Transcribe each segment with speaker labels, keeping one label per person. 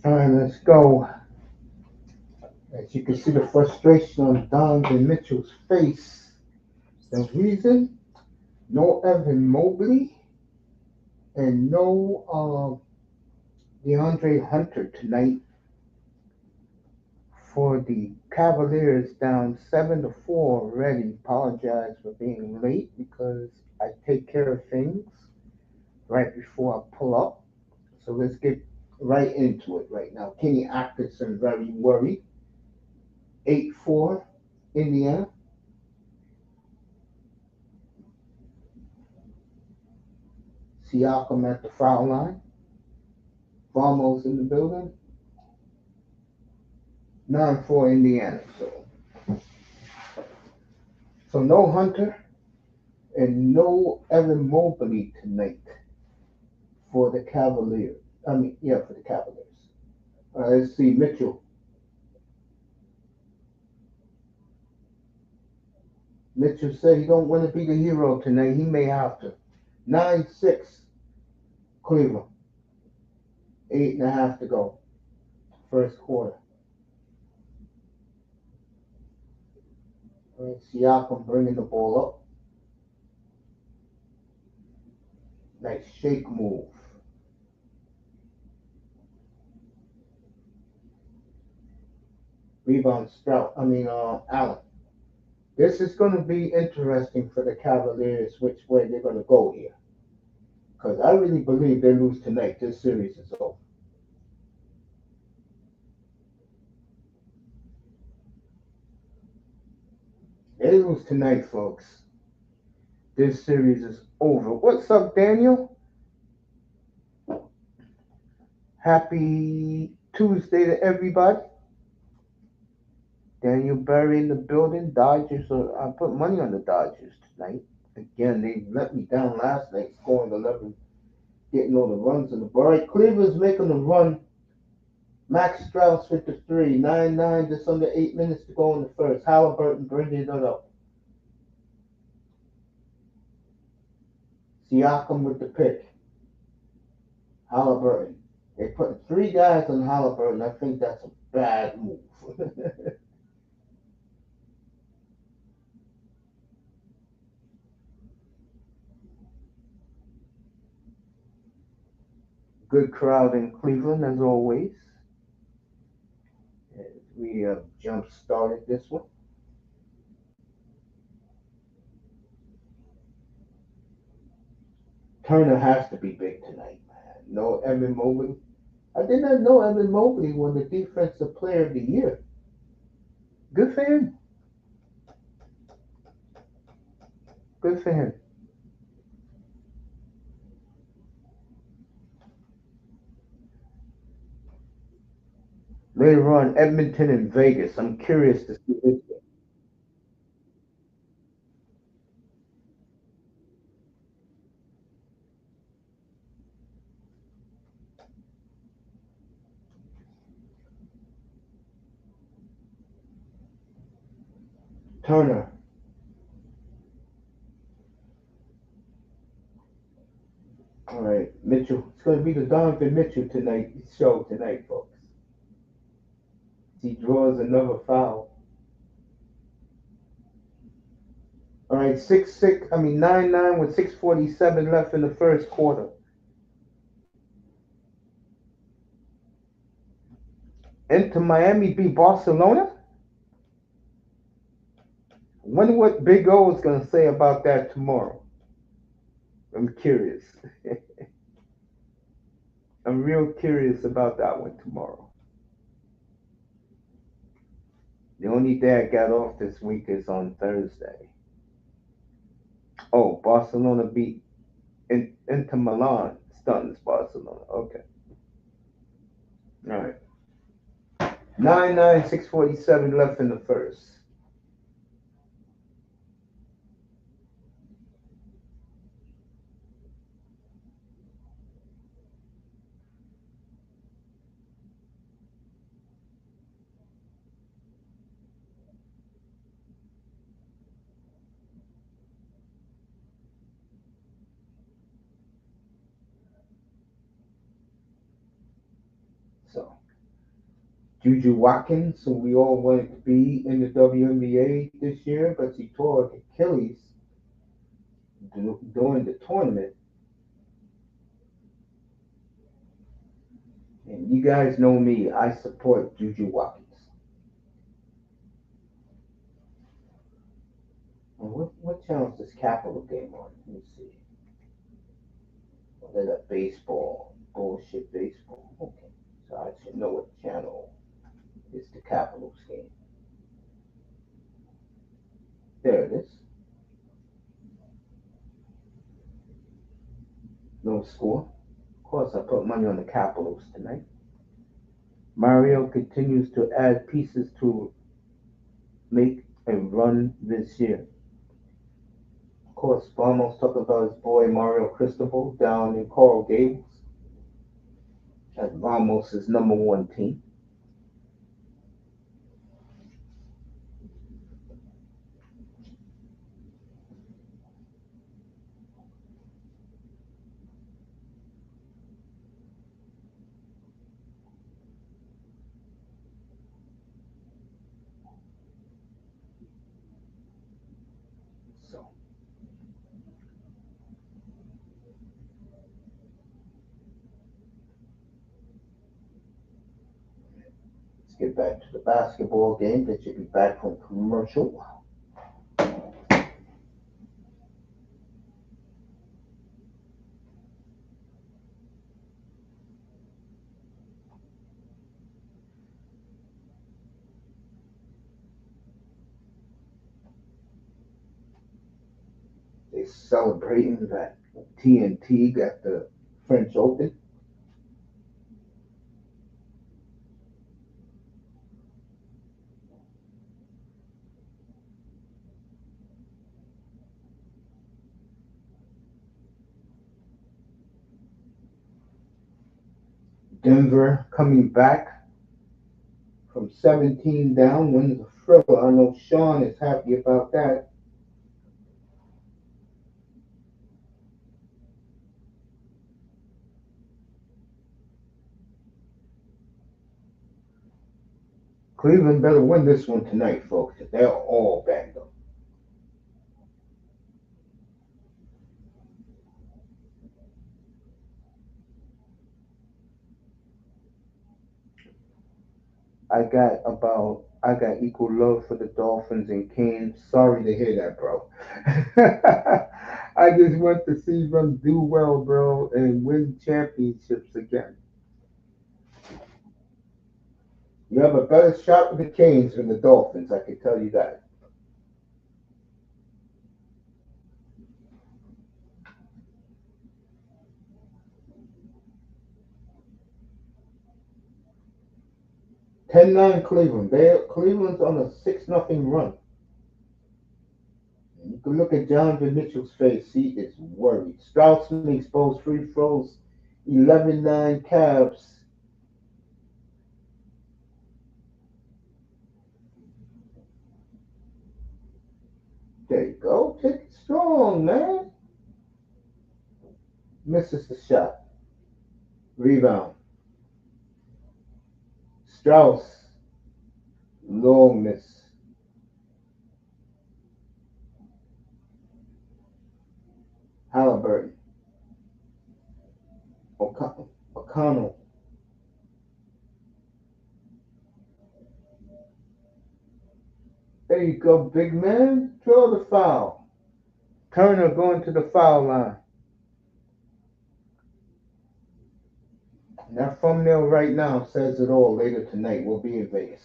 Speaker 1: All right, let's go. As you can see the frustration on Donovan Mitchell's face. The reason, no Evan Mobley and no DeAndre Hunter tonight for the Cavaliers down 7-4 already. Apologize for being late because I take care of things right before I pull up. So let's get right into it right now. Kenny Atkinson very worried. 8-4 Indiana. Siakam at the foul line. Vamos in the building. 9-4 Indiana. So no Hunter and no Evan Mobley tonight for the Cavaliers. For the Cavaliers. Let's see, Mitchell. Mitchell said he don't want to be the hero tonight. He may have to. 9-6 Cleveland. 8.5 to go. First quarter. All right, Siakam bringing the ball up. Nice shake move. Rebound Strout. Allen. This is going to be interesting for the Cavaliers which way they're going to go here. Because I really believe they lose tonight. This series is over. They lose tonight, folks. This series is over. What's up, Daniel? Happy Tuesday to everybody. Daniel Berry in the building. Dodgers. I put money on the Dodgers tonight. Again, they let me down last night, scoring 11, getting all the runs in the ball. All right, Cleveland's making the run. Max Strauss with the three. 9-9, just under 8 minutes to go in the first. Haliburton bringing it up. Siakam with the pick. Haliburton. They put 3 guys on Haliburton. I think that's a bad move. Good crowd in Cleveland as always. As we jump started this one. Turner has to be big tonight, man. No Evan Mobley. I did not know Evan Mobley won the Defensive Player of the Year. Good for him. Good for him. Later on, Edmonton and Vegas. I'm curious to see this game. Turner. All right, Mitchell. It's going to be the Donovan Mitchell show tonight, folks. He draws another foul. All right, 6-6. 9-9 with 6:47 left in the first quarter. Into Miami beat Barcelona. Wonder what Big O is going to say about that tomorrow. I'm curious. I'm real curious about that one tomorrow. The only day I got off this week is on Thursday. Oh, Barcelona beat Inter Milan. Stuns Barcelona. Okay. All right. 9-9, 6:47 left in the first. So Juju Watkins, who we all wanted to be in the WNBA this year, but he tore Achilles during the tournament. And you guys know me, I support Juju Watkins. And what channel is this Capital game on? Let me see. Oh, they got baseball, bullshit baseball. Okay, so I should know what channel is the Capitals game. There it is. No score. Of course, I put money on the Capitals tonight. Mario continues to add pieces to make a run this year. Of course, Bomo's talking about his boy Mario Cristobal down in Coral Gables at Ramos' number one team. So let's get back to the basketball game that should be back from commercial. They're celebrating that TNT got the French Open. Denver coming back from 17 down, wins a thriller. I know Sean is happy about that. Cleveland better win this one tonight, folks. They're all banged up. I got equal love for the Dolphins and Kane. Sorry to hear that, bro. I just want to see them do well, bro, and win championships again. You have a better shot with the Canes than the Dolphins, I can tell you that. 10-9 Cleveland. Cleveland's on a 6-0 run. You can look at Jonathan Mitchell's face. He is worried. Strauss makes both free throws. 11-9 Cavs. There you go. Take it strong, man. Misses the shot. Rebound. Strauss. Long miss. Haliburton. O'Connell. There you go, big man. Throw the foul. Turner going to the foul line. That thumbnail right now says it all. Later tonight, we'll be in Vegas.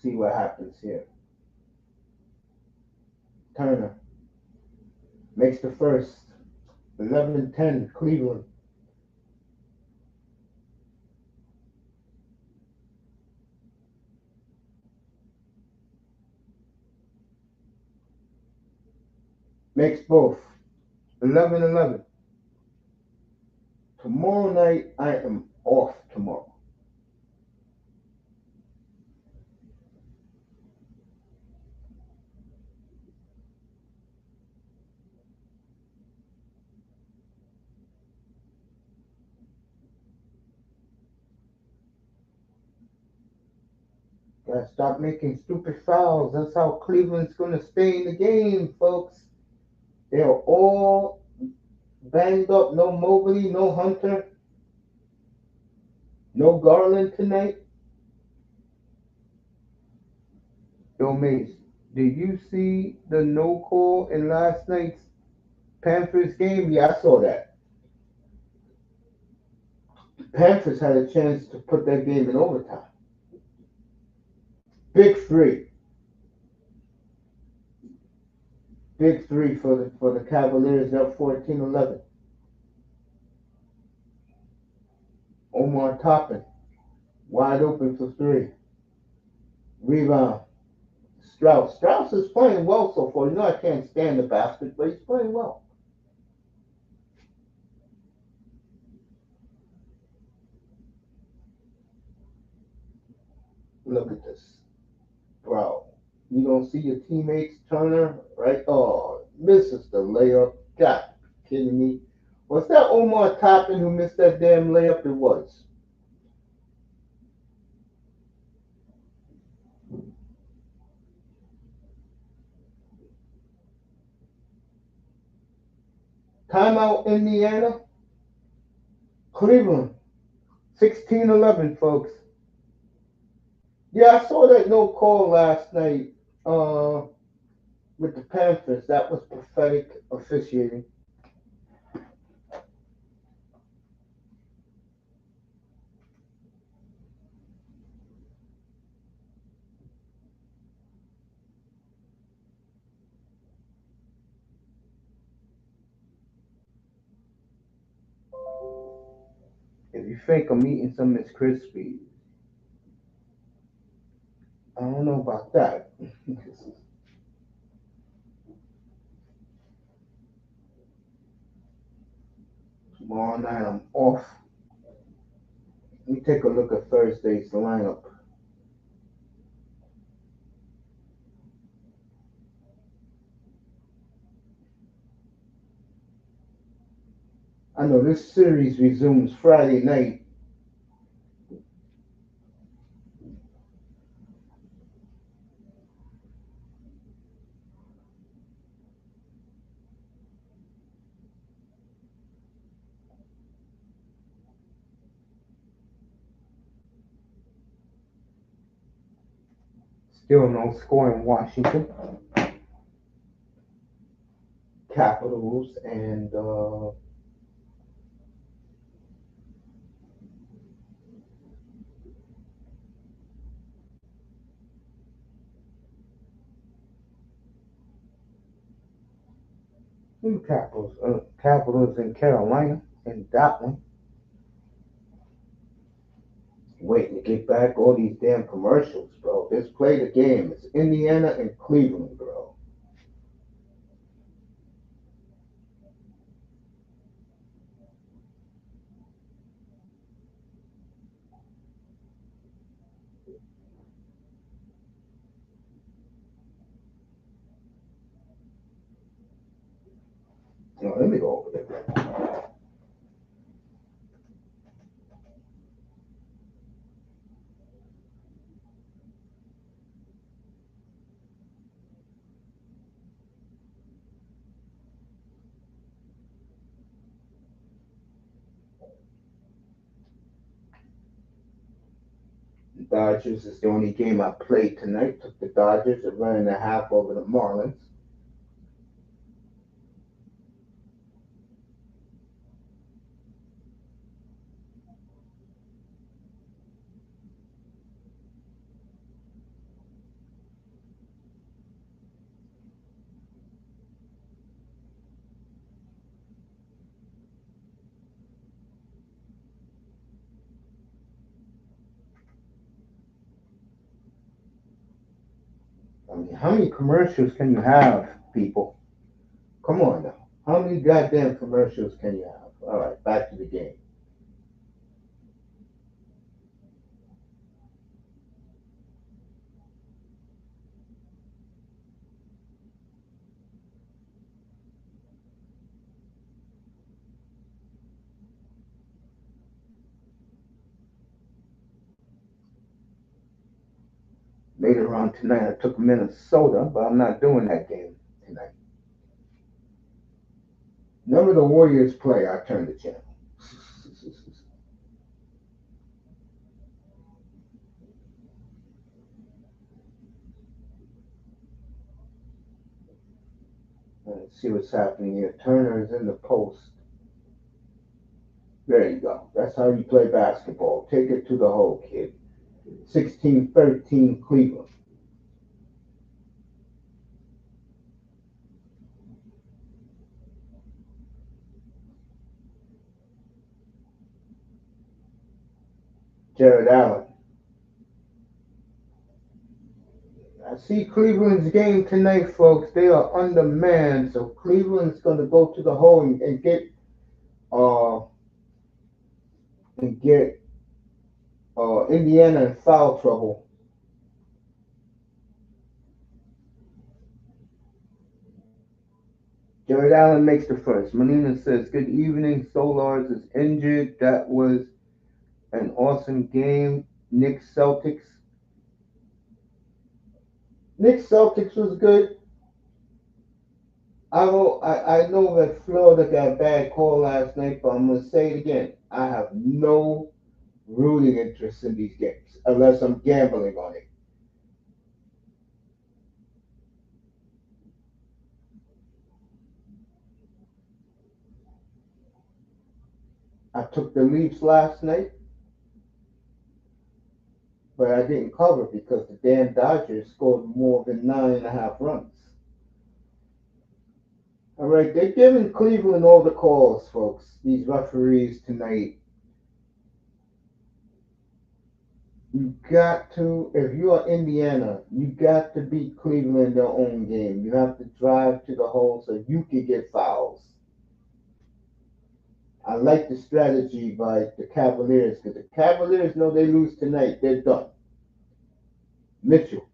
Speaker 1: See what happens here. Turner makes the first. 11-10 Cleveland. Makes both. 11-11. Tomorrow night, I am off tomorrow. Gotta stop making stupid fouls. That's how Cleveland's gonna stay in the game, folks. They're all banged up. No Mobley, no Hunter, no Garland tonight. Yo, Mace, did you see the no call in last night's Panthers game? Yeah, I saw that. Panthers had a chance to put that game in overtime. Big three. Big three for the Cavaliers up 14-11. Omar Toppin, wide open for three. Rebound. Strauss. Strauss is playing well so far. You know I can't stand the bastard, but he's playing well. Look at this. Bro. You don't see your teammates, Turner, right? Oh, misses the layup. God, kidding me? Was that Omar Toppin who missed that damn layup? It was. Timeout, Indiana. Cleveland. 16-11, folks. Yeah, I saw that no call last night with the Panthers. That was pathetic officiating. If you think I'm eating some Miss Krispies, I don't know about that. Tomorrow night I'm off. Let me take a look at Thursday's lineup. I know this series resumes Friday night. Still no score in Washington. Capitals and Capitals. Capitals in Carolina and that one. Waiting to get back all these damn commercials, bro. Just play the game. It's Indiana and Cleveland, bro. No, let me go over there. Dodgers is the only game I played tonight. Took the Dodgers at 1.5 over the Marlins. I mean, how many commercials can you have, people? Come on now. How many goddamn commercials can you have? All right, back to the game. later on tonight. I took Minnesota, but I'm not doing that game tonight. Whenever the Warriors play, I turn the channel. Let's see what's happening here. Turner is in the post. There you go. That's how you play basketball. Take it to the hole, kid. 16-13 Cleveland. Jared Allen. I see Cleveland's game tonight, folks. They are undermanned, so Cleveland's going to go to the hole and get uh and get Indiana in foul trouble. Jared Allen makes the first. Melina says, "Good evening. Solars is injured. That was an awesome game. Knicks Celtics. Knicks Celtics was good. I know that Florida got a bad call last night, but I'm going to say it again. I have no rooting interest in these games unless I'm gambling on it. I took the Leafs last night, but I didn't cover because the damn Dodgers scored more than 9.5 runs. All right, they're giving Cleveland all the calls, folks. These referees tonight. You got to, if you are Indiana, you got to beat Cleveland in their own game. You have to drive to the hole so you can get fouls. I like the strategy by the Cavaliers because the Cavaliers know they lose tonight. They're done. Mitchell,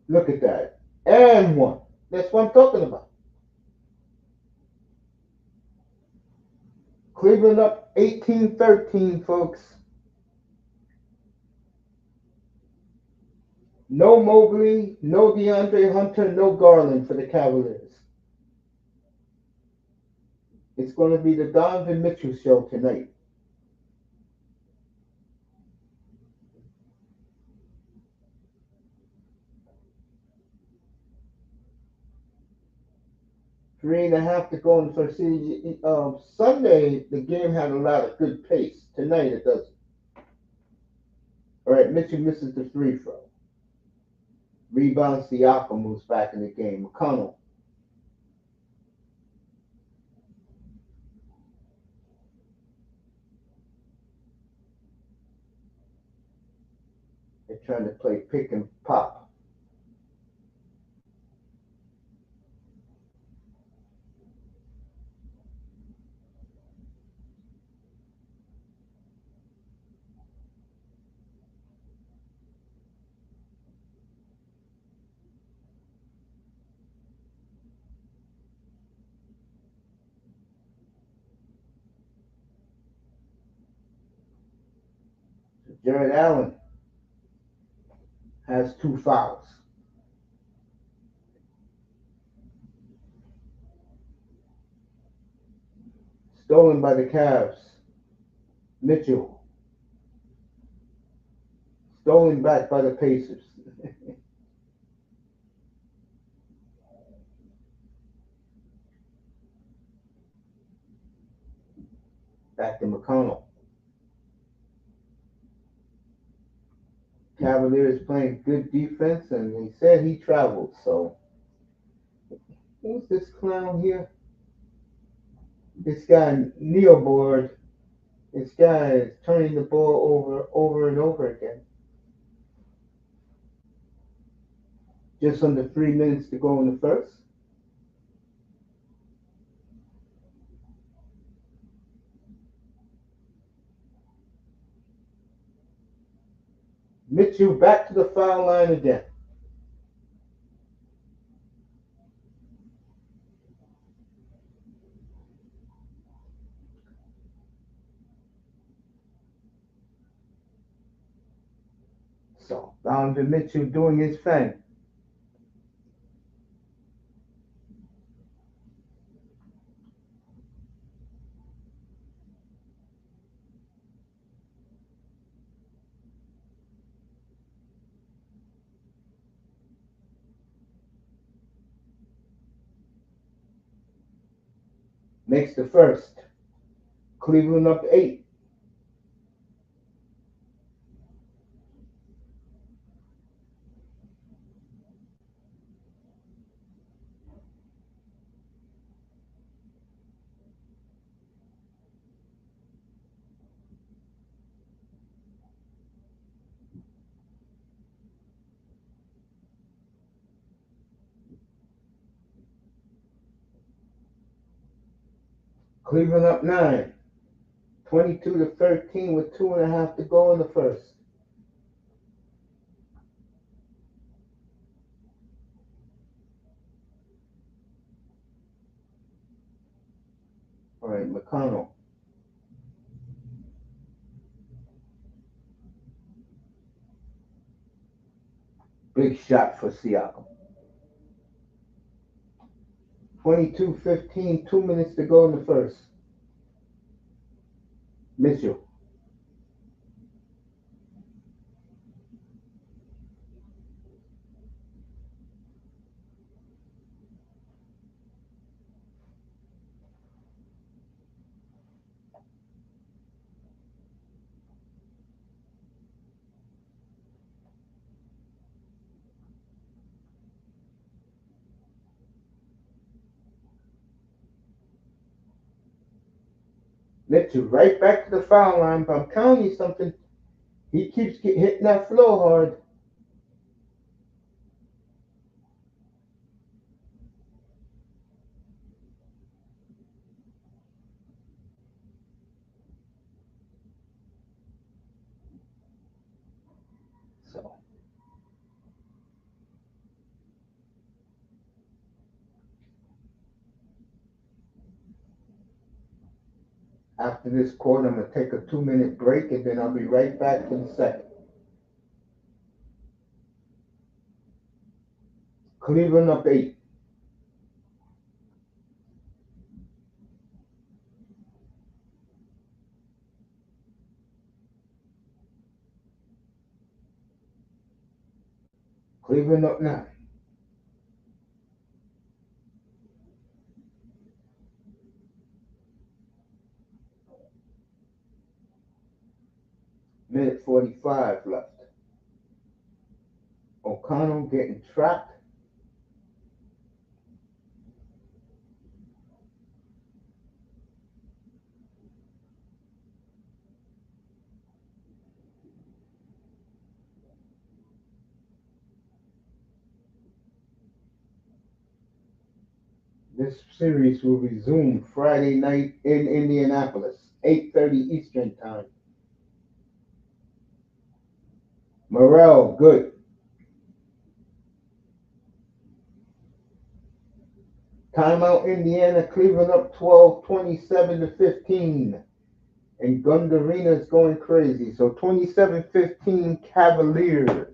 Speaker 1: look at that. And one. That's what I'm talking about. Cleveland up 18-13, folks. No Mobley, no DeAndre Hunter, no Garland for the Cavaliers. It's going to be the Donovan Mitchell show tonight. Three and a half to go. And so, see, Sunday, the game had a lot of good pace. Tonight, it doesn't. All right, Mitchell misses the free throw. Rebounds, Siakam moves back in the game. McConnell. They're trying to play pick and pop. Jared Allen has 2 fouls. Stolen by the Cavs. Mitchell. Stolen back by the Pacers. Back to McConnell. Cavaliers playing good defense, and he said he traveled. So, who's this clown here? This guy, Neoboard. This guy is turning the ball over and over again. Just under 3 minutes to go in the first. Mitchell back to the foul line again. So Donovan Mitchell doing his thing. Makes the first. Cleveland up 8. Cleveland up 9. 22-13 with 2.5 to go in the first. All right, McConnell. Big shot for Siakam. 22-15, 2 minutes to go in the first. Mitchell. Mitchell right back to the foul line, but I'm telling you something. He keeps hitting that floor hard. So after this quarter, I'm going to take a 2-minute break, and then I'll be right back for the second. Cleveland up 8. Cleveland up 9. Minute 45 left. O'Connell getting trapped. This series will resume Friday night in Indianapolis, 8:30 Eastern Time. Morrell, good. Timeout Indiana, Cleveland up 12, 27-15. And Gundarina's going crazy. So 27-15 Cavaliers.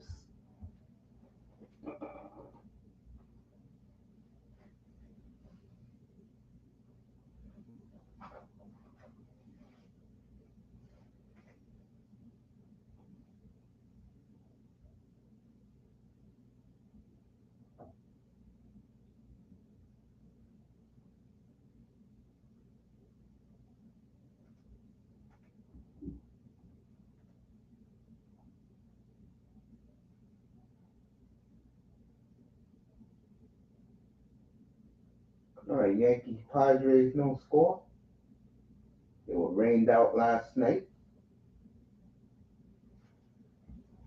Speaker 1: All right, Yankees, Padres, no score. They were rained out last night.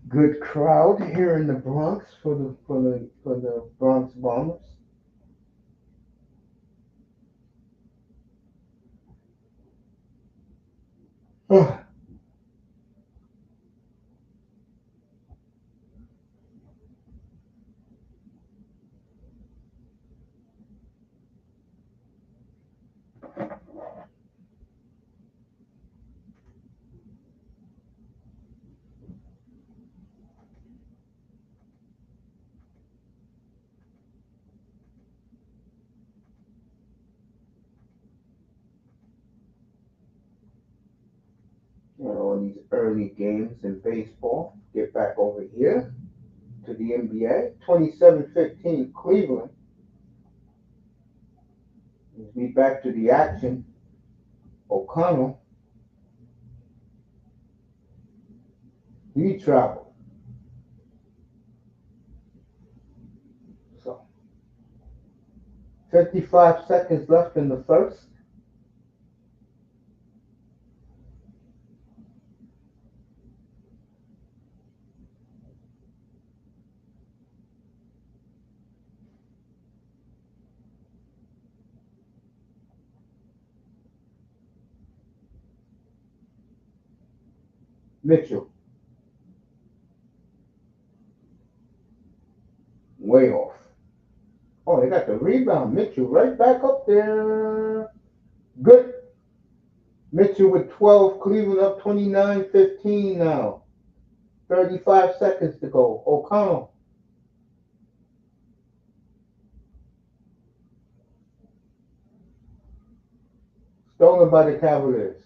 Speaker 1: Good crowd here in the Bronx for the Bronx Bombers. All of these early games in baseball. Get back over here to the N.B.A. 27-15 Cleveland. Let's be back to the action. O'Connell. He traveled. So 55 seconds left in the first. Mitchell. Way off. Oh, they got the rebound. Mitchell right back up there. Good. Mitchell with 12. Cleveland up 29-15 now. 35 seconds to go. O'Connell. Stolen by the Cavaliers.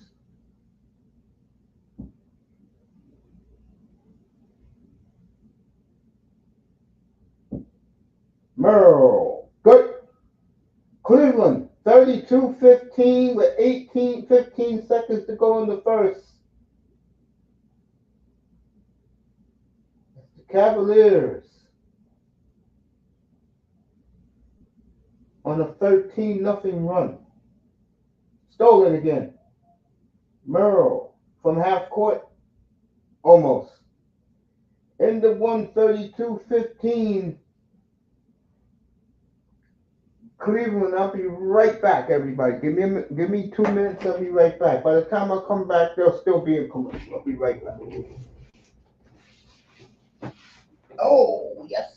Speaker 1: Merle. Good. Cleveland 32-15 with 15 seconds to go in the first. The Cavaliers on a 13-0 run. Stolen again. Merle from half court. Almost. In the 132-15. Cleveland, I'll be right back, everybody. Give me 2 minutes, I'll be right back. By the time I come back, they'll still be in commercial. I'll be right back. Oh, yes.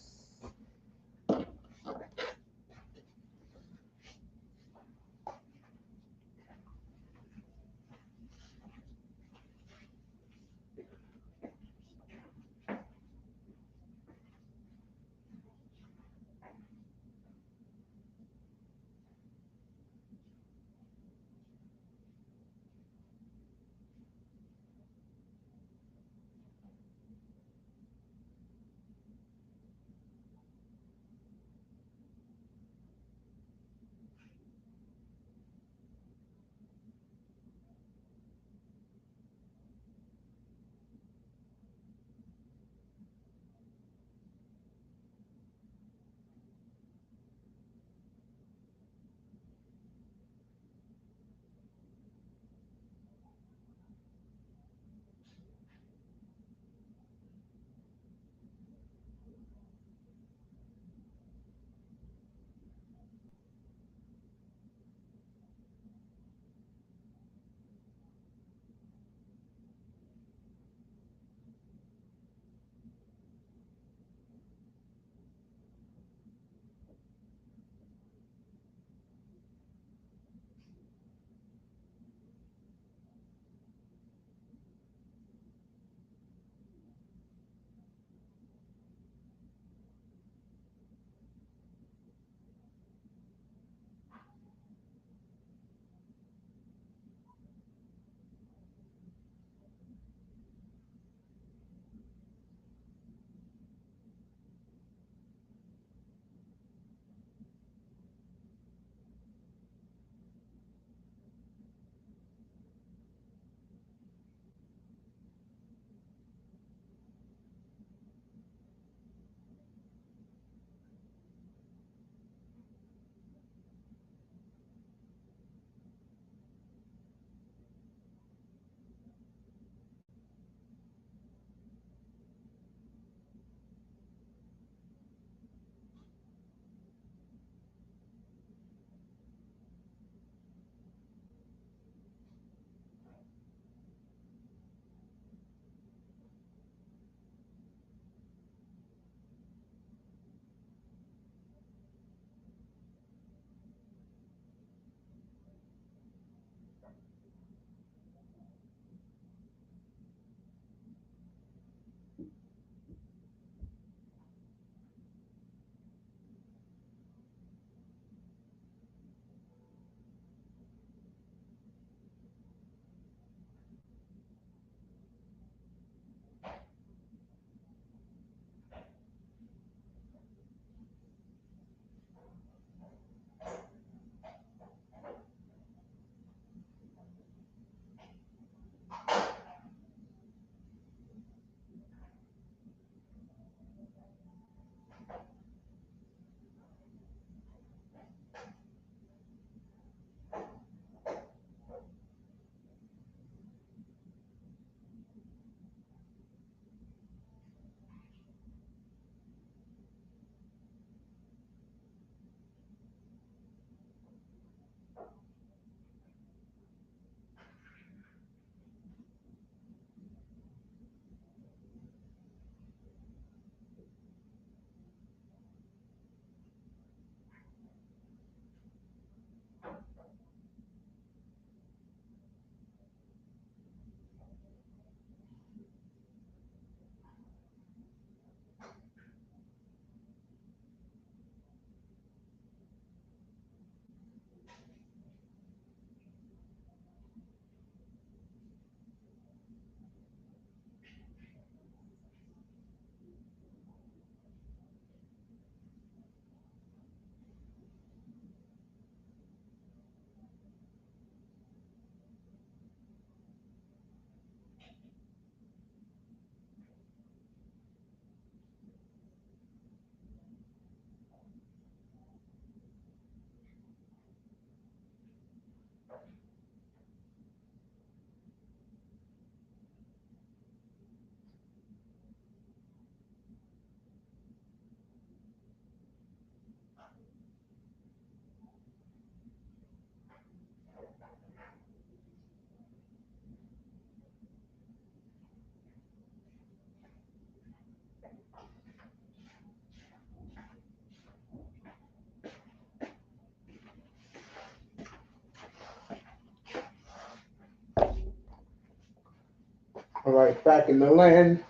Speaker 1: All right, back in the land.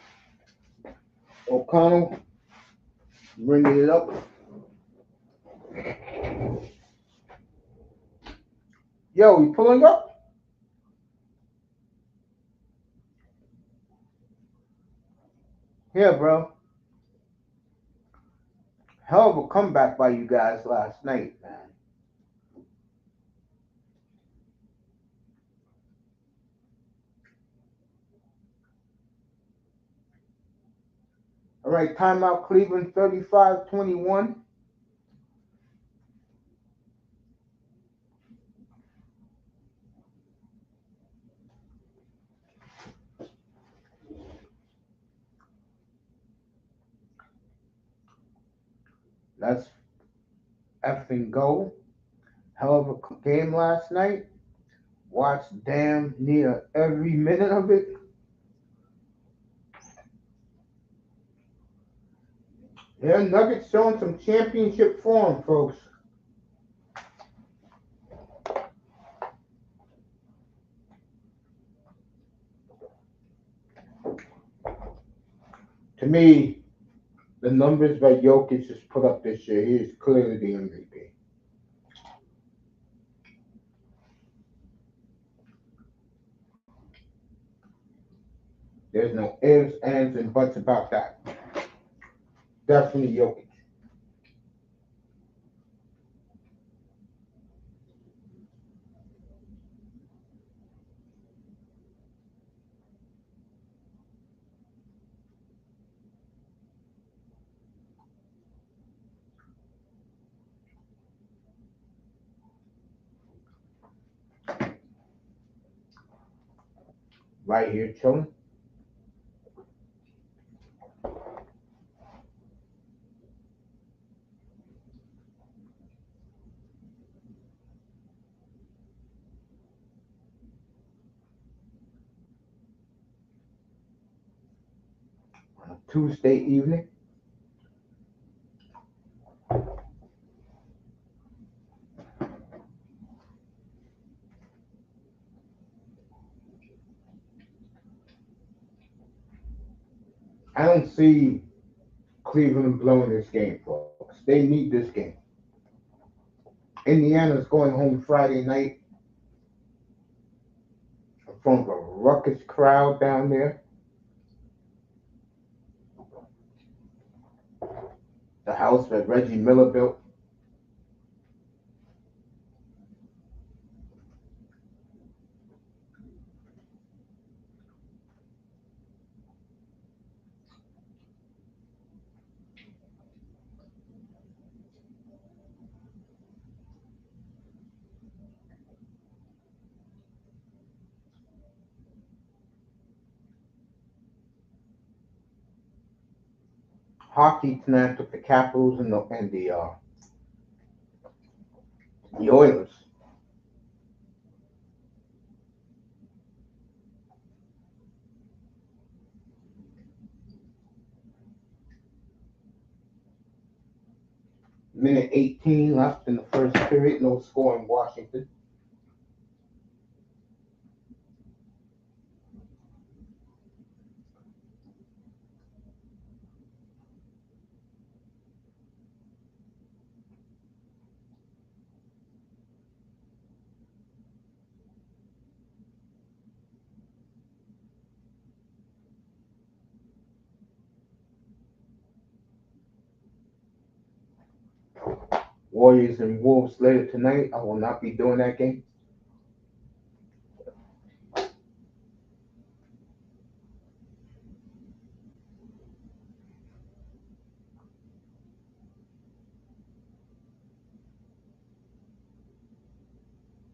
Speaker 1: O'Connell, bringing it up. Yo, you pulling up? Yeah, bro. Hell of a comeback by you guys last night, man. All right, timeout Cleveland 35-21. Let's effing go. Hell of a game last night. Watched damn near every minute of it. Yeah, Nuggets showing some championship form, folks. To me, the numbers that Jokic has put up this year, he is clearly the MVP. There's no ifs, ands, and buts about that. Definitely Jokic. Right here chilling. On a Tuesday evening. I don't see Cleveland blowing this game, folks. They need this game. Indiana's going home Friday night in front of a ruckus crowd down there. The house that Reggie Miller built. Hockey tonight with the Capitals and the Oilers. Minute 18 left in the first period. No score in Washington. Warriors and Wolves later tonight. I will not be doing that game.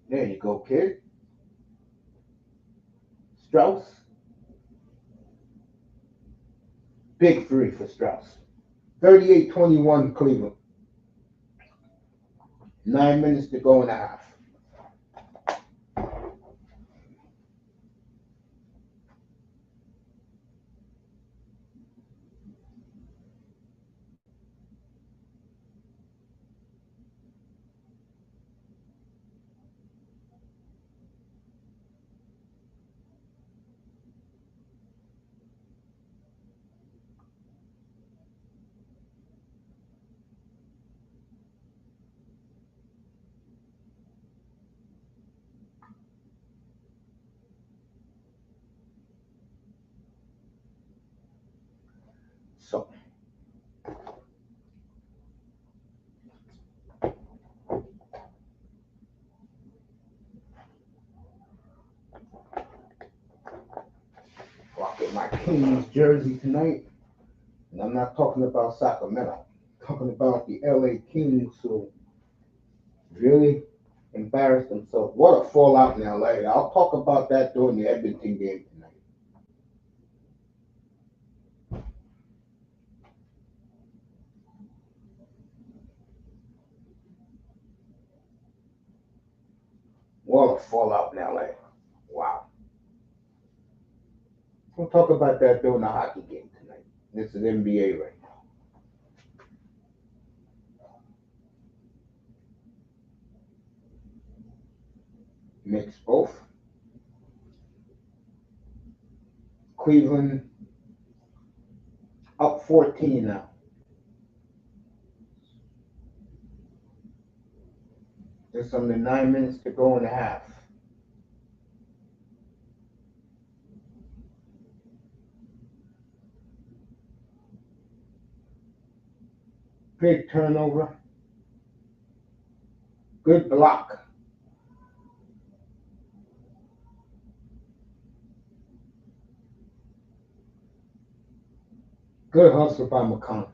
Speaker 1: There you go, kid. Strauss. Big three for Strauss. 38-21 Cleveland. 9 minutes to go in a half. Kings jersey tonight. And I'm not talking about Sacramento. I'm talking about the LA Kings who really embarrassed themselves. What a fallout in LA. I'll talk about that during the Edmonton game tonight. What a fallout in LA. Wow. We'll talk about that during the hockey game tonight. This is N.B.A. right now. Mix both. Cleveland up 14 now. Just under 9 minutes to go in the half. Big turnover. Good block. Good hustle by McConnell.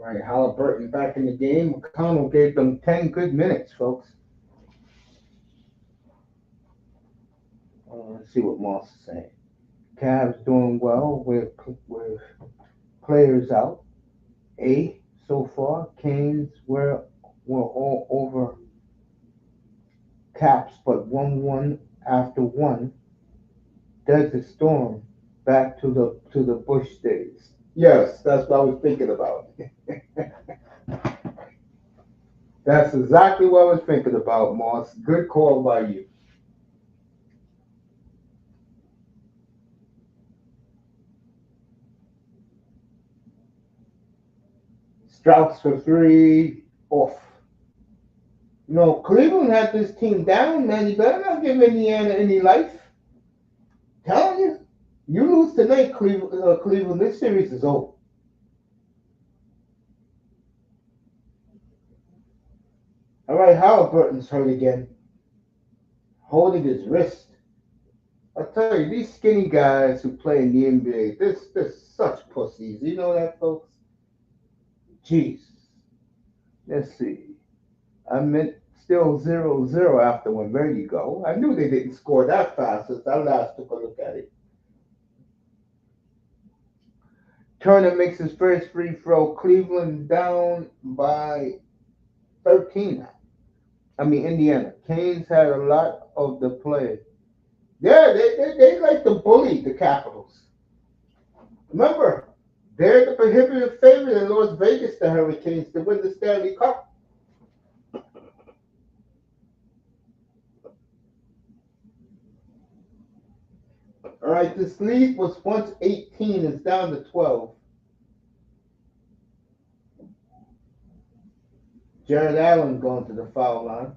Speaker 1: Right, Haliburton back in the game. McConnell gave them 10 good minutes, folks. Let's see what Moss is saying. Cavs doing well with players out. A so far. Canes were all over Caps, but 1-1 after one. Desert Storm back to the Bush days. Yes, that's what I was thinking about. That's exactly what I was thinking about, Moss. Good call by you. Strauss for three, off. You know, Cleveland had this team down, man. You better not give Indiana any life. Telling you, you lose tonight, Cleveland. This series is over. All right, Haliburton's hurt again, holding his wrist. I tell you, these skinny guys who play in the NBA, they're such pussies. You know that, folks? Jeez. Let's see. I meant still 0-0 after one. There you go. I knew they didn't score that fast since I last took a look at it. Turner makes his first free throw. Cleveland down by 13 now. I mean, Indiana. Canes had a lot of the play. Yeah, they like to bully the Capitals. Remember, they're the prohibitive favorite in Las Vegas, the Hurricanes, to win the Stanley Cup. All right, this lead was once 18. It's down to 12. Jared Allen going to the foul line.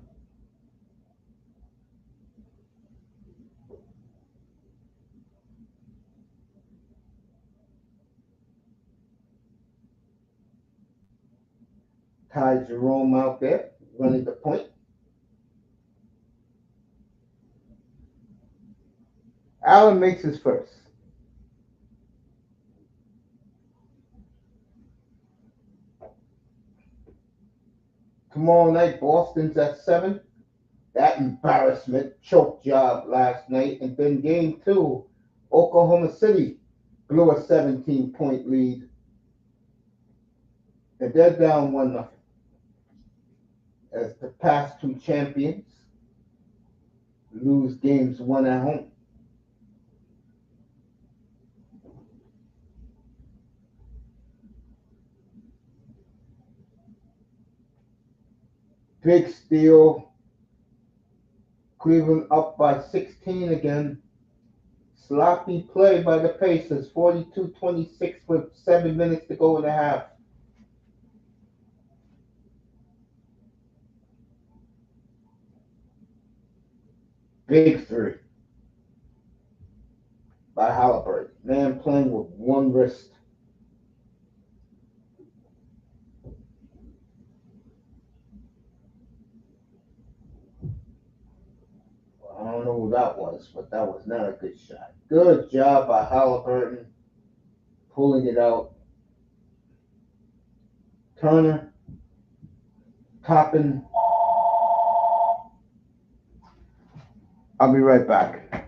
Speaker 1: Ty Jerome out there running the point. Allen makes his first. Tomorrow night, Boston's at 7. That embarrassment choke job last night. And then game 2, Oklahoma City blew a 17-point lead. And they're down 1-0. As the past 2 champions lose games 1 at home. Big steal. Cleveland up by 16 again. Sloppy play by the Pacers. 42-26 with 7 minutes to go in the half. Big three by Haliburton. Man playing with one wrist. that was, but that was not a good shot. Good job by Haliburton pulling it out. Turner, Toppin. I'll be right back.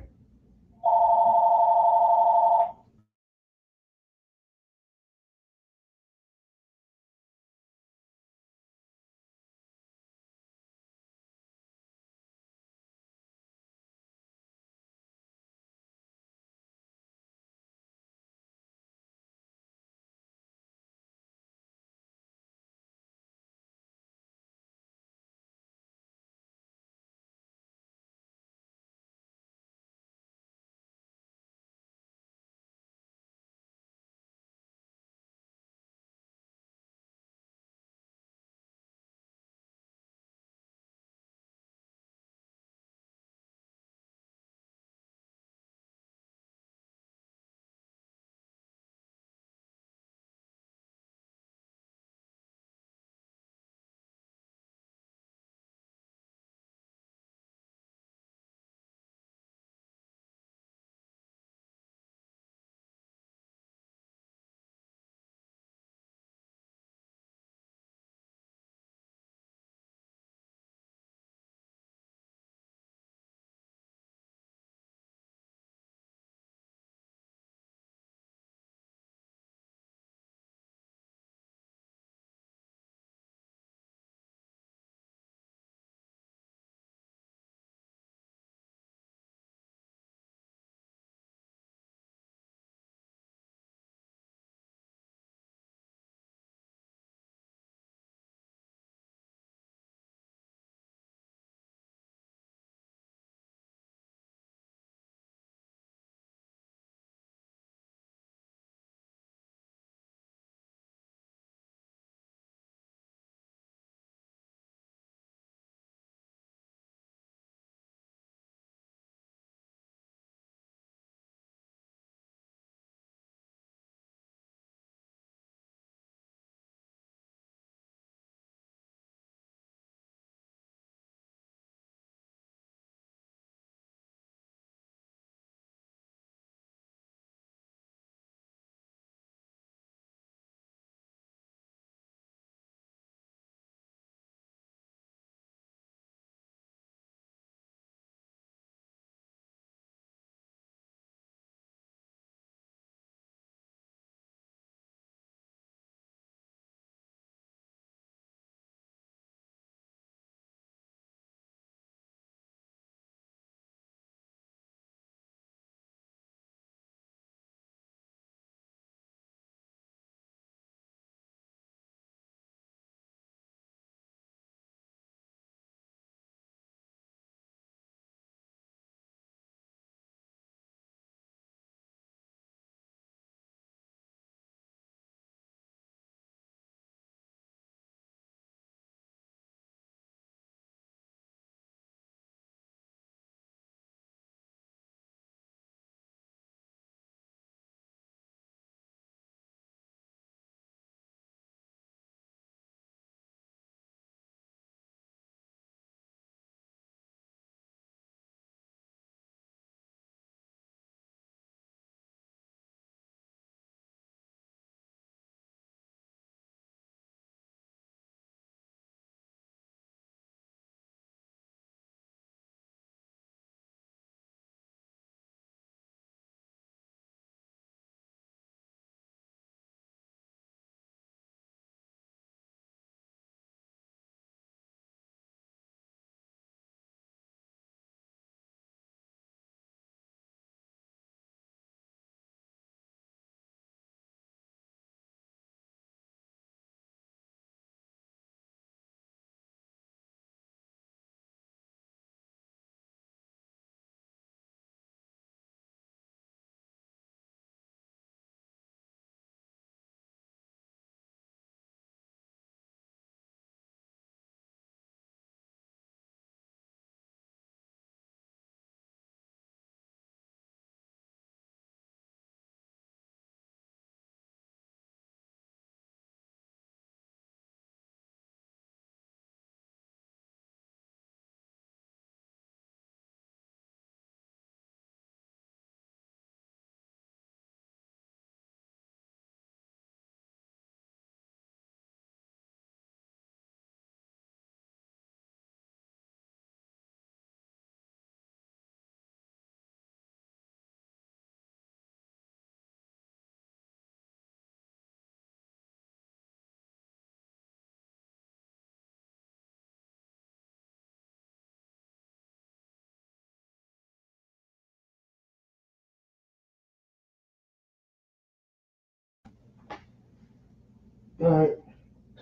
Speaker 1: All right,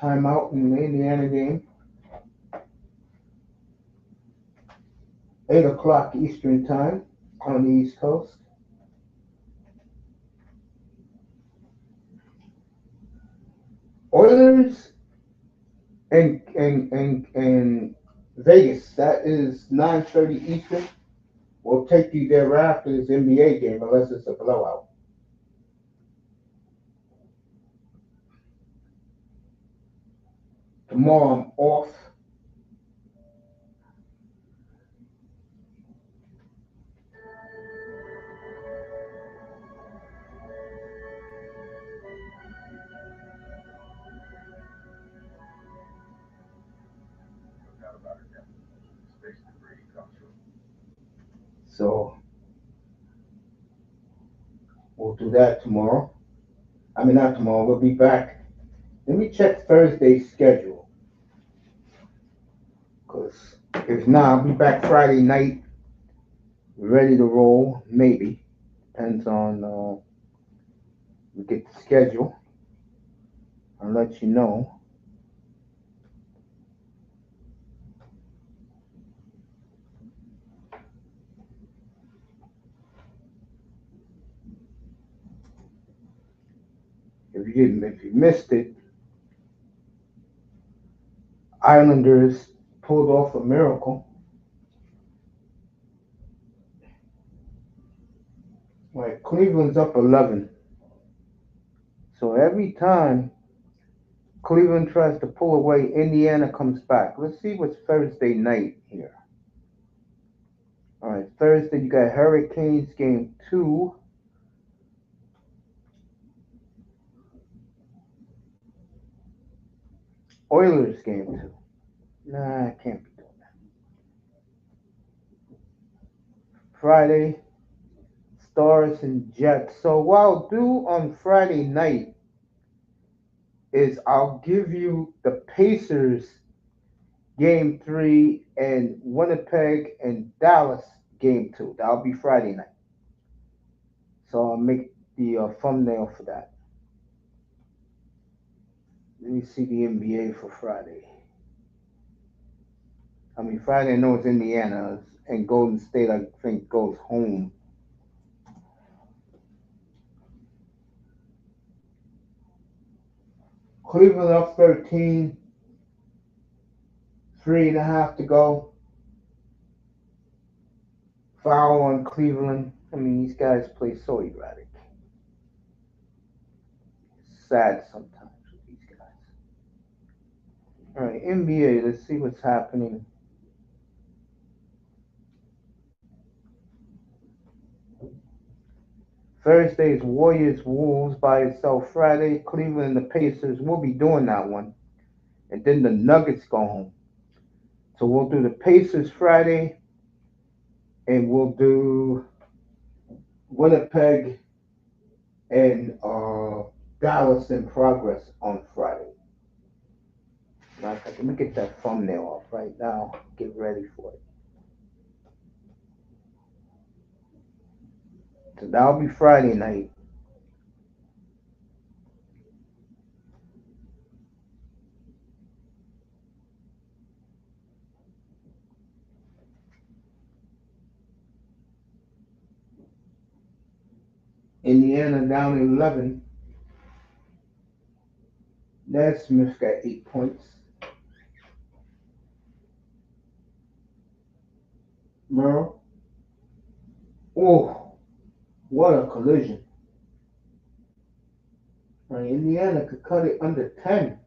Speaker 1: timeout in the Indiana game. 8 o'clock Eastern time on the East Coast. Oilers and Vegas. That is 9:30 Eastern. We'll take you thereafter this NBA game unless it's a blowout. Tomorrow I'm off. So we'll do that tomorrow. I mean, not tomorrow. We'll be back. Let me check Thursday's schedule. Because if not, I'll be back Friday night, ready to roll. Maybe. Depends on we get the schedule. I'll let you know. If you missed it, Islanders pulled off a miracle. Right, Cleveland's up 11. So every time Cleveland tries to pull away, Indiana comes back. Let's see what's Thursday night here. All right, Thursday you got Hurricanes game 2. Oilers game 2. Nah, I can't be doing that. Friday, Stars and Jets. So what I'll do on Friday night is I'll give you the Pacers game 3 and Winnipeg and Dallas game 2. That'll be Friday night. So I'll make the thumbnail for that. Let me see the N.B.A. for Friday. I mean, Friday I know it's Indiana and Golden State I think goes home. Cleveland up 13. 3.5 to go. Foul on Cleveland. I mean, these guys play so erratic. Sad sometimes with these guys. All right, N.B.A. Let's see what's happening. Thursday is Warriors Wolves by itself. Friday, Cleveland and the Pacers. We'll be doing that one. And then the Nuggets go home. So we'll do the Pacers Friday. And we'll do Winnipeg and Dallas in progress on Friday. Now, let me get that thumbnail off right now. Get ready for it. So that'll be Friday night. Indiana down 11. Nesmith got 8 points. Merle. Oh, what a collision. Indiana could cut it under 10.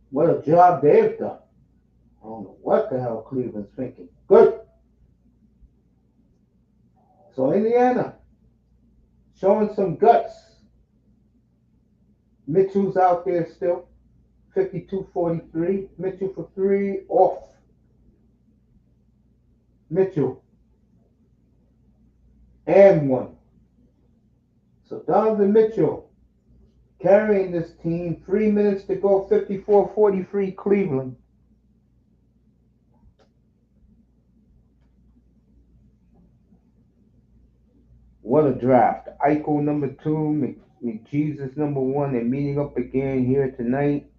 Speaker 1: What a job they've done. I don't know what the hell Cleveland's thinking. Good. So Indiana showing some guts. Mitchell's out there still. 52-43. Mitchell for 3. Off. Mitchell. And 1. So Donovan Mitchell carrying this team. 3 minutes to go. 54-43 Cleveland. What a draft. Eichel number 2. McJesus #1. They're meeting up again here tonight.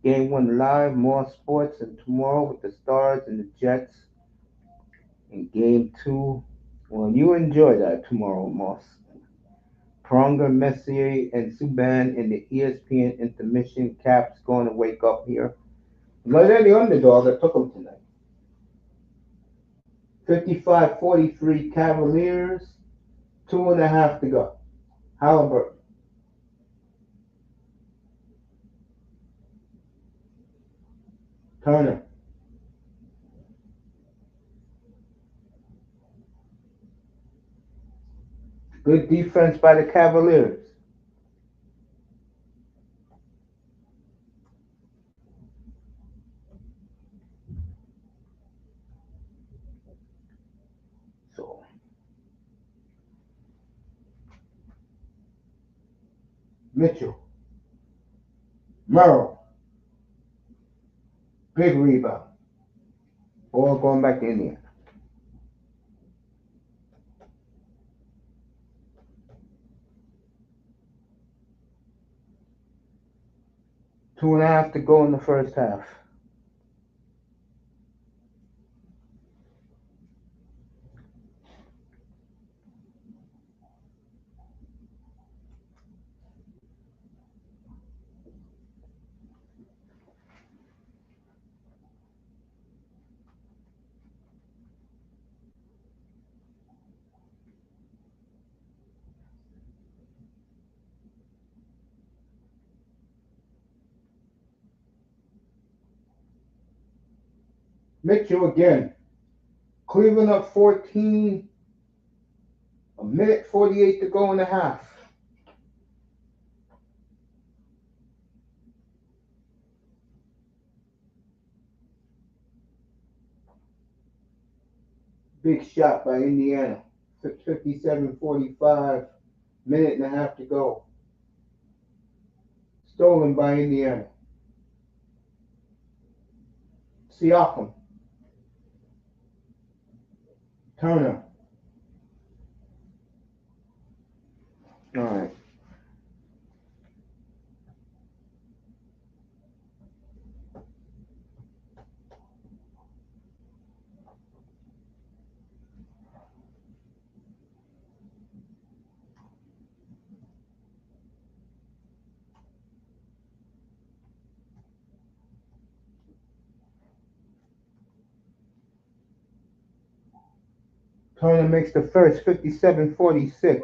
Speaker 1: Game 1 live, more sports, and tomorrow with the Stars and the Jets. And Game 2, well, you enjoy that tomorrow, Moss. Pronger, Messier, and Subban in the ESPN intermission. Caps going to wake up here. But they're the underdog that took them tonight. 55-43 Cavaliers. 2.5 to go. Haliburton. Turner. Good defense by the Cavaliers. So, Mitchell. Merrill. Big rebound. Ball going back to Indiana. 2.5 to go in the first half. Mitchell again. Cleveland up 14. A minute 48 to go in the half. Big shot by Indiana. 57-45. Minute and a half to go. Stolen by Indiana. Siakam. Turner. All right. Turner makes the first. 57-46.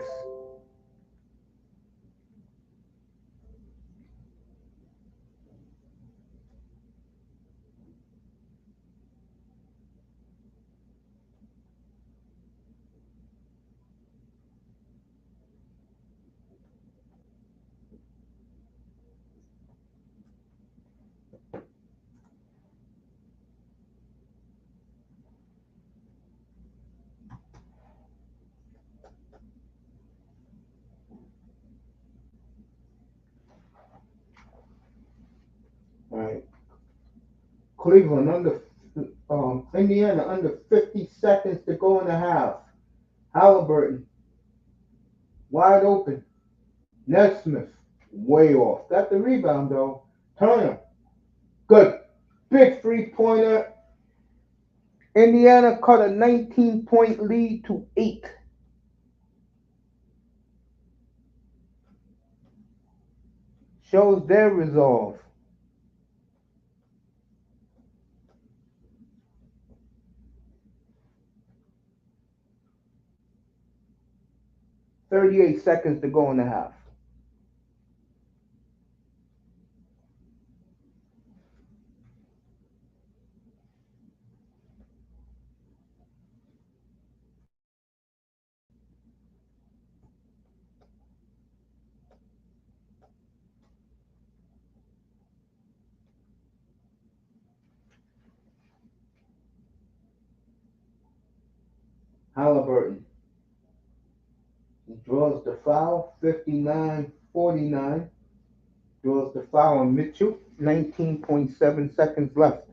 Speaker 1: All right. Cleveland under Indiana under 50 seconds to go in the half. Haliburton wide open. Nesmith way off. Got the rebound though. Turner good. Big 3-pointer. Indiana cut a 19-point lead to 8. Shows their resolve. 38 seconds to go in the half. Haliburton. He draws the foul. 59-49. Draws the foul on Mitchell. 19.7 seconds left.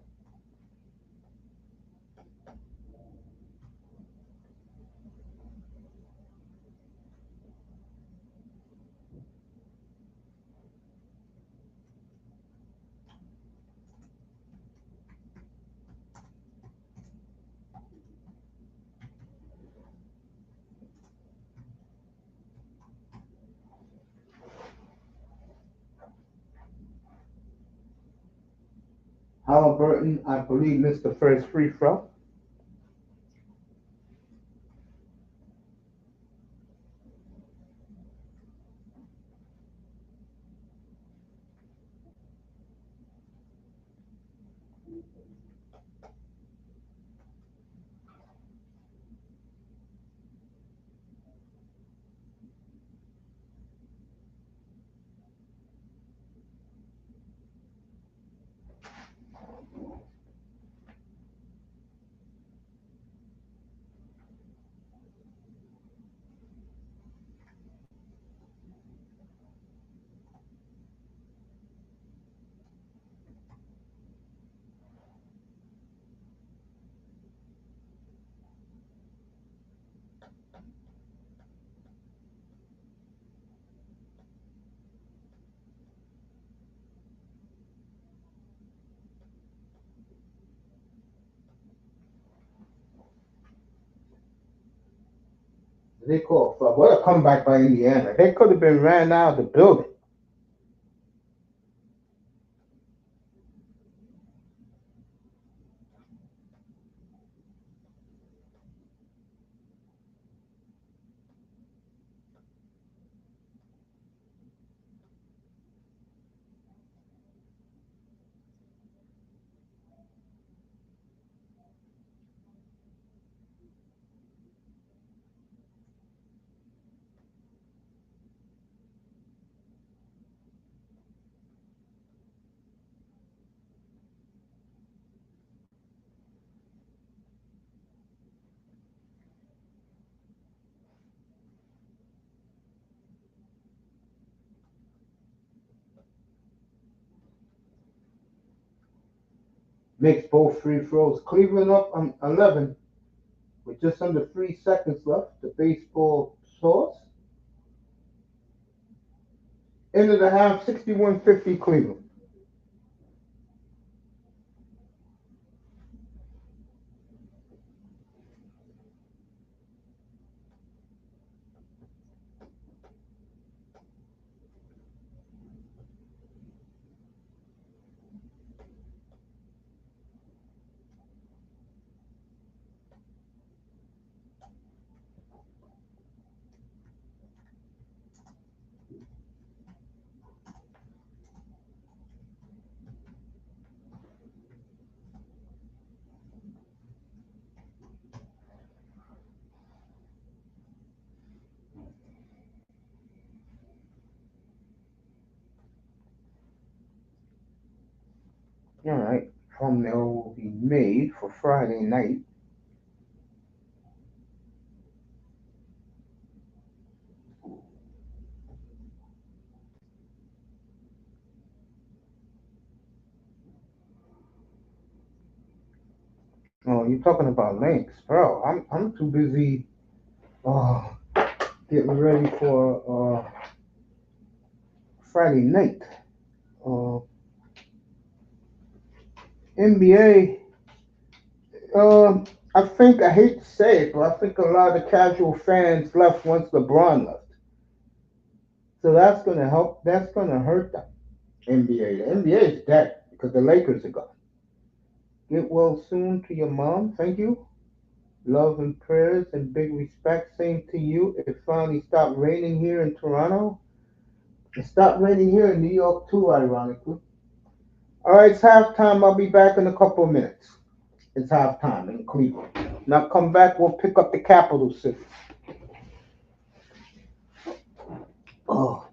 Speaker 1: Haliburton, I believe, missed the first free throw. They call for what a comeback by Indiana. They could have been ran out of the building. Makes both free throws. Cleveland up on 11 with just under 3 seconds left. The baseball source. End of the half, 61-50 Cleveland. All right. Thumbnail will be made for Friday night. Oh, you're talking about links, bro. I'm too busy uh, getting ready for Friday night. Uh, NBA. I think I hate to say it, but I think a lot of casual fans left once LeBron left. So that's gonna help. That's gonna hurt them. NBA. The NBA is dead because the Lakers are gone. Get well soon to your mom. Thank you. Love and prayers and big respect. Same to you. It finally stopped raining here in Toronto. It stopped raining here in New York too, ironically. All right, it's halftime. I'll be back in a couple of minutes. It's halftime in Cleveland. Now come back. We'll pick up the capital city. Oh,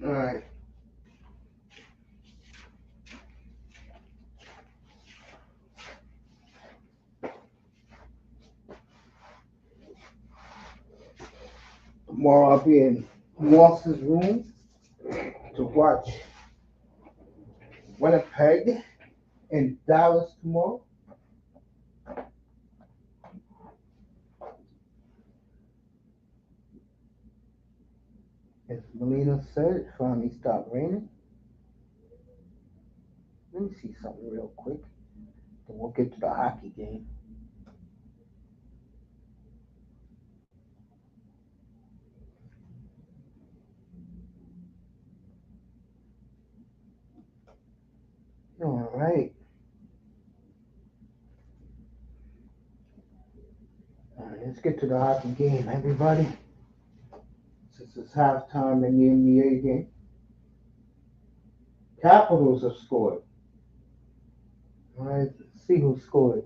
Speaker 1: Alright. Tomorrow I'll be in Moss's room to watch Winnipeg and Dallas tomorrow. As Melina said, it finally stopped raining. Let me see something real quick. Then we'll get to the hockey game. All right. All right, let's get to the hockey game, everybody. Since it's halftime in the N.B.A. game. Capitals have scored. All right, let's see who scored.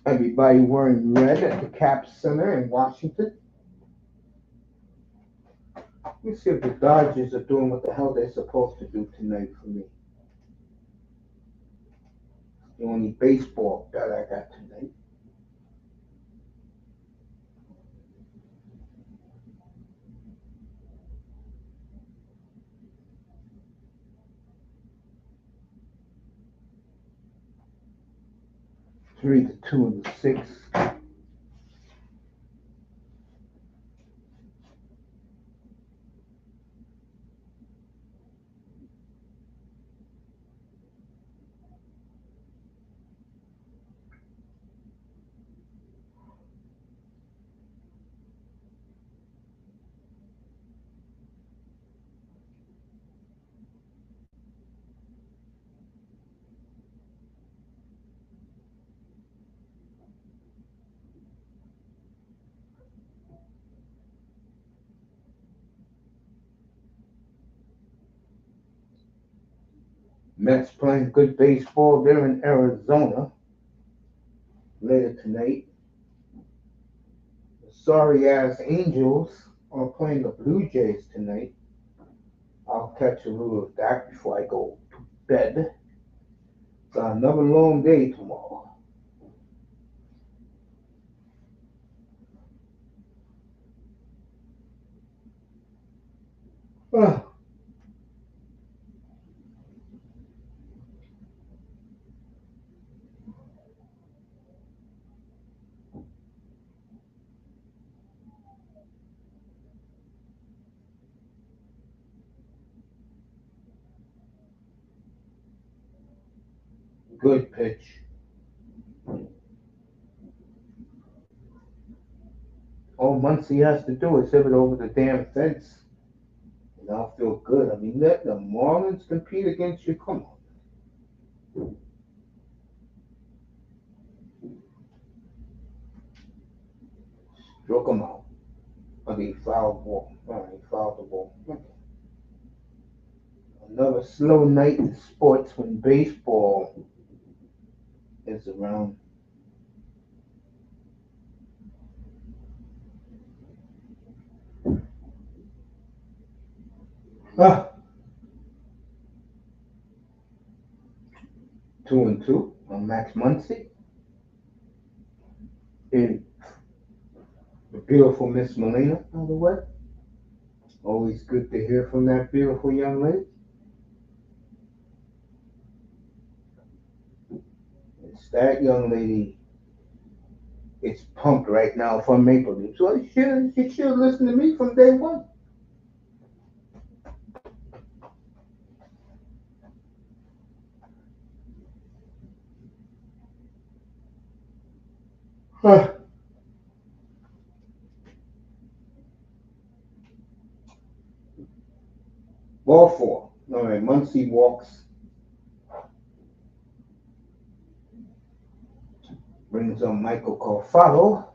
Speaker 1: Everybody wearing red at the Cap Center in Washington. Let me see if the Dodgers are doing what the hell they're supposed to do tonight for me. It's the only baseball that I got tonight. Three, the 2, and the 6. Mets playing good baseball. They're in Arizona later tonight. The sorry-ass Angels are playing the Blue Jays tonight. I'll catch a little of that before I go to bed. Got another long day tomorrow. Good pitch. All Muncie has to do is hit it over the damn fence. And I'll feel good. I mean, let the Marlins compete against you. Come on. Stroke them out. I mean, foul ball. All right, foul the ball. Another slow night in sports when baseball is around. Ah. 2-2 on Max Muncy. And the beautiful Miss Melina, by the way. Always good to hear from that beautiful young lady. It's That young lady is pumped right now for Maple Leaf. So she should listen to me from day one. Huh. Ball four. All right, Muncie walks, brings on Michael Carfaro.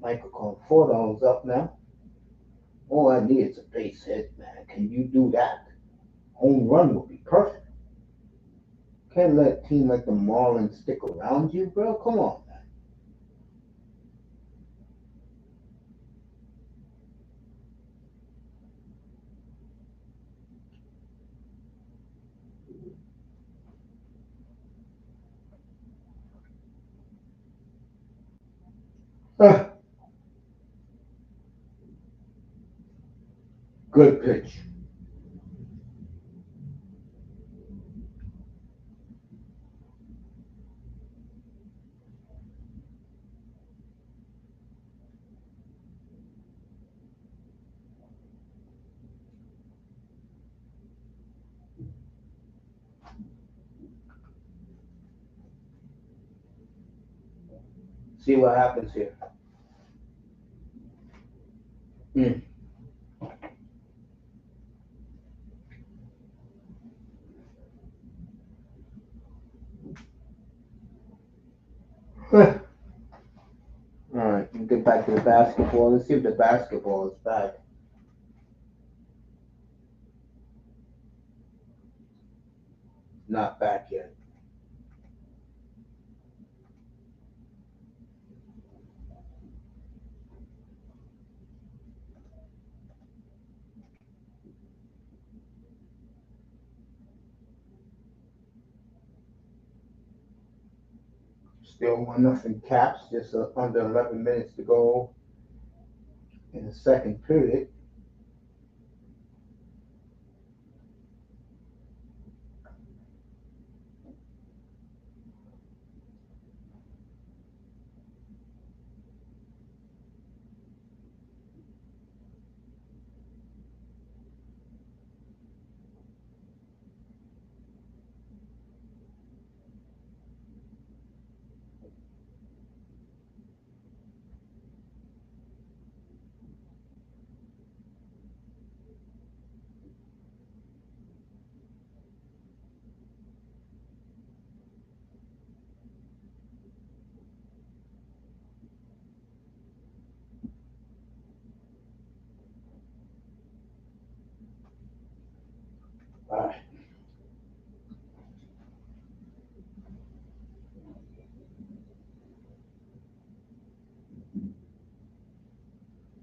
Speaker 1: Michael Conforto's up now. All I need is a base hit, man. Can you do that? Home run would be perfect. Can't let a team like the Marlins stick around you, bro. Come on, man. Good pitch. See what happens here. Mm. All right, we'll get back to the basketball. Let's see if the basketball is back. Not back yet. Still 1-0 Caps. Just under 11 minutes to go in the second period. All right.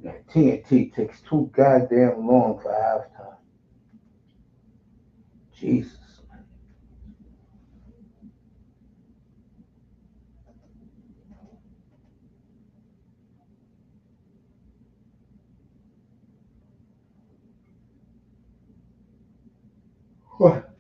Speaker 1: Now, TNT takes too goddamn long for halftime. Jesus. What?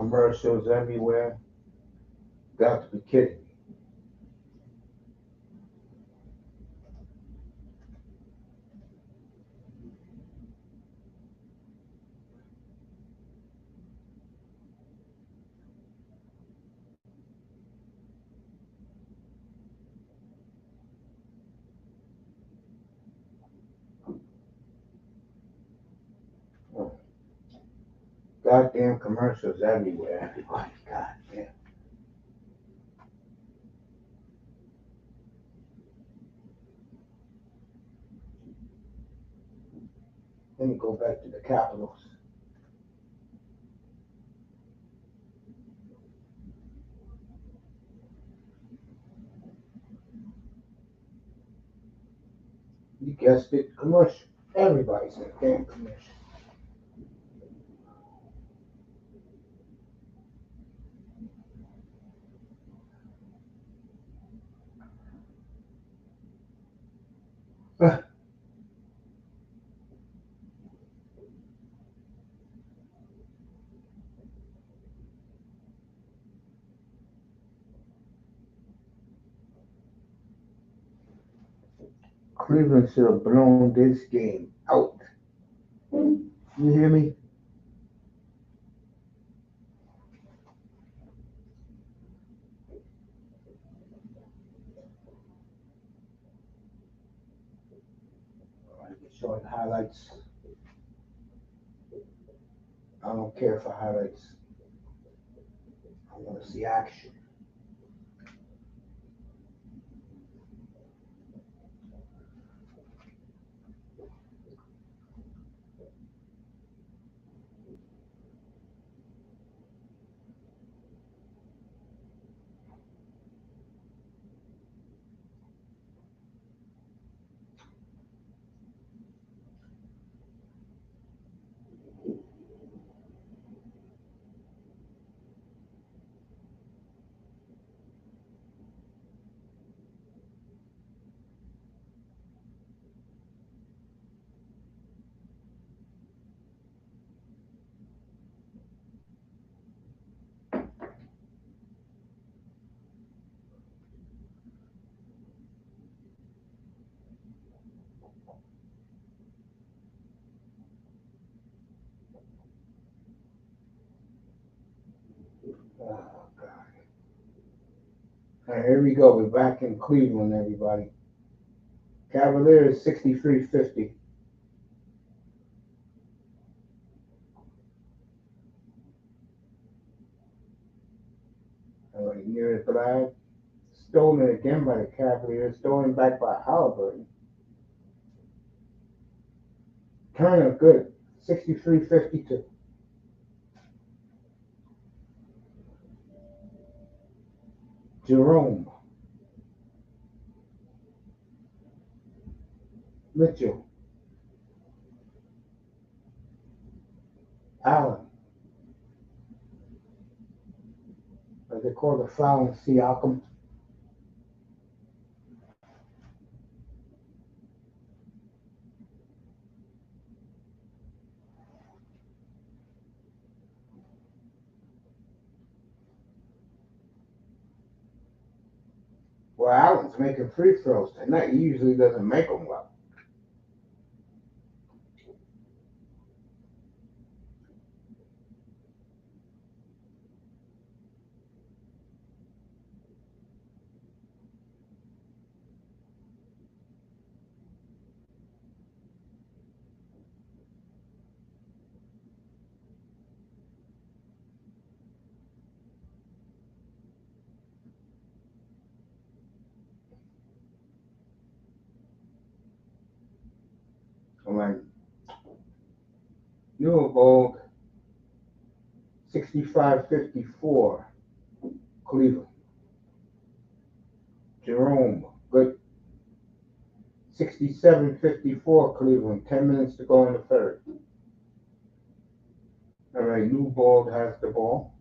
Speaker 2: commercials everywhere. Got to be kidding me. Goddamn commercials everywhere, everybody. Goddamn. Let me go back to the Capitals. You guessed it, commercial. Everybody's in a damn commercial. Cleveland should have blown this game out. You hear me? I can show the highlights. I don't care for highlights. I want to see action. Oh, God. All right, here we go. We're back in Cleveland, everybody. Cavaliers 63-50. All right, near the flag. Stolen again by the Cavaliers. Stolen back by Haliburton. Turner, good. 63-52. Jerome. Mitchell. Allen. As they call the foul in Siakam. Well, Allen's making free throws tonight. He usually doesn't make them well. I'm like, Newbold, 65-54, Cleveland. Jerome, good. 67-54, Cleveland. 10 minutes to go in the third. All right, Newbold has the ball.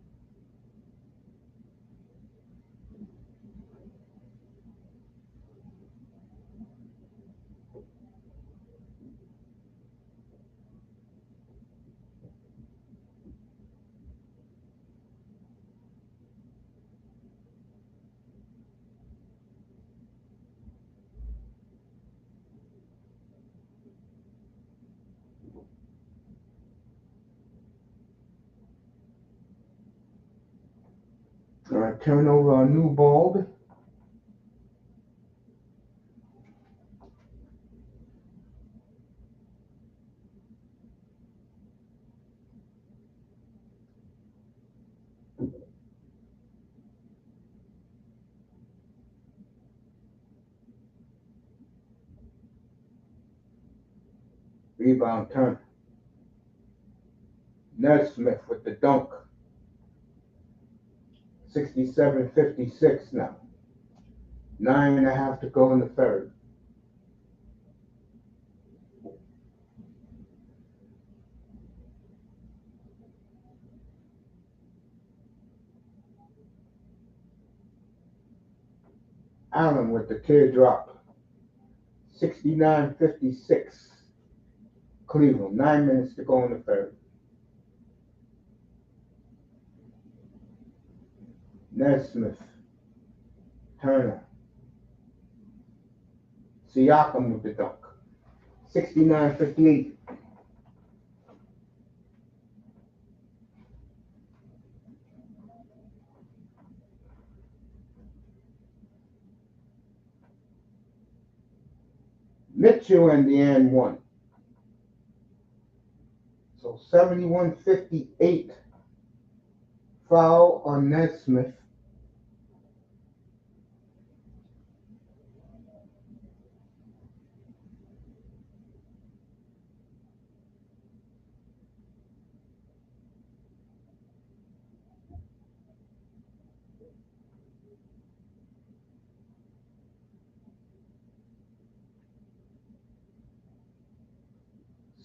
Speaker 2: All right, turn over a new ball. Rebound turn. Nesmith with the dunk. 67-56 now. 9.5 to go in the third. Allen with the teardrop. 69-56. Cleveland. 9 minutes to go in the third. Nesmith. Turner. Siakam with the dunk. 69-58. Mitchell and the N.H.L. So 71-58. Foul on Nesmith.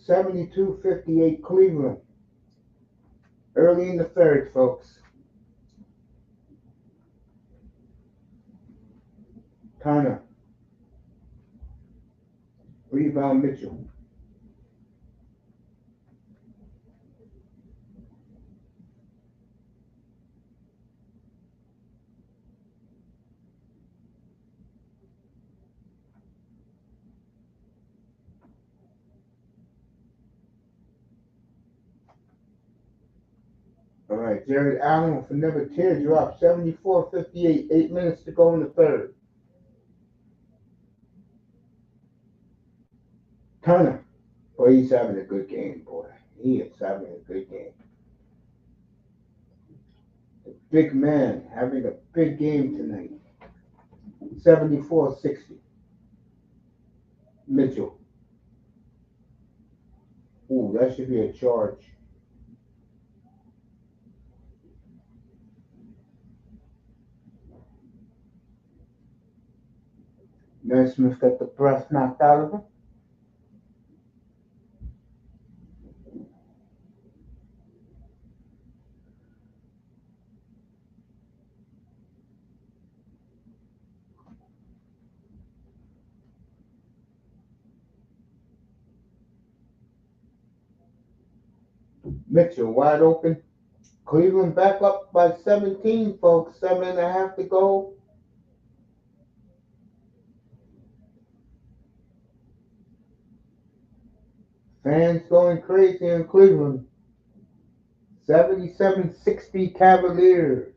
Speaker 2: $72-58 Cleveland. Early in the third, folks. Turner. Rebound Mitchell. All right, Jared Allen with another teardrop. 74-58. 8 minutes to go in the third. Turner. Boy, he's having a good game, boy. He is having a good game. The big man having a big game tonight. 74-60. Mitchell. Ooh, that should be a charge. Nesmith got the breath knocked out of him. Mitchell wide open. Cleveland back up by 17, folks. 7.5 to go. Fans going crazy in Cleveland. 77-60 Cavaliers.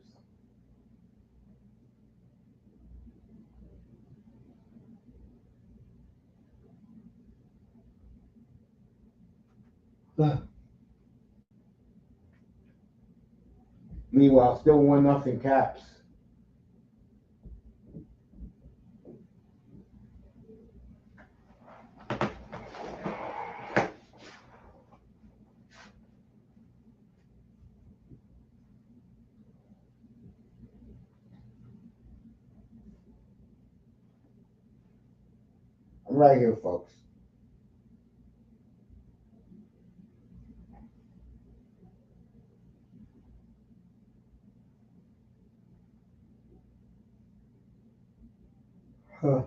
Speaker 2: Meanwhile, still 1-0 Caps. I'm right here, folks. Huh.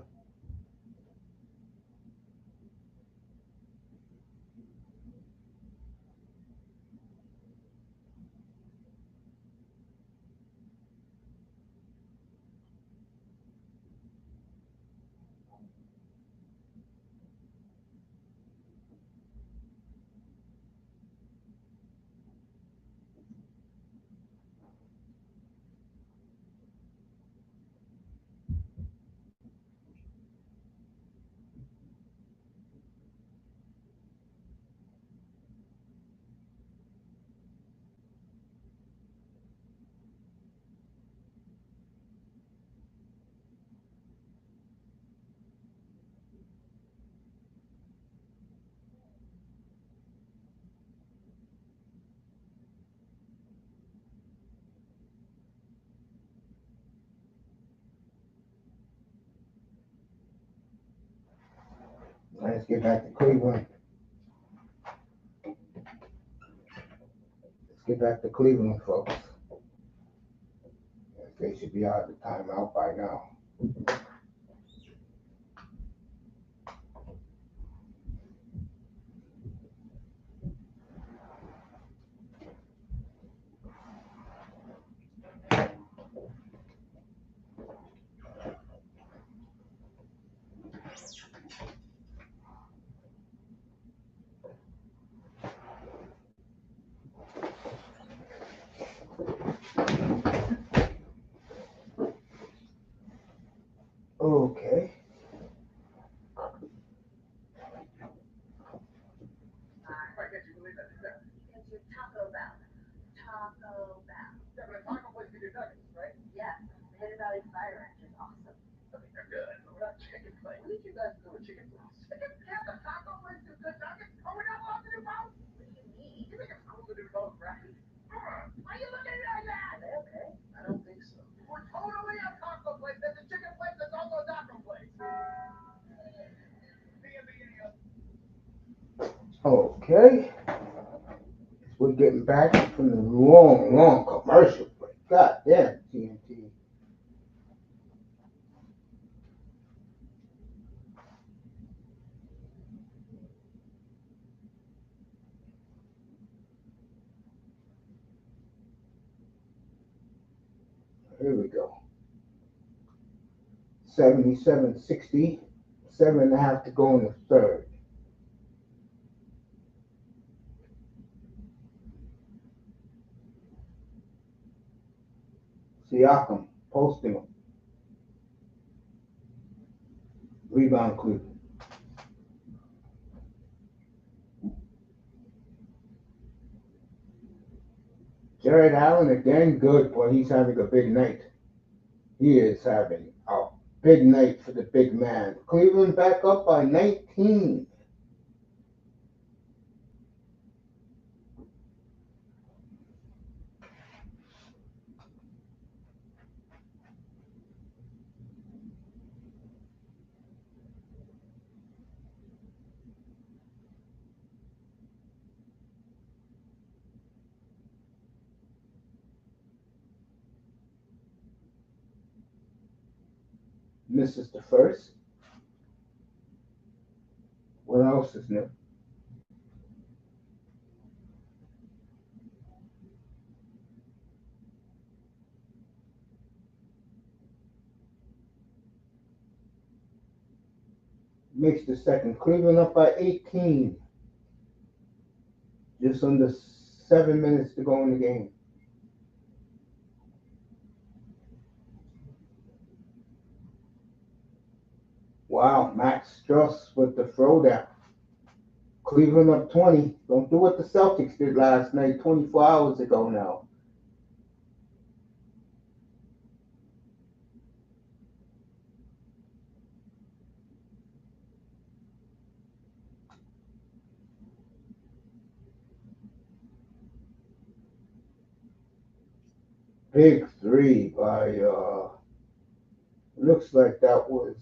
Speaker 2: Let's get back to Cleveland. Let's get back to Cleveland, folks. They should be out of the timeout by now. Okay.
Speaker 3: Taco Bell. Taco Bell. Yeah, but a taco place can do nuggets, right? Yeah. Hidden Valley Fire Ranch is awesome. Okay, they're good, but we're not chicken place. What did you guys do with chicken place? Chicken? Yeah, the taco place do good nuggets. Are we not allowed to do both? What do you mean? You think it's cool to do both, right? Why are you looking at me like that? Are they okay? I don't think so. We're totally a taco place. There's a chicken place that's also a taco place.
Speaker 2: Okay. We're getting back from the long commercial break. God damn, TNT. Here we go. 77-60. 7.5 to go in the third. Siakam posting him. Rebound Cleveland. Jared Allen again, good, boy. He's having a big night. He is having a big night for the big man. Cleveland back up by 19. Misses the first. What else is new? Makes the second. Cleveland up by 18. Just under 7 minutes to go in the game. Wow, Max Struss with the throwdown. Cleveland up 20. Don't do what the Celtics did last night, 24 hours ago now. Big three by looks like that was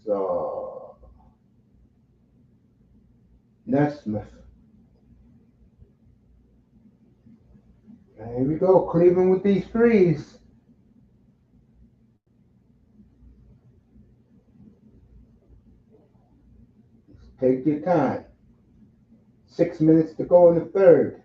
Speaker 2: Nesmith. And here we go, Cleveland with these threes. Take your time. 6 minutes to go in the third.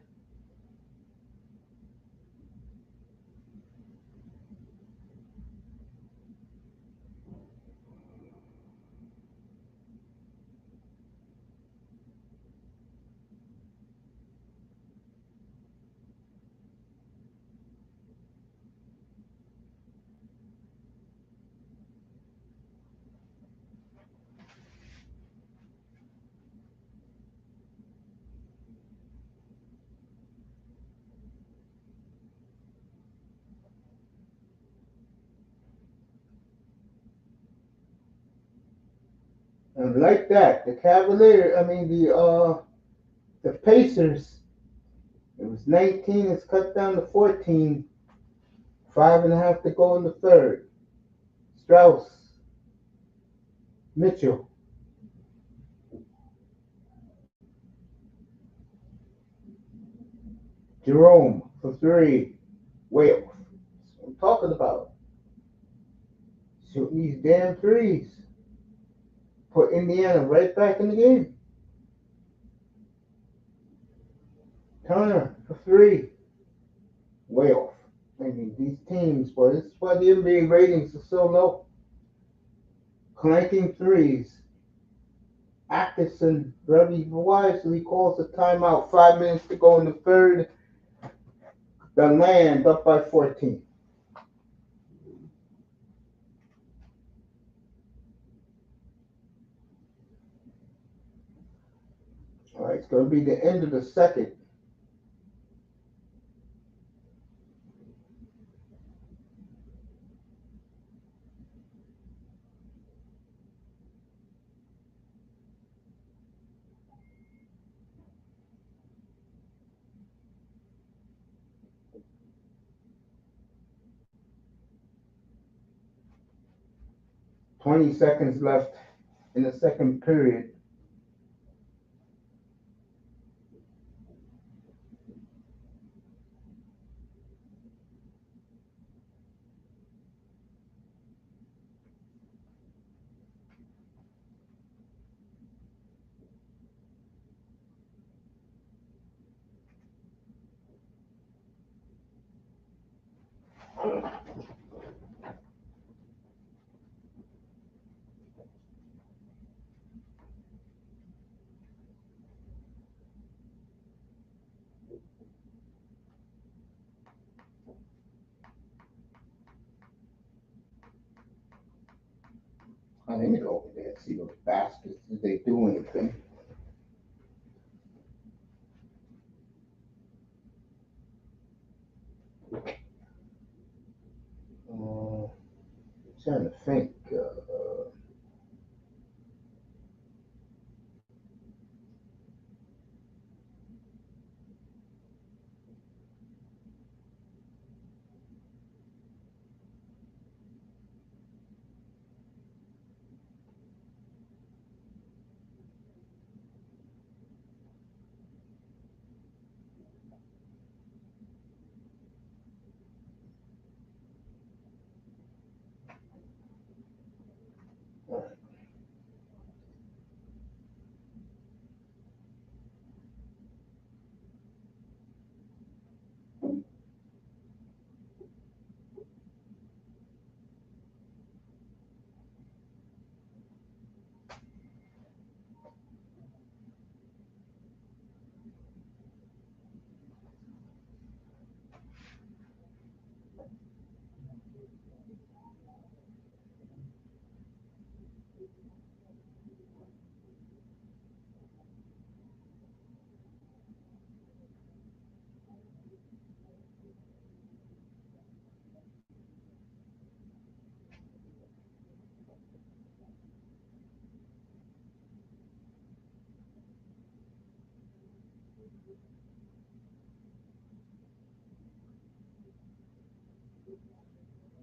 Speaker 2: And like that, the Pacers, it was 19, it's cut down to 14. 5.5 to go in the third. Strauss, Mitchell. Jerome for three. Way off. That's what I'm talking about. Shooting these damn threes. Put Indiana right back in the game. Turner for three. Way off. I mean, these teams, boy, this is why the NBA ratings are so low. Clanking threes. Atkinson very wisely calls a timeout. 5 minutes to go in the third. The Land up by 14. All right, it's going to be the end of the second. $20 left in the second period. I need to go over there and see those bastards. Did they do anything? Trying to think.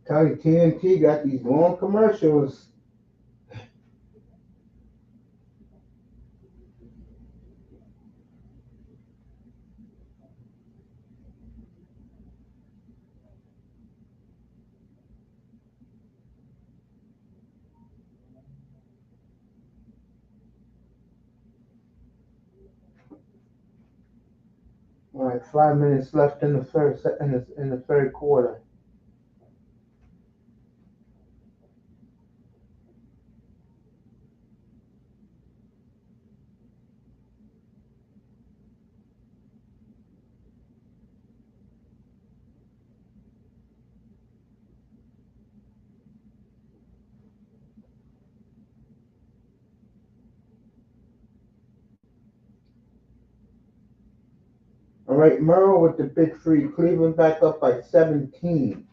Speaker 2: Tell you, TNT got these long commercials. All right, 5 minutes left in the third quarter. All right, Merrill with the big three. Cleveland back up by 17.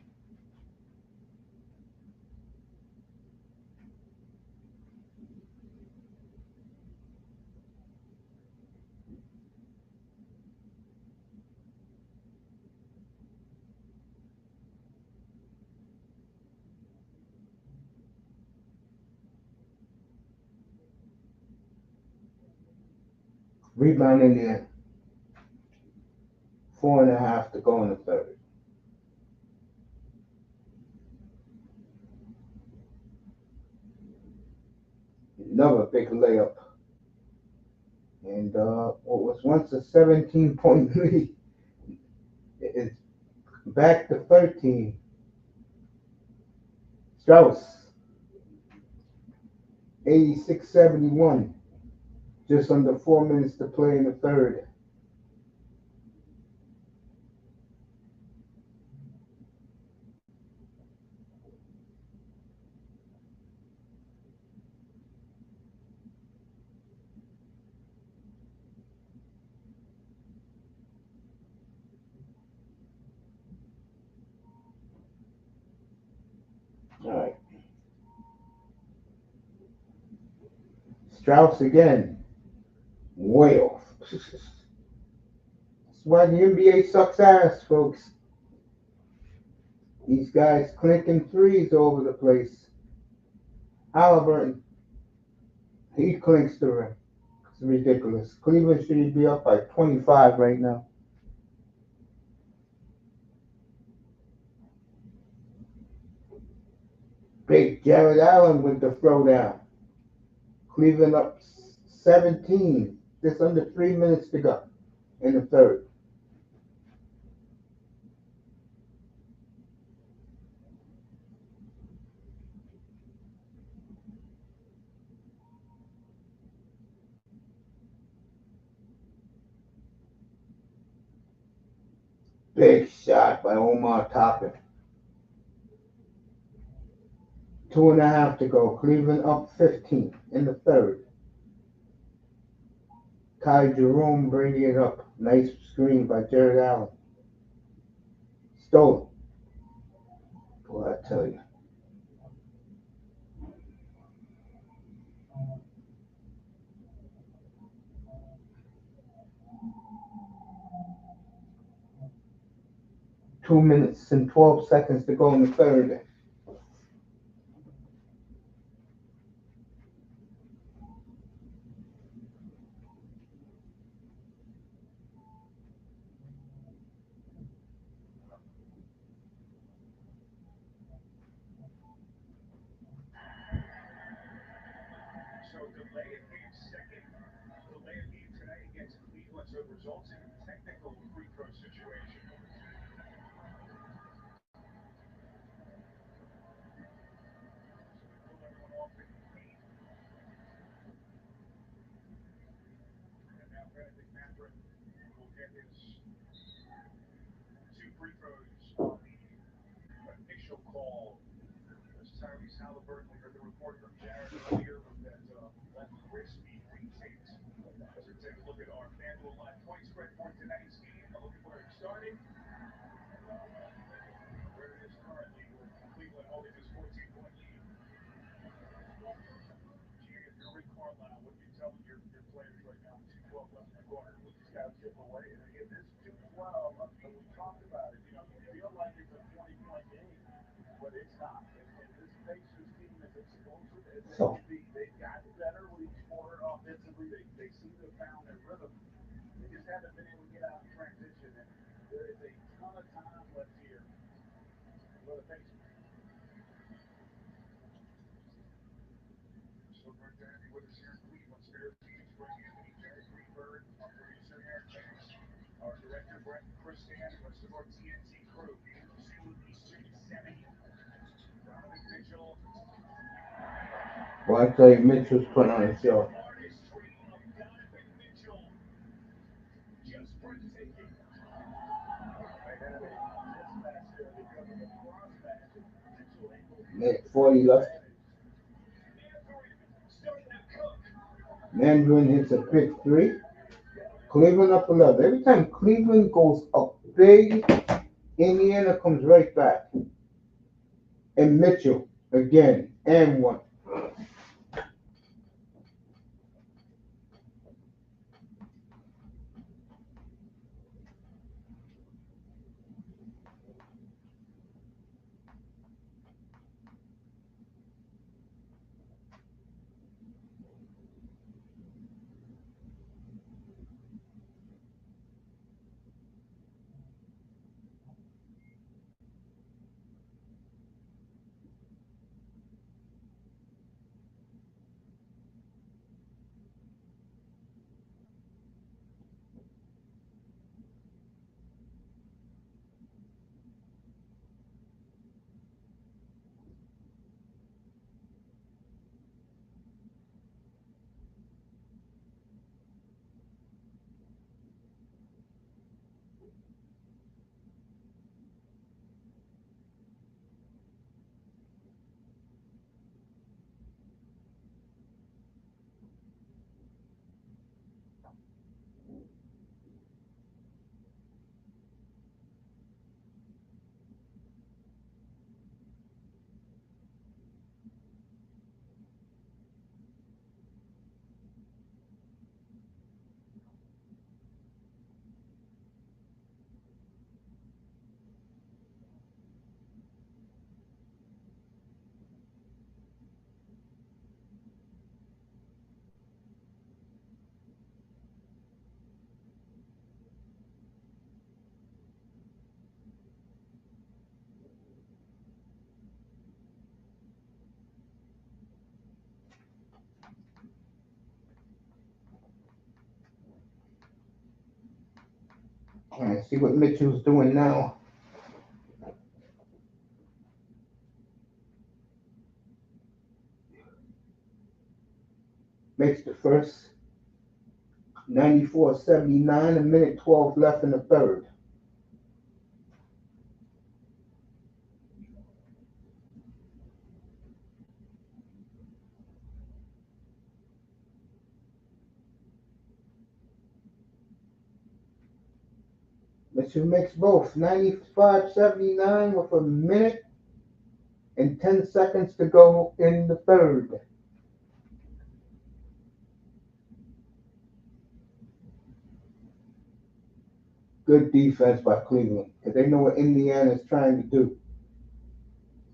Speaker 2: Rebound in there. 4.5 to go in the third. Another big layup. And what was once a 17-point lead is back to 13. Strauss, 86-71. Just under 4 minutes to play in the third. All right. Strauss again. Way off. That's why the NBA sucks ass, folks. These guys clinking threes over the place. Haliburton, he clinks the rim. It's ridiculous. Cleveland should be up by 25 right now. Big Jared Allen with the throwdown. Cleveland up 17. Just under 3 minutes to go in the third. Big shot by Omar Toppin. 2.5 to go. Cleveland up 15 in the third. Ty Jerome bringing it up. Nice screen by Jared Allen. Stolen. Boy, I tell you. Two minutes and 12 seconds to go in the third.
Speaker 3: So delay of game second. Delay of game today against Cleveland. So it results in a technical free throw situation. So they pull everyone off in the paint. And now Brandon McDavid will get his two free throws on the initial call. As Tyrese Haliburton, we heard the report from Jared earlier with that left wrist being retaped. As we take a look at our FanDuel Live point spread for tonight's game, a look at where it started, where it is currently with Cleveland holding this 14-point lead. If you're Rick Carlisle, what are you telling your players right now with 2:12 left in the quarter? We just got to chip away. And again, this 2:12, we talked about it. You know, you feel like it's a 20-point game, but it's not. And this Pacers team is explosive as they can be. They've gotten better with each quarter offensively. They seem to have found their rhythm. They just haven't been able to get out in transition. And there is a ton of time left here for the Pacers. So we're going to be with us here in Cleveland. Spare Phoenix, bring Anthony, Jared Greenberg, our producer Aaron James, our director Brett Chris Stan, and the rest of our TNT crew. 2:70. Donovan Mitchell.
Speaker 2: Well, I tell you, Mitchell's putting on a show.
Speaker 3: Artistry of Donovan Mitchell. Just breathtaking. They had a mismatch there because of a cross match. Mitchell able to
Speaker 2: Minute 40 left.
Speaker 3: starting to cook.
Speaker 2: Mandarin hits a big three. Cleveland up 11. Every time Cleveland goes up big, Indiana comes right back. And Mitchell again and one. All right, see what Mitchell's doing now. Makes the first 94-79, a minute 12 left in the third. Mitchell makes both 95-79 with a minute and 10 seconds to go in the third. Good defense by Cleveland because they know what Indiana is trying to do.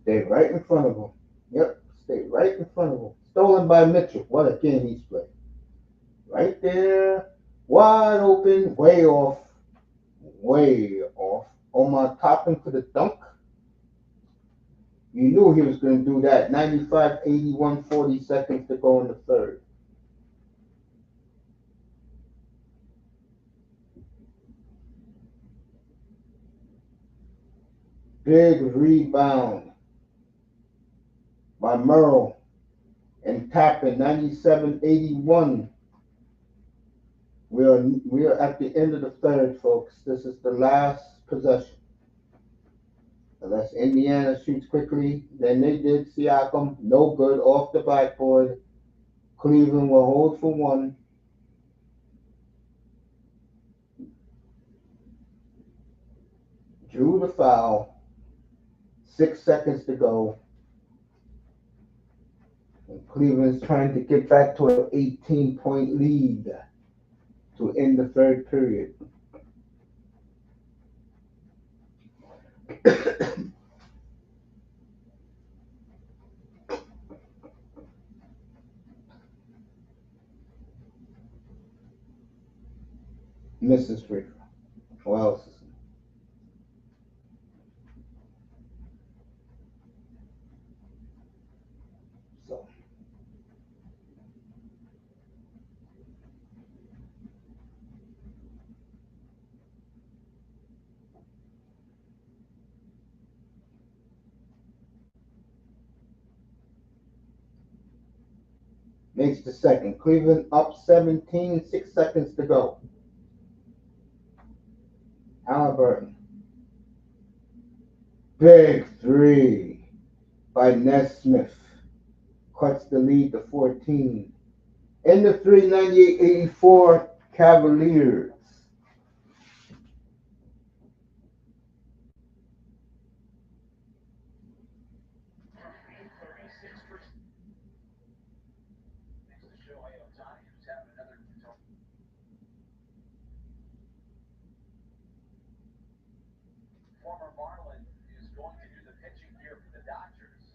Speaker 2: Stay right in front of them. Yep, stay right in front of them. Stolen by Mitchell. What a game he's played. Right there. Wide open. Way off. Way off. Omar Toppin for the dunk. You knew he was going to do that. 95-81, 40 seconds to go in the third. Big rebound by Merle and Tappan, 97-81. We are at the end of the third, folks. This is the last possession. Unless Indiana shoots quickly, then they did. Siakam, no good, off the backboard. Cleveland will hold for one. Drew the foul. 6 seconds to go. And Cleveland's trying to get back to an 18-point lead to end the third period. Misses free throw. Well, so makes the second. Cleveland up 17, 6 seconds to go. Haliburton. Big three by Nesmith. Cuts the lead to 14. In the 398-84 Cavaliers.
Speaker 3: Former Marlin is going to do the pitching here for the Dodgers.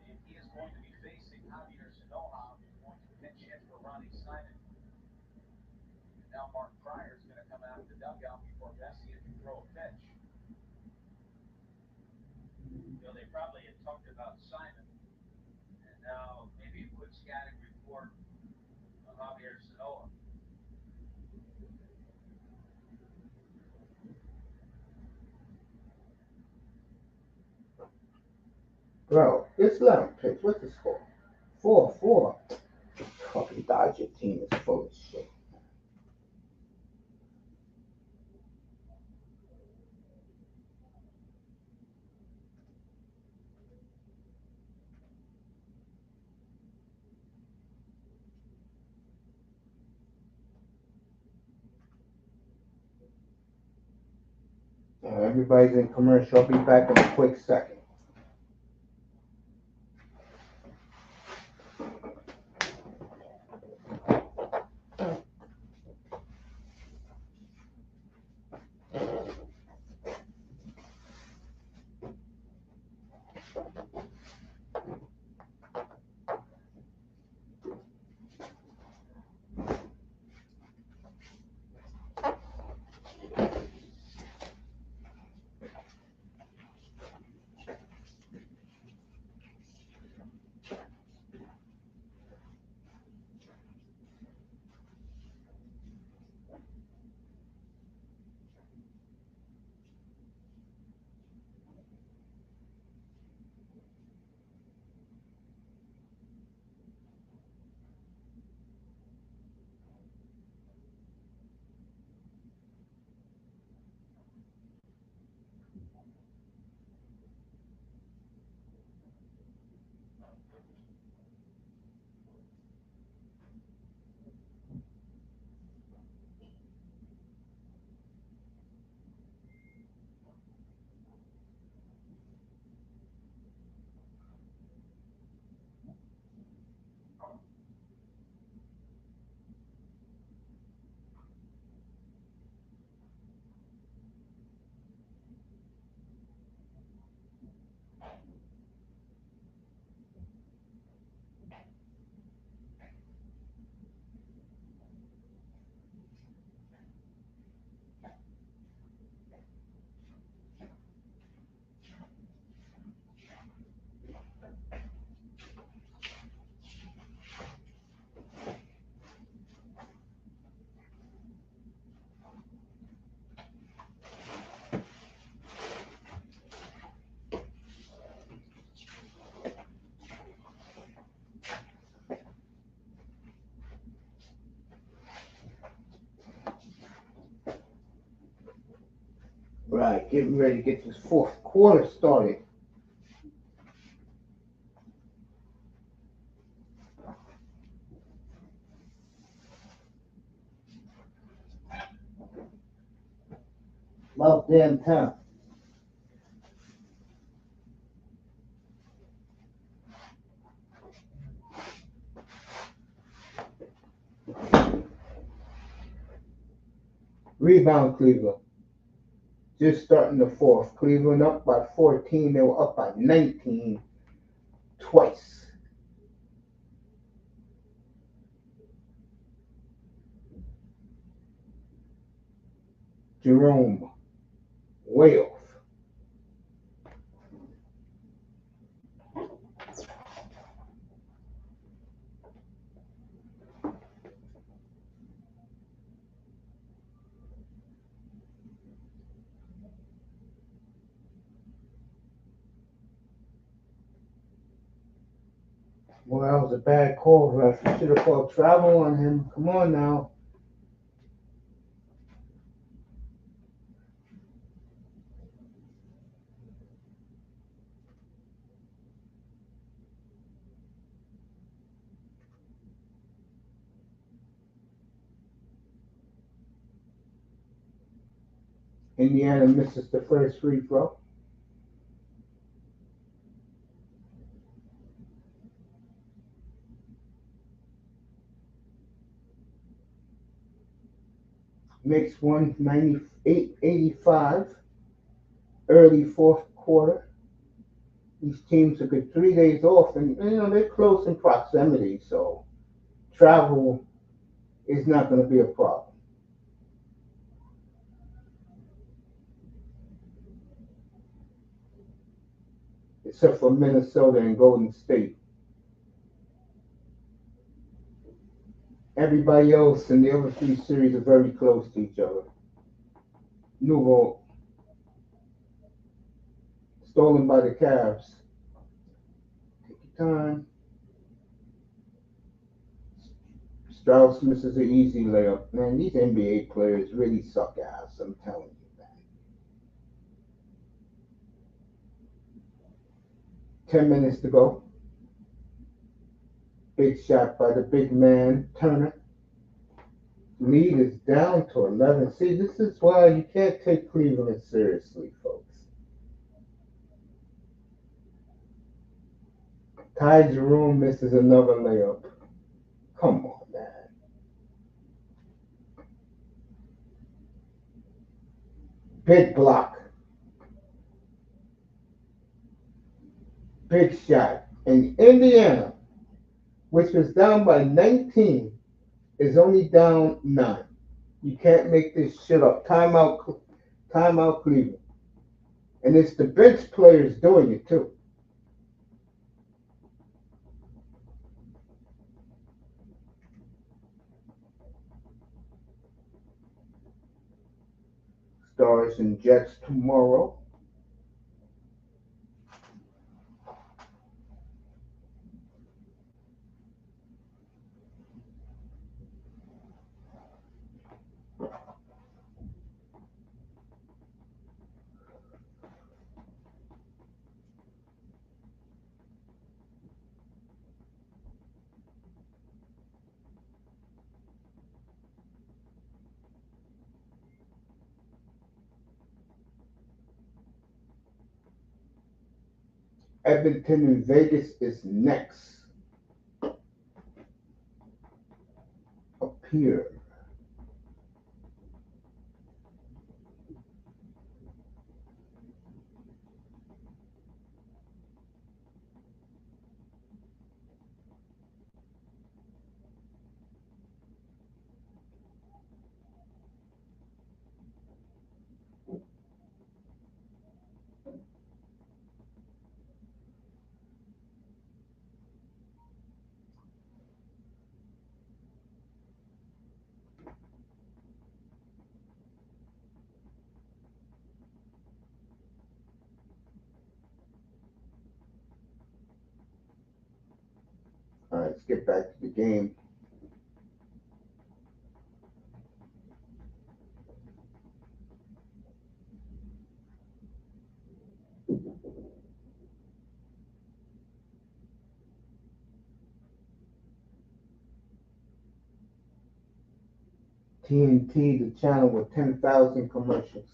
Speaker 3: And he is going to be facing Javier Sanoja, who's going to pitch hit for Ronnie Simon. And now Mark Pryor is going to come out of the dugout before Messier can throw a pitch. They probably had talked about Simon. And now maybe a quick scouting report on Javier Sanoja.
Speaker 2: Bro, this long pitch. What's the score? 4-4. Fucking Dodger team is full of shit. Everybody's in commercial. I'll be back in a quick second. right, getting ready to get this fourth quarter started. About damn time. Rebound Cleveland. Just starting the fourth. Cleveland up by 14. They were up by 19 twice. Jerome, way off. Well, that was a bad call, ref. You should have called travel on him. Come on now. Indiana misses the first free throw. Makes 198-85. Early fourth quarter. These teams took 3 days off, and they're close in proximity, so travel is not going to be a problem. Except for Minnesota and Golden State. Everybody else in the other three series are very close to each other. Nouveau, stolen by the Cavs. Take your time. Strauss misses an easy layup. Man, these N.B.A. players really suck ass, I'm telling you, man. 10 minutes to go. Big shot by the big man, Turner. Lead is down to 11. See, this is why you can't take Cleveland seriously, folks. Ty Jerome misses another layup. Come on, man. Big block. Big shot. And Indiana, which was down by 19, is only down 9. You can't make this shit up. Timeout, timeout Cleveland. And it's the bench players doing it too. Stars and Jets tomorrow. Edmonton and Vegas is next. Up here. All right, let's get back to the game. TNT, the channel with 10,000 commercials.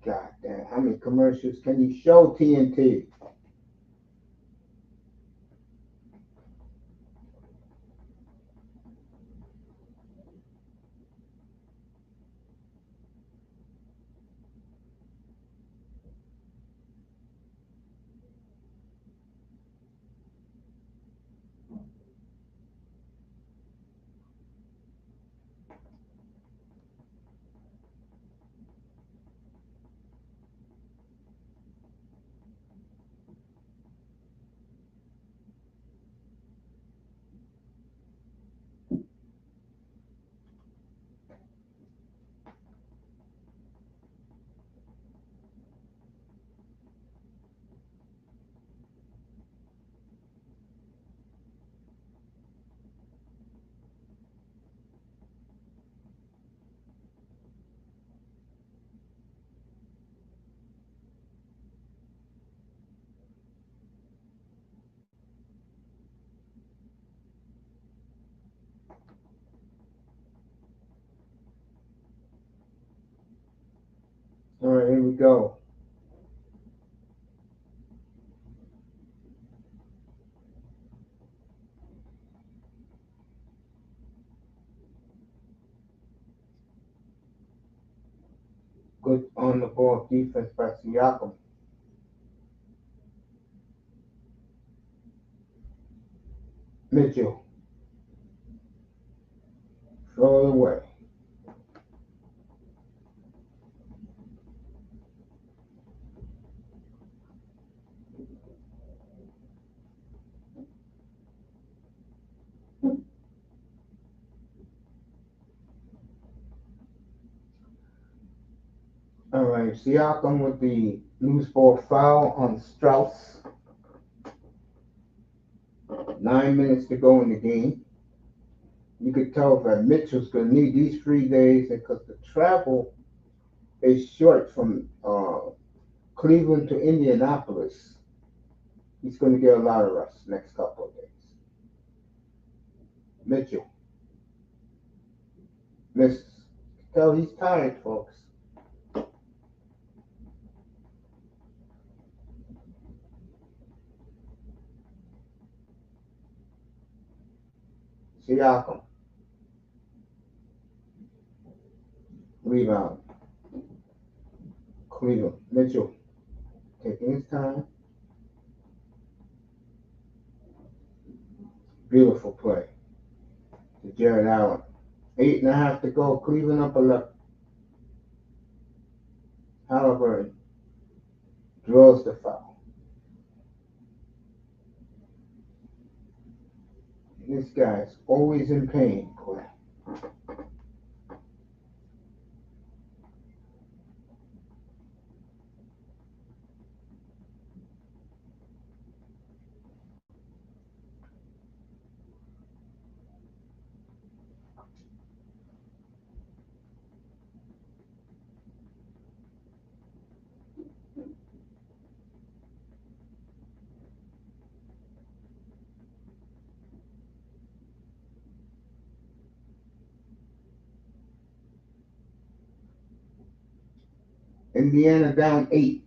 Speaker 2: God damn, how many commercials can you show TNT? All right, here we go. Good on the ball defense by Siakam. Mitchell, throw it away. All right, Siakam with the loose ball foul on Strauss. 9 minutes to go in the game. You could tell that Mitchell's going to need these 3 days because the travel is short from Cleveland to Indianapolis. He's going to get a lot of rest next couple of days. Mitchell misses. Tell he's tired, folks. Siakam. Rebound. Cleveland. Mitchell taking his time. Beautiful play to Jared Allen. 8.5 to go. Cleveland up 11. Haliburton draws the foul. This guy's always in pain, boy. Indiana down 8.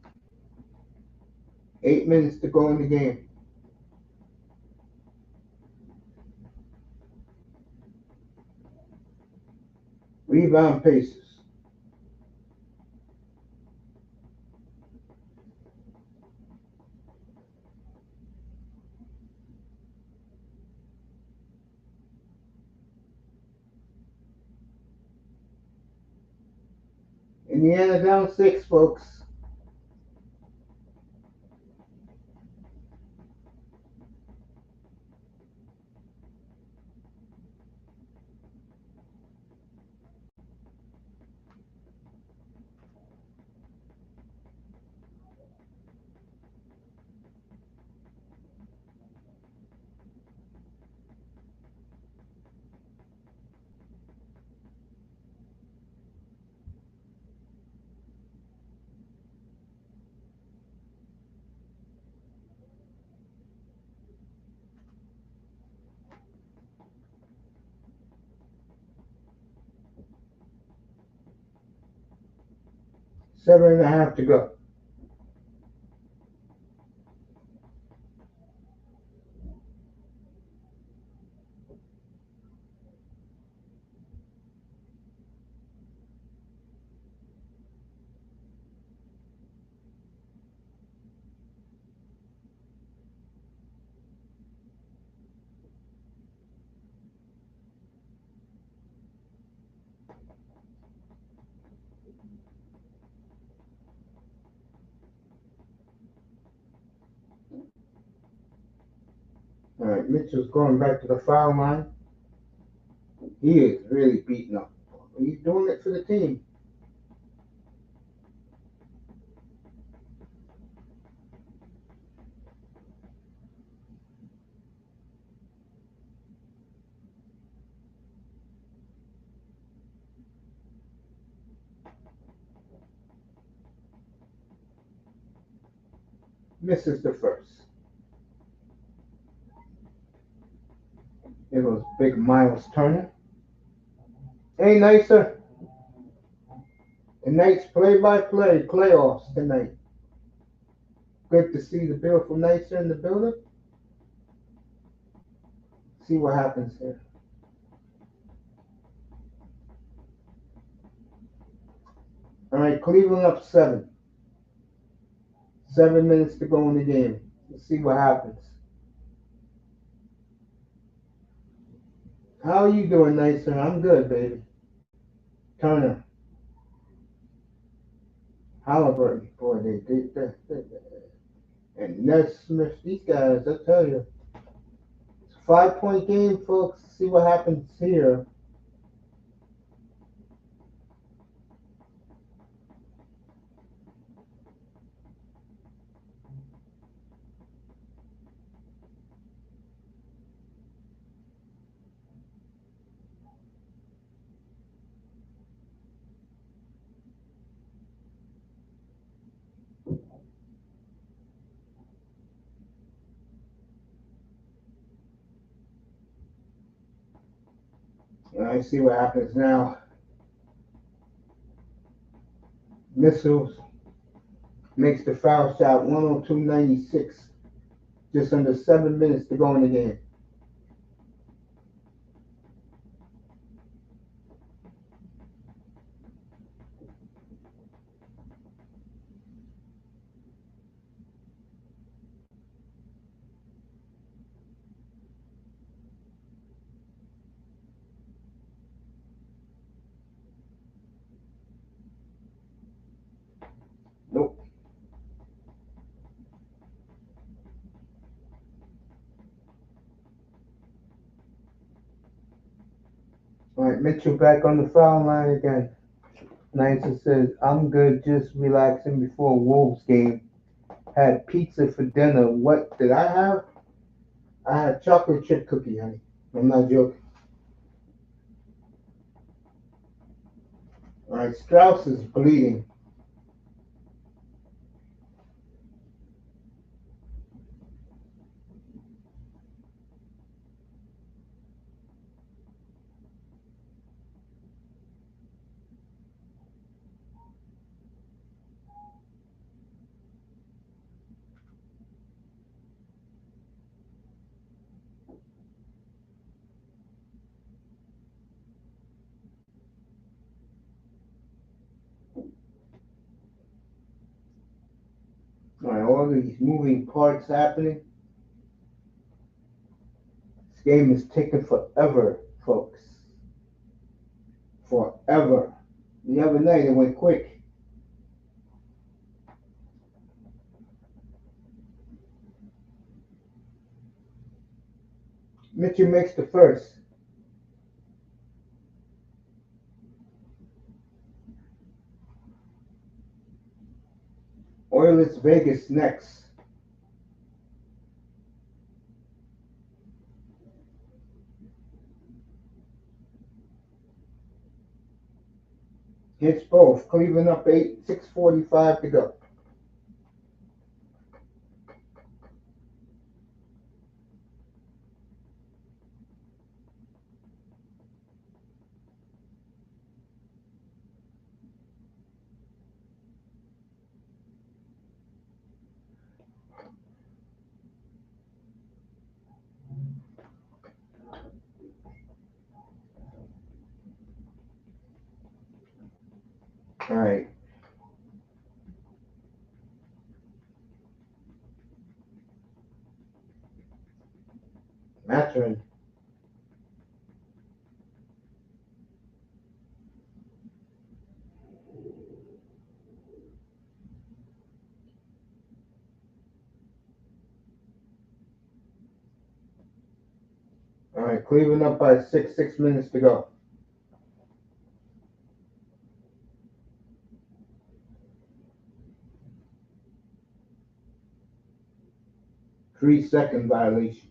Speaker 2: 8 minutes to go in the game. Rebound Pacers. Indiana down 6, folks. 7.5 to go. All right, Mitchell's going back to the foul line. He is really beaten up. He's doing it for the team. Misses the first. It was big Miles Turner. Hey, Nicer. Tonight's play-by-play playoffs tonight. Good to see the Bill from Nicer in the building. See what happens here. All right, Cleveland up 7. 7 minutes to go in the game. Let's see what happens. How are you doing, Nicer? I'm good, baby. Turner. Haliburton. Boy, and Ned Smith. These guys, I tell you. It's a 5-point game, folks. See what happens here. I see what happens now. Missiles makes the foul shot 102.96. Just under 7 minutes to go in the game. Nope. All right, Mitchell back on the foul line again. Nicer says, I'm good, just relaxing before Wolves game. Had pizza for dinner. What did I have? I had chocolate chip cookie, honey. I'm not joking. All right, Strauss is bleeding. All right, all these moving parts happening. This game is taking forever, folks. Forever. The other night it went quick. Mitchell makes the first. Oilers Vegas next. Hits both. Cleveland up 8, 6:45 to go. Maturin. All right, Cleveland up by 6, 6 minutes to go. 3 second violation.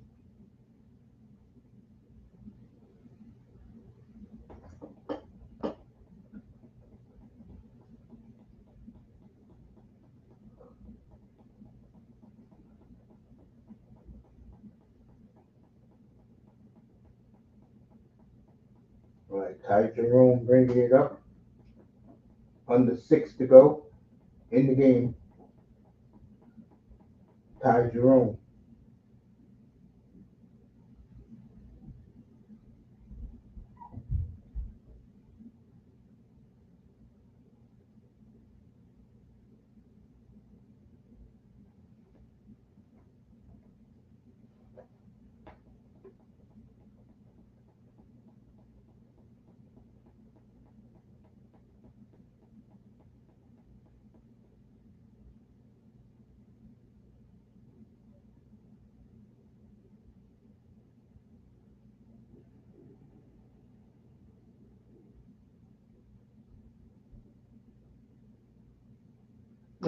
Speaker 2: All right, Ty Jerome bringing it up. Under 6 to go in the game. Ty Jerome.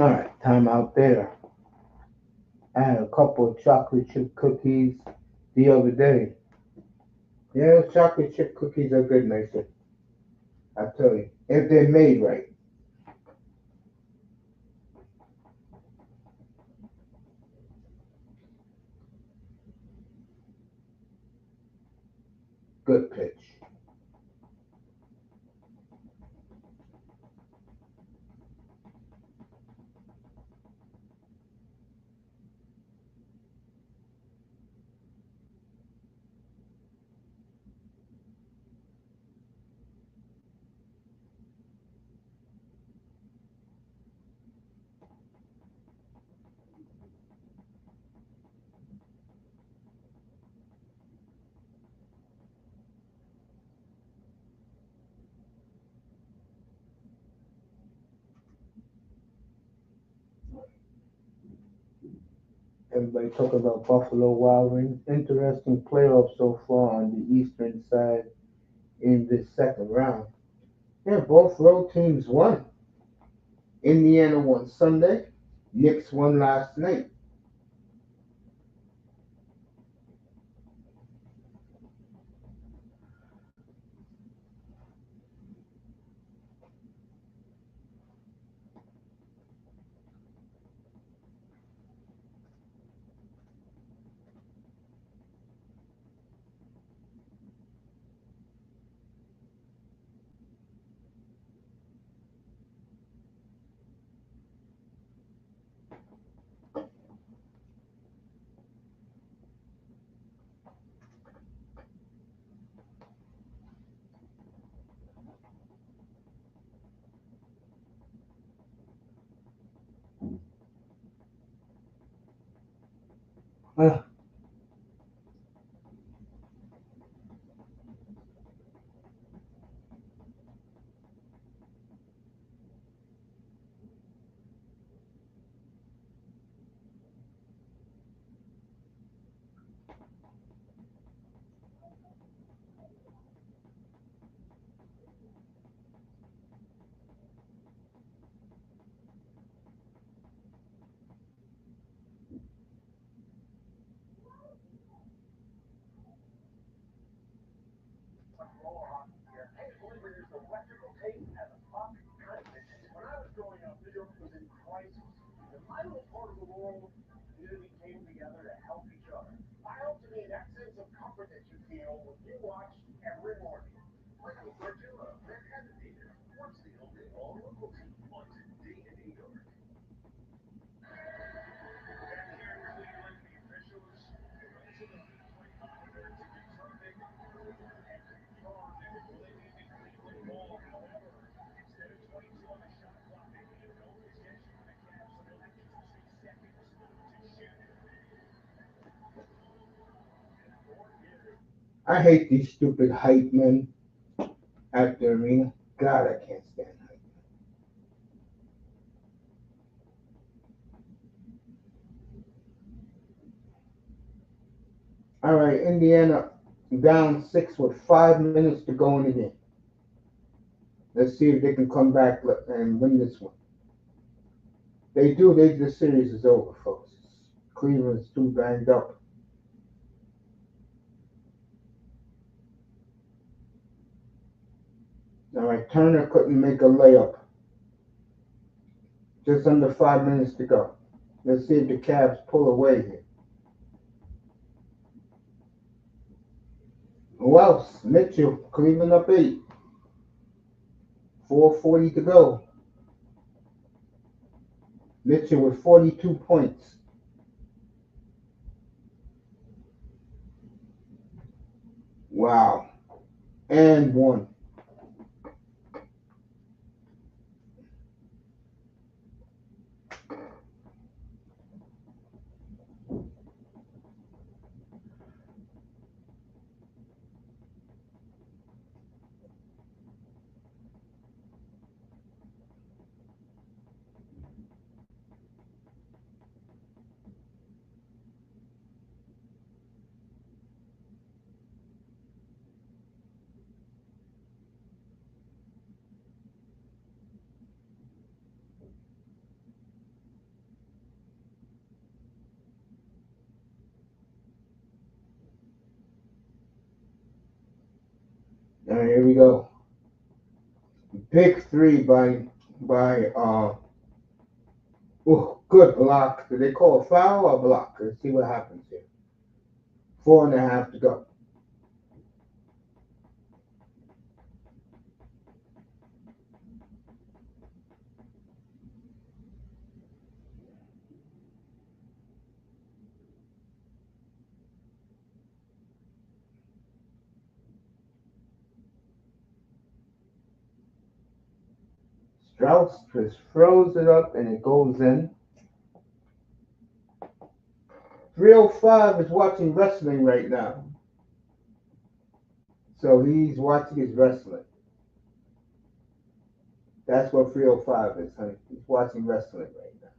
Speaker 2: All right, time out there. I had a couple of chocolate chip cookies the other day. Yeah, chocolate chip cookies are good, Mason. I tell you, if they're made right. Good pitch. Everybody talking about Buffalo Wild Wings. Interesting playoff so far on the eastern side in this second round. Yeah, both road teams won. Indiana won Sunday. Knicks won last night. Uh, I hate these stupid hype men at the arena. God, I can't stand hype. All right, Indiana down 6 with 5 minutes to go in the game. Let's see if they can come back and win this one. They do. The series is over, folks. Cleveland's too banged up. All right, Turner couldn't make a layup. Just under 5 minutes to go. Let's see if the Cavs pull away here. Who else? Mitchell, Cleveland up 8. 4:40 to go. Mitchell with 42 points. Wow. And one. All right, here we go. Big three by good block. Do they call a foul or block? Let's see what happens here. 4.5 to go. Strauss just throws it up and it goes in. 305 is watching wrestling right now. So he's watching his wrestling. That's what 305 is, honey. He's watching wrestling right now.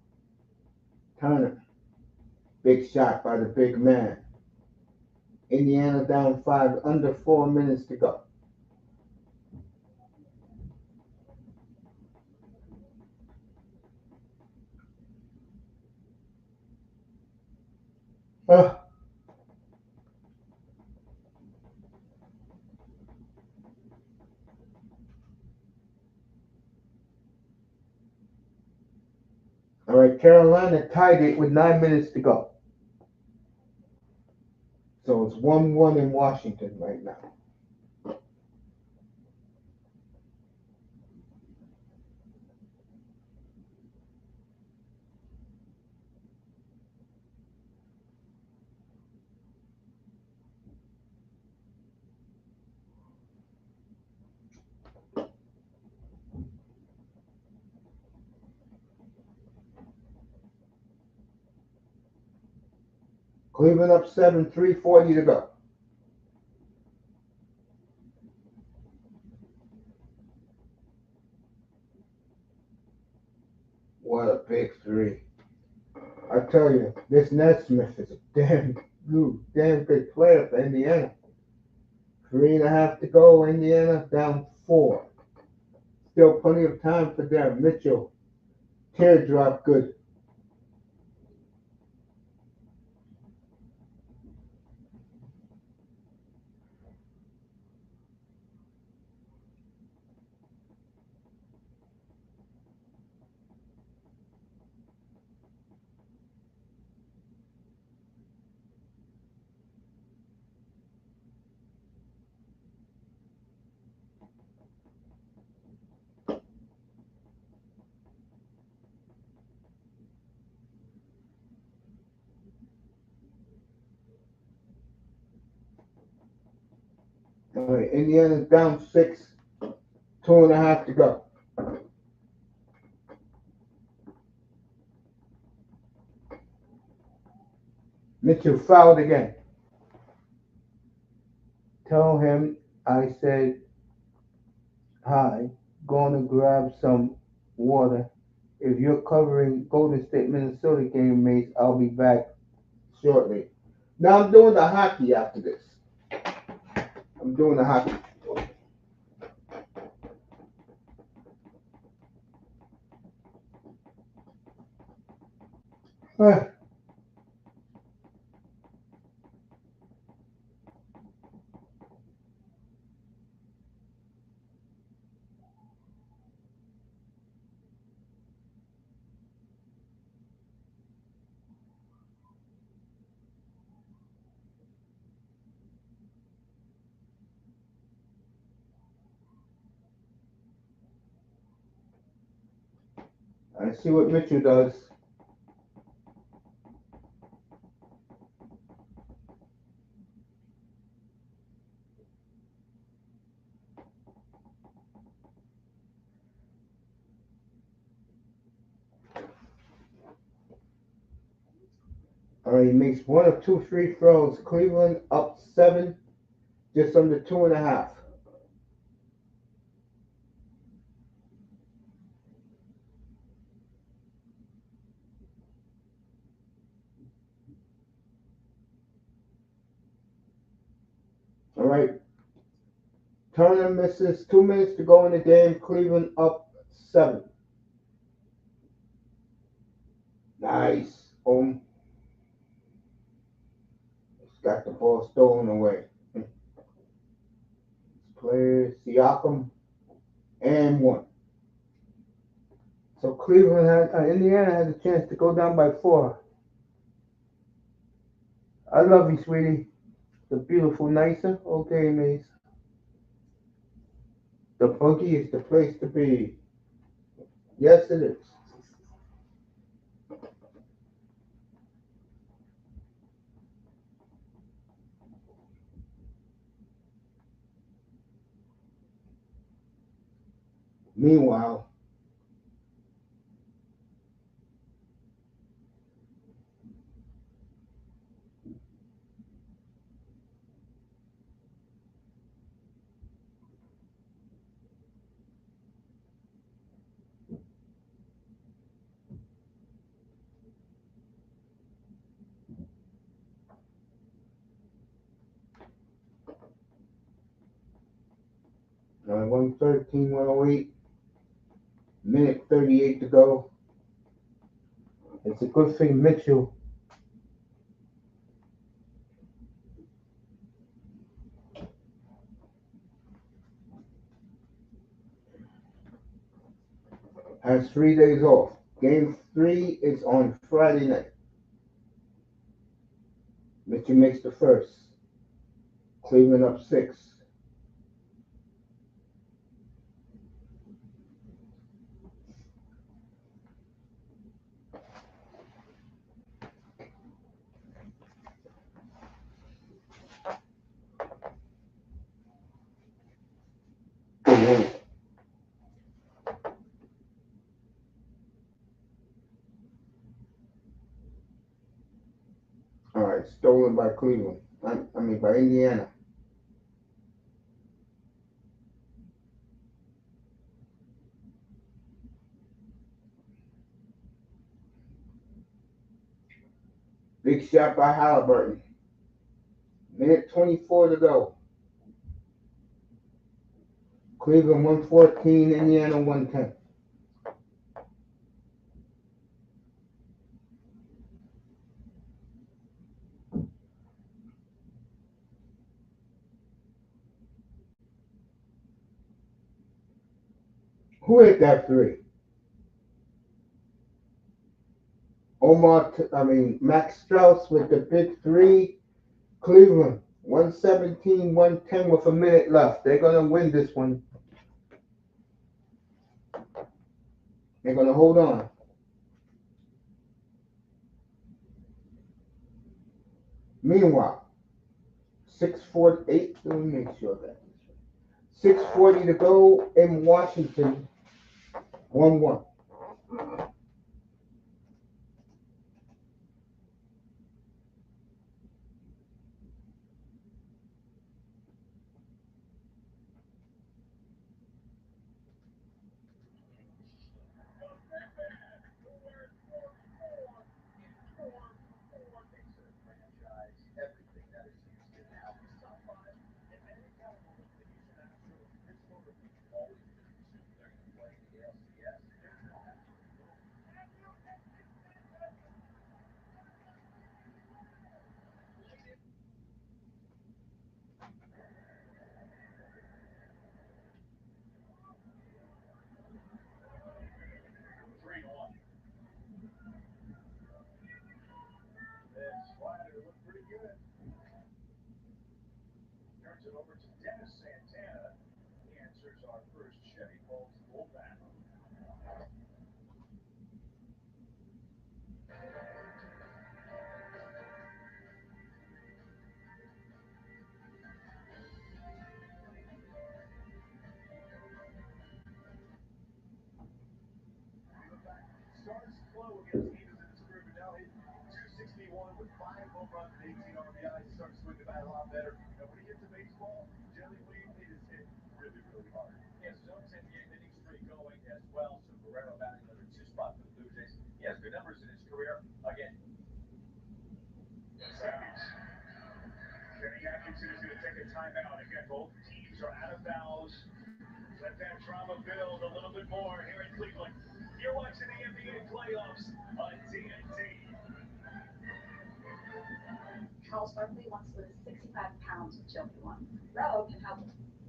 Speaker 2: Turner. Big shot by the big man. Indiana down 5, under 4 minutes to go. Uh, all right, Carolina tied it with 9 minutes to go. So it's 1-1 in Washington right now. Cleveland up 7, 3:40 to go. What a big three. I tell you, this Nesmith is a damn good player for Indiana. 3.5 to go. Indiana down 4. Still plenty of time for them. Mitchell, teardrop good. All right, Indiana's down 6, 2.5 to go. Mitchell fouled again.
Speaker 1: Tell him I said hi. Gonna grab some water. If you're covering Golden State Minnesota game, mates, I'll be back
Speaker 2: shortly. Now I'm doing the hockey after this. I'm doing the hockey. All right, see what Mitchell does. All right, he makes one of two free throws. Cleveland up 7, just under 2.5. All right, Turner misses 2 minutes to go in the game. Cleveland up 7. Nice. Boom. Got the ball stolen away. Players Siakam and 1.
Speaker 1: So Cleveland Indiana has a chance to go down by 4. I love you, sweetie. The beautiful nicer. Okay, mates.
Speaker 2: The boogie is the place to be. Yes, it is. Meanwhile, 113, 108. Minute 38 to go.
Speaker 1: It's a good thing Mitchell
Speaker 2: Has 3 days off. Game 3 is on Friday night. Mitchell makes the first. Cleveland up 6. All right, stolen by Cleveland. I mean, by Indiana. Big shot by Haliburton. Minute 24 to go. Cleveland 114, Indiana 110. Who hit that 3? Max Strauss with the big 3. Cleveland 117, 110 with a minute left. They're going to win this one. They're going to hold on. Meanwhile, 6:48. Let me make sure that 6:40 to go in Washington. 1-1.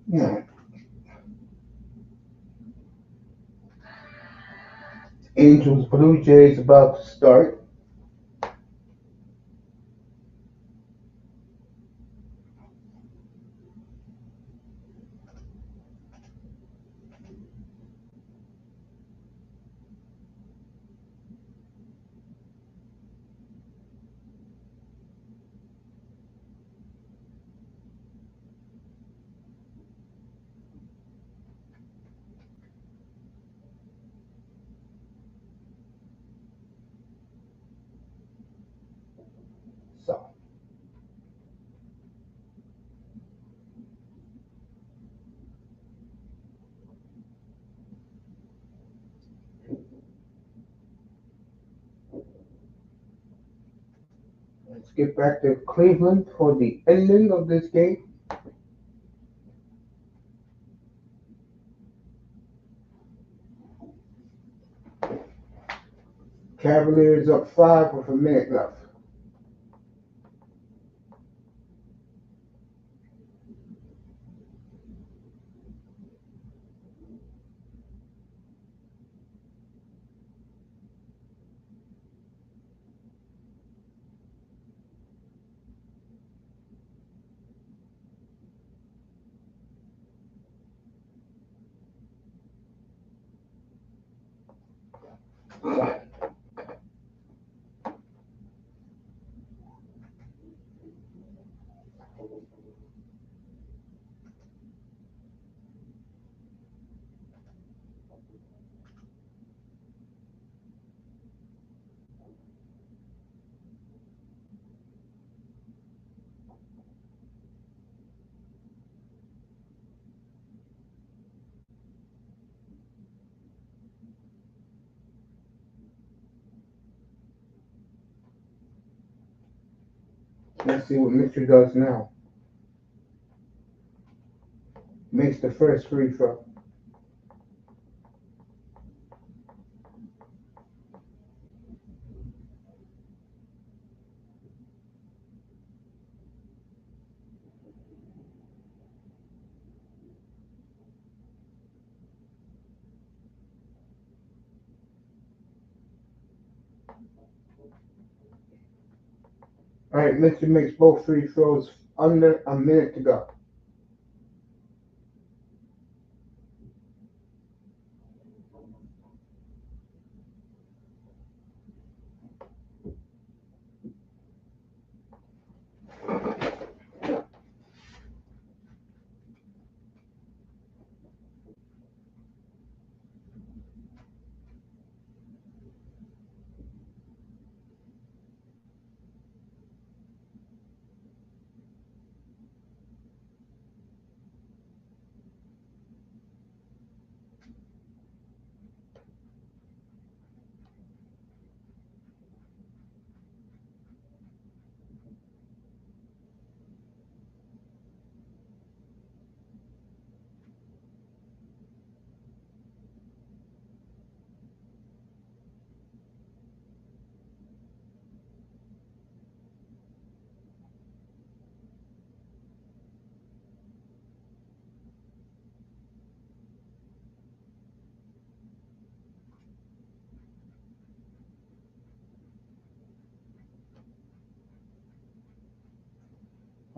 Speaker 2: Yeah. Angels Blue Jays about to start. So let's get back to Cleveland for the ending of this game. Cavaliers up 5 with a minute left. Let's see what Mitchell does now. Makes the first free throw. All right, Mitchell makes both free throws under a minute to go.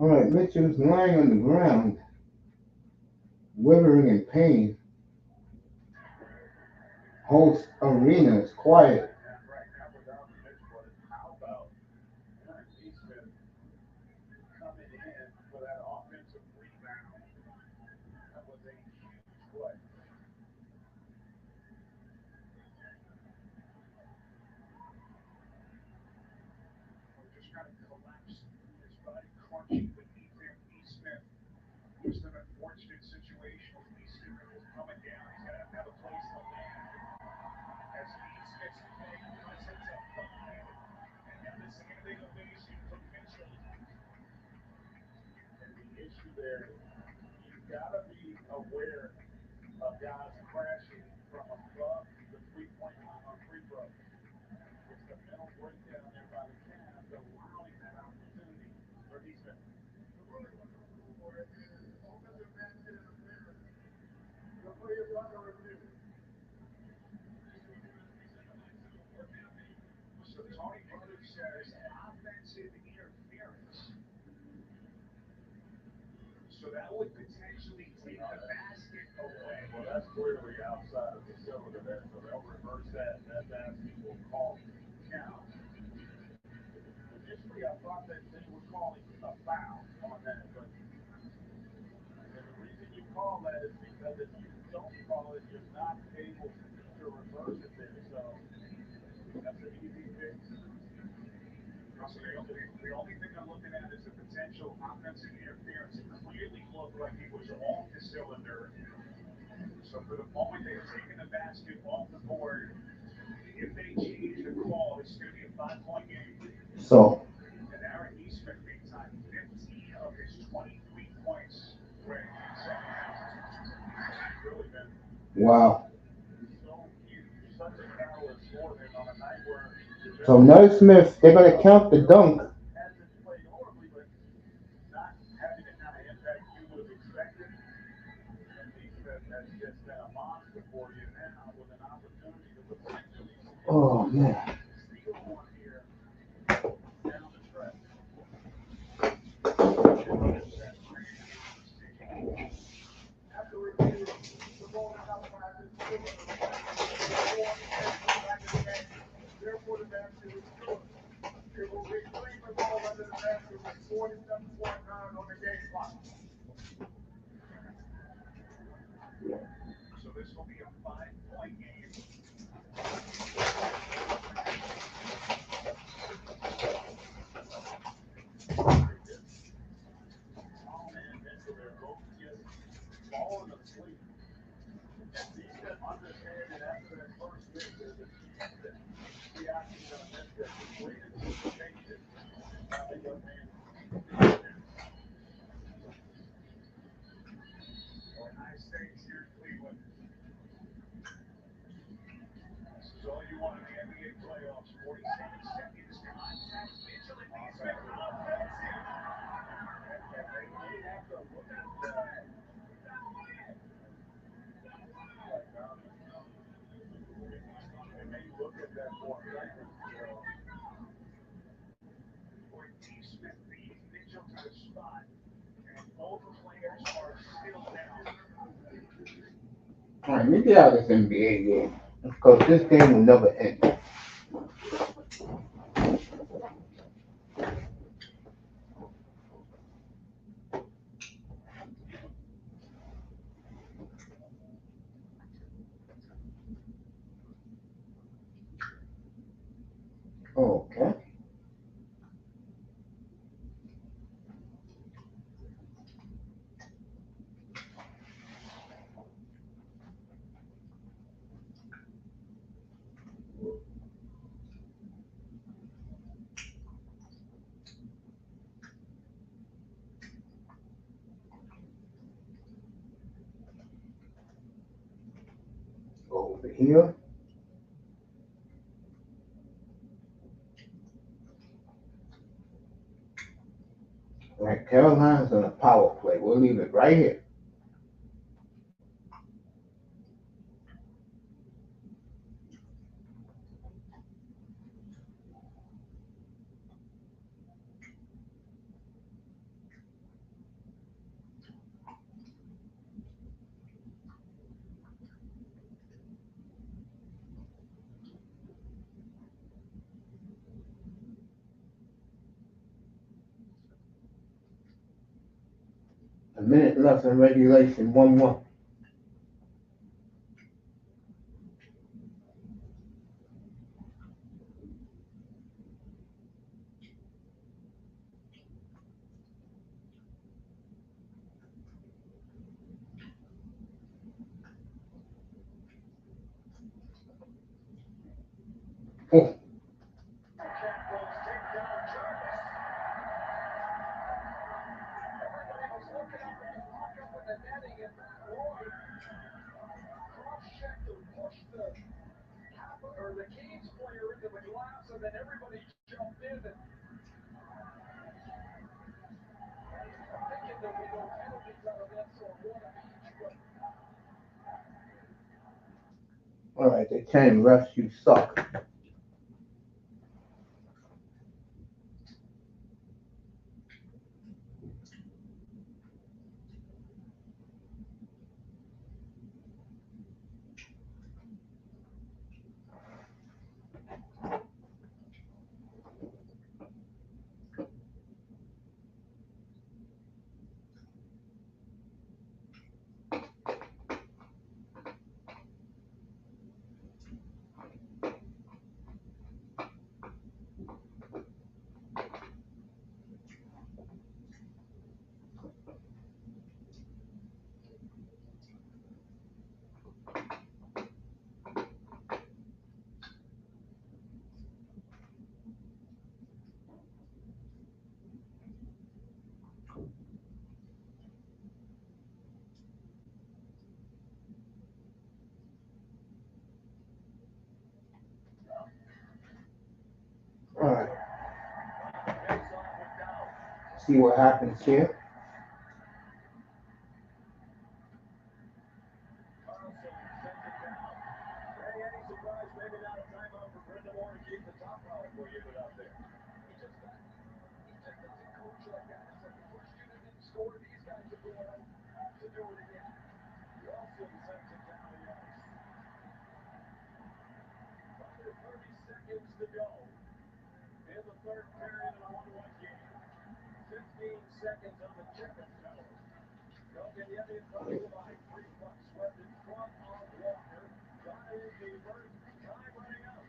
Speaker 2: All right, Mitchell's lying on the ground, withering in pain. Whole arena is quiet.
Speaker 3: Right now, without Mitch, but how about N.B.A. coming in for that offensive rebound? That was a huge play. We're just trying to collapse his body, crunching beneath him. Eastman, just an unfortunate situation. Eastman is coming down. He's going to have a place to land. As Eastman's playing, cuts it to 5. And now the standing ovation for Mitchell. And the issue there, you've got to be aware of guys crashing from above the three-point line on free throws. It's the mental breakdown there by the Cavs, allowing that opportunity for Eastman. The play is under review. So Tony Brodeur says offensive interference. So that would potentially take the basket away. Well, that's clearly outside of the cylinder there, so they'll reverse that. That basket will call count. Initially, I thought that they were calling a foul on that, but and the reason you call that is because if you don't call it, you're not able to reverse it there. So that's an easy fix. So the only thing I'm looking at is a potential offensive interference. It clearly looked like he was off the cylinder. So for the moment, they've taken the basket off the board. If they change the call, it's going to be a 5-point game.
Speaker 2: So,
Speaker 3: And Aaron Eastman, big time, 15 of his 23 points were in the second half. He's really been
Speaker 2: wow.
Speaker 3: so huge, such a catalyst for them on a night where
Speaker 2: So Naismith, they're gonna count the dunk.
Speaker 3: hasn't played horribly, but not having the kind of impact you would have expected. And Eastman has just been a monster for you now with an opportunity to potentially
Speaker 2: Oh man.
Speaker 3: steal one here down the stretch. After review, the ball is outside this middle of the rim. Before the back of the net, therefore the basket is good. It will be Cleveland ball under the basket with 47.9 on the game clock. So this will be a 5-point game. Tom and Mitchell, they're both just falling asleep. And Eastman understanding after that first hit, there's a chance that Siakam's going to miss this. Great anticipation by the young man. Nice things here in Cleveland. This is all you want in the N.B.A. playoffs. 47 seconds. Contact Mitchell and Eastman. And they may have to look at that. They may look at that for a second. Boy, Eastman beating Mitchell to the spot. And both players are still down.
Speaker 2: All right, let me get out of this NBA game because this game will never end. Okay. Over here. Right, Carolina's on a power play. We'll leave it right here. A minute left in regulation, 1-1. Oh,
Speaker 3: The Kings player into the glass, and then everybody jumped in and thinking there would be no penalties out of this or one of each, but
Speaker 2: all right, they're telling refs you suck. All right. See what happens here.
Speaker 3: seconds on the chicken tower. Don't get the Indians by 3 bucks left in front of Walker. Trying to burn time running out.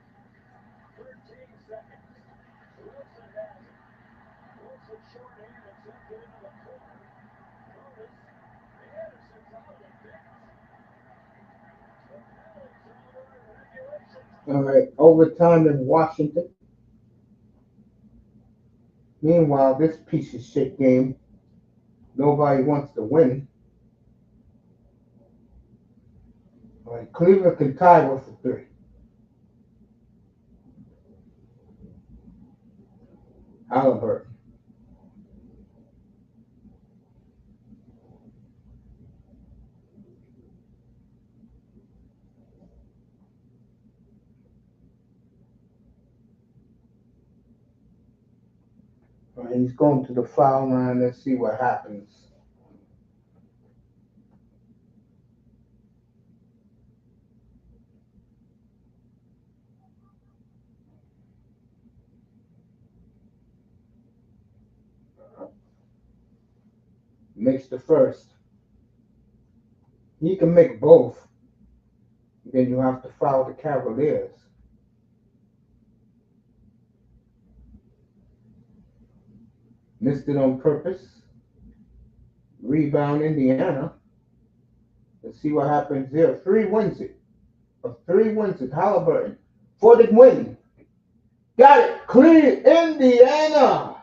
Speaker 3: 13 seconds. Wilson has it. Wilson short-handed, sends it into the corner. Notice Anderson's out of the pitch.
Speaker 2: All right, overtime in Washington. Meanwhile, this piece of shit game, nobody wants to win. All right, Cleveland can tie with the 3. Haliburton. All right, he's going to the foul line. Let's see what happens. Makes the first. He can make both. Then you have to foul the Cavaliers. Missed it on purpose. Rebound Indiana. Let's see what happens there. 3 wins it. A 3 wins it. Haliburton for the win. Got it. Clear Indiana.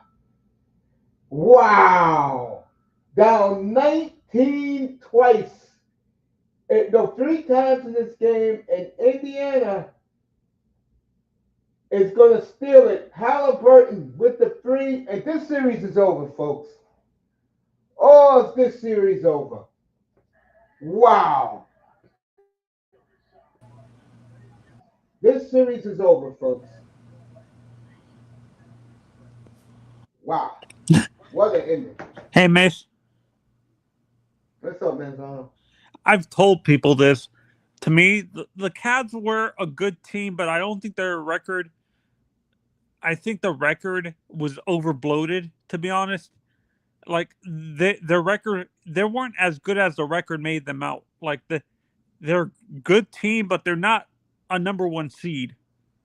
Speaker 2: Wow. Down 19 twice. No, 3 times in this game, and Indiana is going to steal it. Haliburton with the 3, and this series is over, folks. Oh, is this series over? Wow. This series is over, folks. Wow. What an ending.
Speaker 4: Hey, Mish.
Speaker 2: What's up, Manzano?
Speaker 4: I've told people this. To me, the Cavs were a good team, but I don't think their record. I think the record was overbloated, to be honest. Like their record, they weren't as good as the record made them out. Like they're a good team, but they're not a number one seed,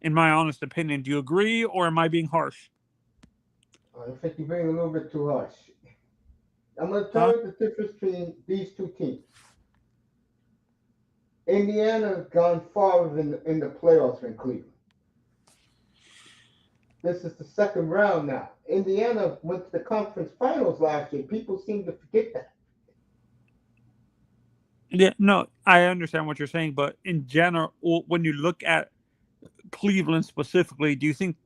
Speaker 4: in my honest opinion. Do you agree, or am I being harsh?
Speaker 2: I think you're being a little bit too harsh. I'm going to tell
Speaker 4: Huh?
Speaker 2: you the difference between these two teams. Indiana's gone farther in the playoffs than Cleveland. This is the second round now. Indiana went to the conference finals last year. People seem to forget that.
Speaker 4: Yeah, no, I understand what you're saying, but in general, when you look at Cleveland specifically, do you think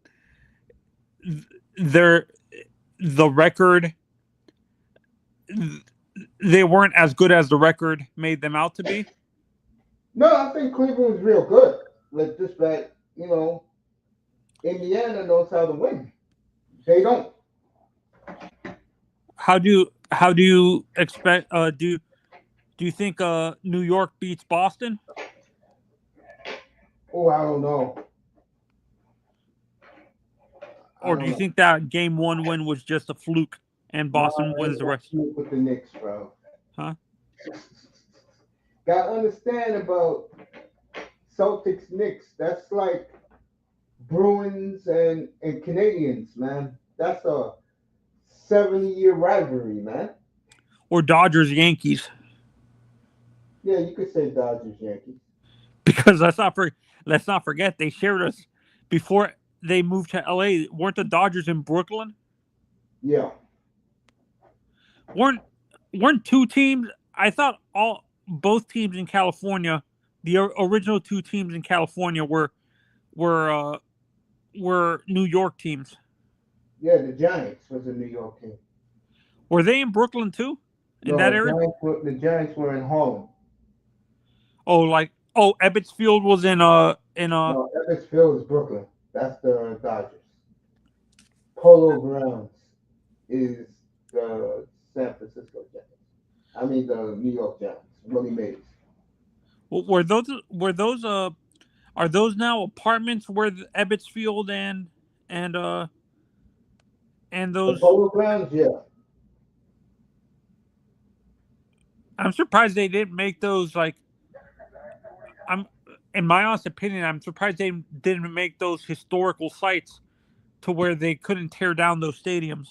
Speaker 4: they're the record they weren't as good as the record made them out to be?
Speaker 2: No, I think Cleveland was real good. Like just that, Indiana knows how to win. They don't.
Speaker 4: How do you expect do you think New York beats Boston,
Speaker 2: Oh, I don't know. I
Speaker 4: or do
Speaker 2: don't
Speaker 4: you
Speaker 2: know.
Speaker 4: think that game 1 win was just a fluke and
Speaker 2: No,
Speaker 4: Boston
Speaker 2: I
Speaker 4: wins
Speaker 2: ain't
Speaker 4: the
Speaker 2: gonna
Speaker 4: rest?
Speaker 2: sleep with the Knicks, bro.
Speaker 4: Huh?
Speaker 2: Got to understand about Celtics Knicks. That's like Bruins and Canadians, man. That's a 70-year rivalry, man.
Speaker 4: Or Dodgers Yankees?
Speaker 2: Yeah, you could say Dodgers Yankees.
Speaker 4: Because let's not forget they shared us before they moved to LA. Weren't the Dodgers in Brooklyn?
Speaker 2: Yeah.
Speaker 4: weren't weren't two teams? I thought all both teams in California, the original two teams in California were uh, were New York teams.
Speaker 2: Yeah, the Giants was a New York team.
Speaker 4: Were they in Brooklyn too? In that
Speaker 2: No,
Speaker 4: area?
Speaker 2: the Giants were in Harlem.
Speaker 4: Oh, like Ebbets Field was in.
Speaker 2: No, Ebbets Field is Brooklyn. That's the Dodgers. Polo Grounds is the San Francisco Giants. I mean the New York Giants. Willie Mays.
Speaker 4: Were those are those now apartments where the Ebbets Field and uh and
Speaker 2: The
Speaker 4: those?
Speaker 2: Polo Grounds, yeah.
Speaker 4: I'm surprised they didn't make those like I'm in my honest opinion, I'm surprised they didn't make those historical sites to where they couldn't tear down those stadiums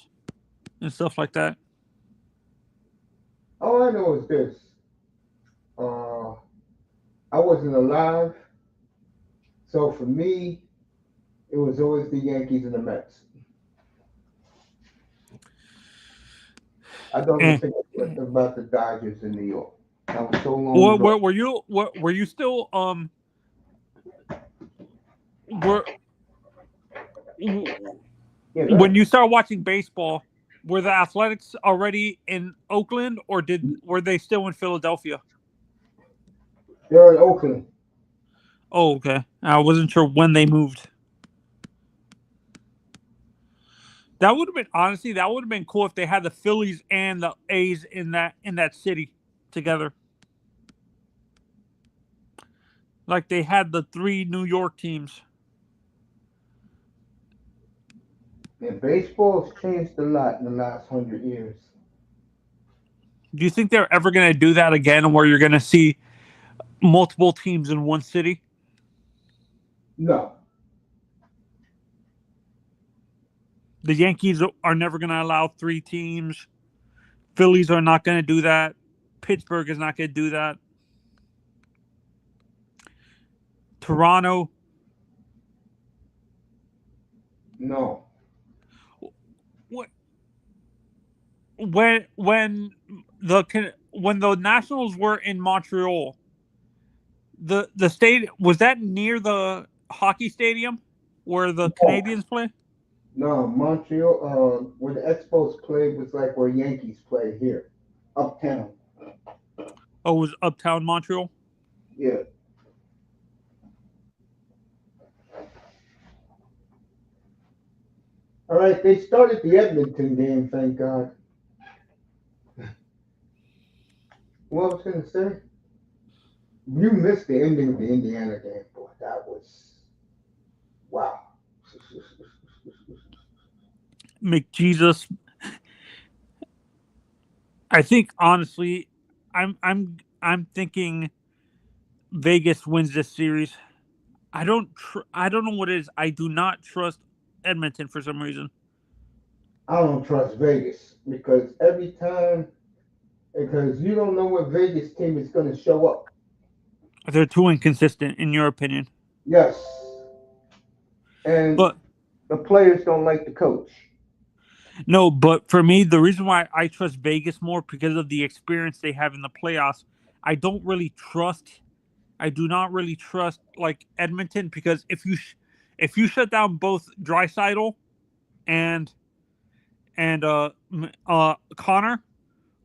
Speaker 4: and stuff like that.
Speaker 2: All I know is this. Uh, I wasn't alive, so for me, it was always the Yankees and the Mets. I don't even
Speaker 4: Eh.
Speaker 2: think about the Dodgers in New York. That was so long
Speaker 4: Well,
Speaker 2: ago.
Speaker 4: were you still were
Speaker 2: Yeah, go
Speaker 4: when
Speaker 2: ahead.
Speaker 4: you started watching baseball? Were the Athletics already in Oakland, or did were they still in Philadelphia?
Speaker 2: They're in Oakland.
Speaker 4: Oh, okay. I wasn't sure when they moved. That would have been honestly that would have been cool if they had the Phillies and the A's in that city together. Like they had the three New York teams.
Speaker 2: And baseball's changed a lot in the last 100 years.
Speaker 4: Do you think they're ever going to do that again, where you're going to see multiple teams in one city?
Speaker 2: No,
Speaker 4: The Yankees are never going to allow three teams. Phillies are not going to do that. Pittsburgh is not going to do that. Toronto.
Speaker 2: no.
Speaker 4: When the Nationals were in Montreal, the state was that near the hockey stadium where the
Speaker 2: No,
Speaker 4: Canadians play.
Speaker 2: no. Montreal, where the Expos played was like where Yankees play here, uptown.
Speaker 4: Oh, it was uptown Montreal.
Speaker 2: Yeah. All right, they started the Edmonton game, thank God. What I was going to say? You missed the ending of the Indiana game, boy. That was wow.
Speaker 4: McJesus. I think honestly, I'm thinking Vegas wins this series. I don't know what it is. I do not trust Edmonton for some reason.
Speaker 2: I don't trust Vegas because every time, because you don't know what Vegas team is going to show up.
Speaker 4: They're too inconsistent, in your opinion.
Speaker 2: Yes,
Speaker 1: And
Speaker 4: But
Speaker 1: the players don't like the coach.
Speaker 4: no, but for me, the reason why I trust Vegas more because of the experience they have in the playoffs. I don't really trust. I do not really trust like Edmonton because if you shut down both Draisaitl and Connor,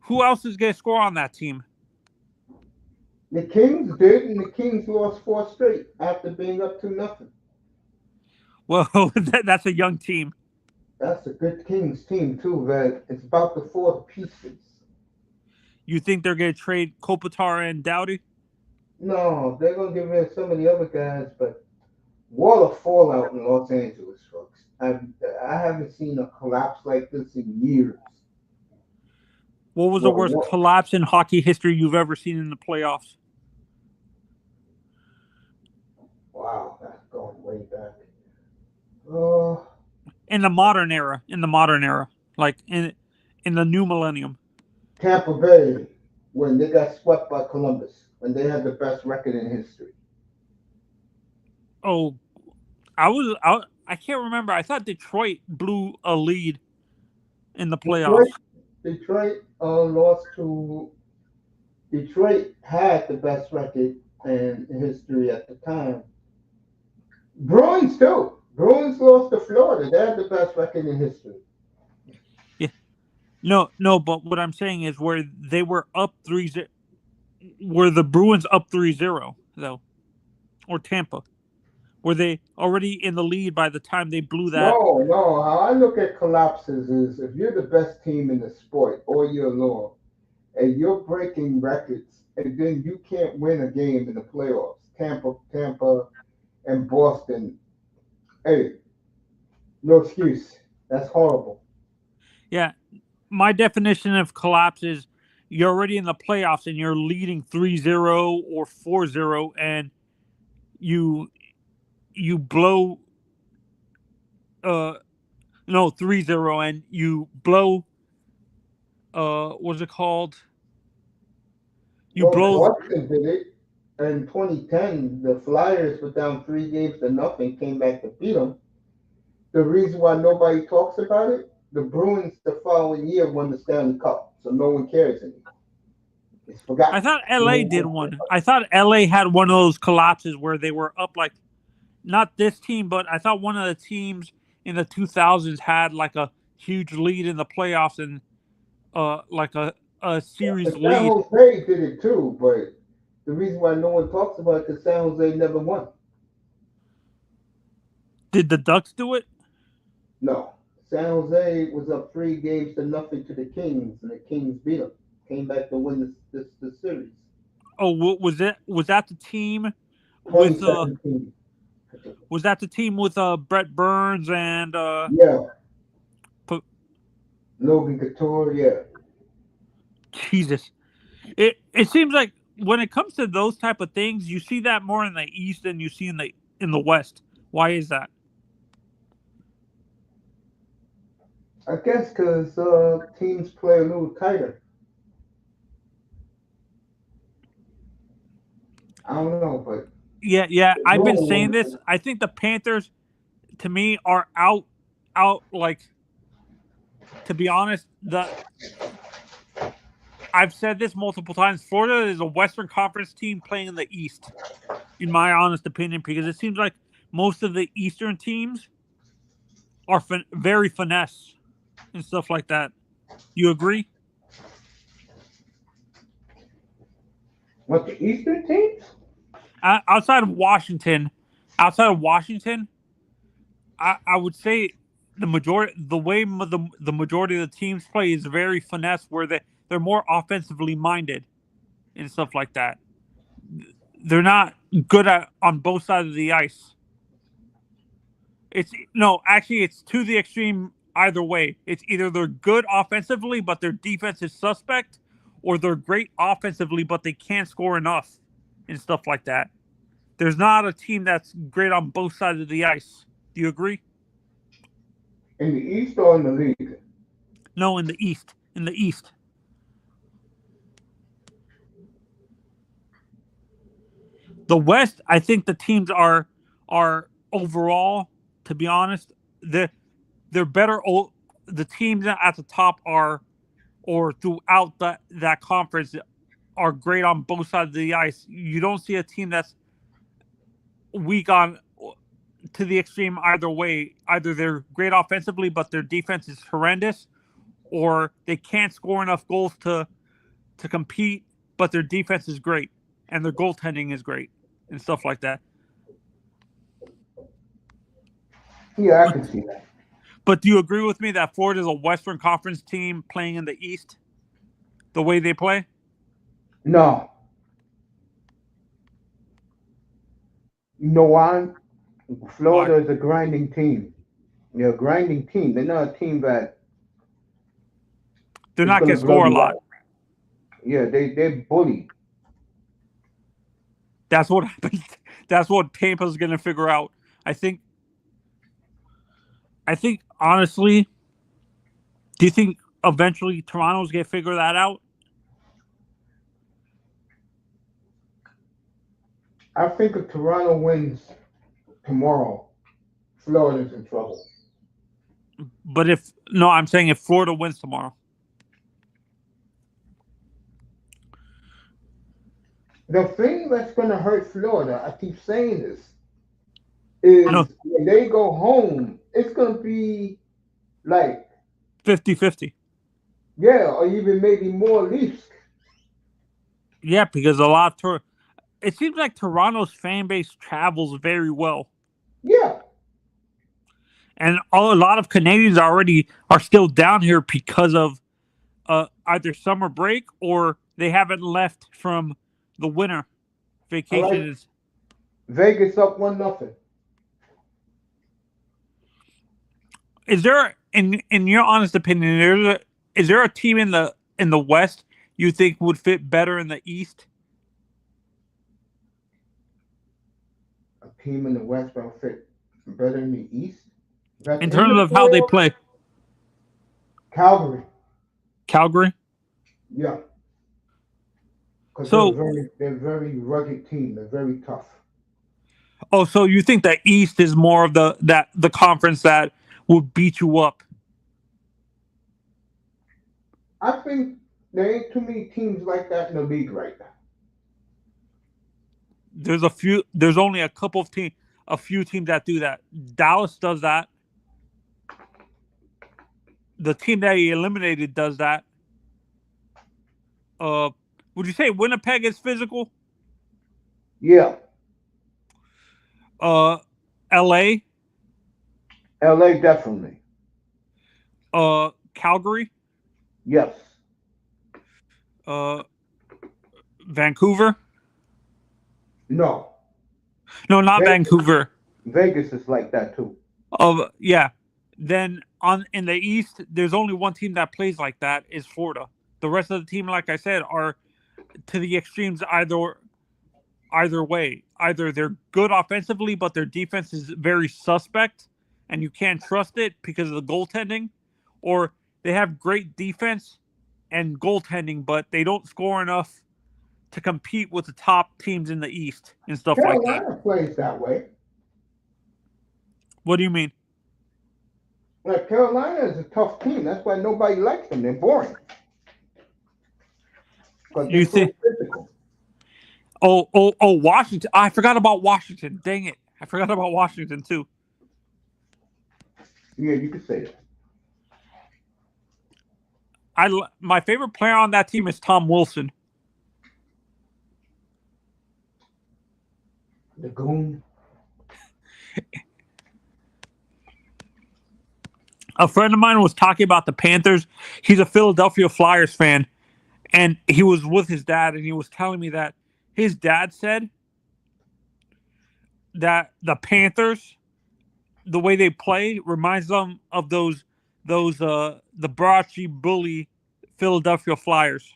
Speaker 4: who else is going to score on that team?
Speaker 2: the Kings did, and the Kings lost four straight after being up to nothing.
Speaker 4: Well, that's a young team.
Speaker 2: That's a good Kings team too, man. It's about to fall to pieces.
Speaker 4: You think they're going to trade Kopitar and Doughty?
Speaker 2: No, they're gonna get rid of some of the other guys, but wall of fallout in Los Angeles, folks. I haven't seen a collapse like this in years.
Speaker 4: What was the worst
Speaker 2: What?
Speaker 4: collapse in hockey history you've ever seen in the playoffs?
Speaker 2: Wow, that's going way back. Uh,
Speaker 4: In the modern era, like in the new millennium.
Speaker 2: Tampa Bay, when they got swept by Columbus, when they had the best record in history.
Speaker 4: Oh, I can't remember. I thought Detroit blew a lead in the
Speaker 2: Detroit,
Speaker 4: playoffs.
Speaker 2: Detroit lost to. Detroit had the best record in history at the time. Bruins too. Bruins lost to Florida. They had the best record in history.
Speaker 4: Yeah. No, no, but what I'm saying is where they were up 3-0, were the Bruins up 3-0 though, or Tampa? Were they already in the lead by the time they blew that?
Speaker 2: No, no. How I look at collapses is if you're the best team in the sport all year long and you're breaking records and then you can't win a game in the playoffs. Tampa, and Boston. Hey, no excuse. That's horrible.
Speaker 4: Yeah, my definition of collapse is you're already in the playoffs and you're leading 3-0 or 4-0 and you you blow uh no 3-0 and you blow what's it called? You
Speaker 2: Well,
Speaker 4: blow
Speaker 2: Boston did it in 2010. The Flyers were down 3 games to nothing, came back to beat them. The reason why nobody talks about it, the Bruins the following year won the Stanley Cup, so no one cares anymore. It's
Speaker 4: I
Speaker 2: forgotten.
Speaker 4: thought
Speaker 2: No
Speaker 4: LA did
Speaker 2: one cares
Speaker 4: one.
Speaker 2: about
Speaker 4: I thought LA had one of those collapses where they were up like not this team, but I thought one of the teams in the 2000s had like a huge lead in the playoffs and like a
Speaker 2: it.
Speaker 4: series
Speaker 2: And San
Speaker 4: lead.
Speaker 2: Jose did it too, but the reason why no one talks about it is because San Jose never won.
Speaker 4: Did the Ducks do it?
Speaker 2: No. San Jose was up 3 games to nothing to the Kings, and the Kings beat them. Came back to win the series.
Speaker 4: Oh, was that the team with
Speaker 2: 2017.
Speaker 4: was that the team with Brett Burns and
Speaker 2: Yeah.
Speaker 4: P-
Speaker 2: Logan Couture, yeah.
Speaker 4: Jesus? It seems like when it comes to those type of things, you see that more in the East than you see in the West. Why is that?
Speaker 2: I guess because teams play a little tighter. I don't know, but
Speaker 4: Yeah, yeah. I've been saying
Speaker 2: no,
Speaker 4: this. I think the Panthers, to me, are out. Like to be honest, the I've said this multiple times. Florida is a Western Conference team playing in the East, in my honest opinion, because it seems like most of the Eastern teams are very finesse and stuff like that. You agree?
Speaker 2: what the Eastern teams?
Speaker 4: Outside of Washington, outside of Washington, I would say the way the majority of the teams play is very finesse, where they're more offensively minded and stuff like that. They're not good at on both sides of the ice. It's no, actually, it's to the extreme either way. It's either they're good offensively, but their defense is suspect, or they're great offensively, but they can't score enough and stuff like that. There's not a team that's great on both sides of the ice. Do you agree?
Speaker 2: In the East or in the league?
Speaker 4: No, in the East. In the East. The West, I think the teams are overall, to be honest, they're better. The teams at the top are, or throughout that conference, are great on both sides of the ice. You don't see a team that's weak on to the extreme either way. Either they're great offensively, but their defense is horrendous, or they can't score enough goals to compete, but their defense is great and their goaltending is great and stuff like that.
Speaker 2: Yeah, I
Speaker 4: But,
Speaker 2: can see that.
Speaker 4: but do you agree with me that Florida is a Western Conference team playing in the East the way they play?
Speaker 2: No. You know why?
Speaker 4: Why?
Speaker 2: Florida is a grinding team. They're a grinding team. They're not a team that
Speaker 4: They're
Speaker 2: is
Speaker 4: not
Speaker 2: going
Speaker 4: going
Speaker 2: to
Speaker 4: to
Speaker 2: blow
Speaker 4: score a
Speaker 2: you
Speaker 4: lot.
Speaker 2: out. Yeah, they're bully.
Speaker 4: That's what that's what Tampa's going to figure out. I think. I think honestly, do you think eventually Toronto's going to figure that out?
Speaker 2: I think if Toronto wins tomorrow, Florida's in trouble.
Speaker 4: But if no, I'm saying if Florida wins tomorrow.
Speaker 2: The thing that's going to hurt Florida, I keep saying this,
Speaker 4: No,
Speaker 2: is when they go home, it's going to be like,
Speaker 4: 50-50.
Speaker 2: yeah, or even maybe more Leafs.
Speaker 4: Yeah, because a lot of it seems like Toronto's fan base travels very well,
Speaker 2: Yeah,
Speaker 4: and a lot of Canadians already are still down here because of either summer break or they haven't left from the winter
Speaker 2: all right.
Speaker 4: vacation.
Speaker 2: Vegas up 1-0.
Speaker 4: Is there, in your honest opinion, is there a team in the West you think would fit better in the East?
Speaker 2: A team in the West will fit better in the East. That's
Speaker 4: In
Speaker 2: in
Speaker 4: terms
Speaker 2: the
Speaker 4: of how they
Speaker 2: playoffs.
Speaker 4: play?
Speaker 2: Calgary.
Speaker 4: Calgary.
Speaker 2: Yeah, because
Speaker 4: So,
Speaker 2: they're very rugged team. They're very tough.
Speaker 4: oh, so you think the East is more of the conference that would beat you up?
Speaker 2: I think there ain't too many teams like that in the league right now.
Speaker 4: There's a few. There's only a couple of a few teams that do that. Dallas does that. The team that he eliminated does that. Uh, would you say Winnipeg is physical?
Speaker 2: Yeah,
Speaker 4: Uh, L.A.
Speaker 2: LA definitely.
Speaker 4: Calgary.
Speaker 2: Yes.
Speaker 4: Uh, Vancouver.
Speaker 2: No.
Speaker 4: No, not
Speaker 2: Vegas,
Speaker 4: Vancouver.
Speaker 2: Vegas is like that too.
Speaker 4: Yeah. Then in the East, there's only one team that plays like that is Florida. The rest of the team, like I said, are to the extremes either way. Either they're good offensively, but their defense is very suspect, and you can't trust it because of the goaltending, or they have great defense and goaltending, but they don't score enough to compete with the top teams in the East and stuff like that.
Speaker 2: Carolina plays that way.
Speaker 4: What do you mean?
Speaker 2: Like Carolina is a tough team. That's why nobody likes them. They're boring because
Speaker 4: You
Speaker 2: they're
Speaker 4: think?
Speaker 2: so physical.
Speaker 4: Oh, Washington. I forgot about Washington. Dang it. I forgot about Washington, too.
Speaker 2: Yeah, you could say that.
Speaker 4: My favorite player on that team is Tom Wilson.
Speaker 2: The goon.
Speaker 4: A friend of mine was talking about the Panthers. He's a Philadelphia Flyers fan, and he was with his dad, and he was telling me that his dad said that the Panthers, the way they play, reminds them of those the Barachi bully Philadelphia Flyers.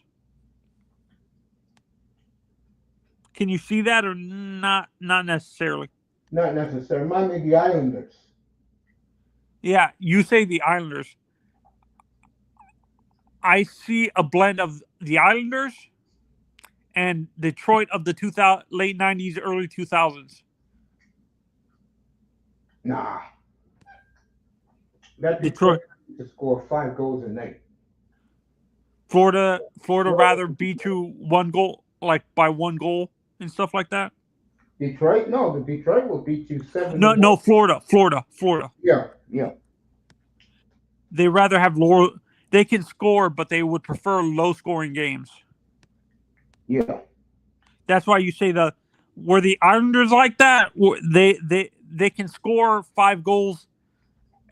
Speaker 4: Can you see that or not? Not necessarily.
Speaker 2: Not necessarily. Remind me of the Islanders.
Speaker 4: Yeah, you say the Islanders. I see a blend of the Islanders and Detroit of the late 90s, early 2000s.
Speaker 2: Nah. That Detroit
Speaker 4: Detroit,
Speaker 2: to score 5 goals a night.
Speaker 4: Florida rather beat you one goal, like by one goal and stuff like that.
Speaker 2: Detroit? No, the Detroit will beat you 7 to
Speaker 4: No,
Speaker 2: 1.
Speaker 4: no, Florida.
Speaker 2: Yeah, yeah.
Speaker 4: They rather have lower. They can score, but they would prefer low scoring games.
Speaker 2: Yeah.
Speaker 4: That's why you say were the Islanders like that? They can score 5 goals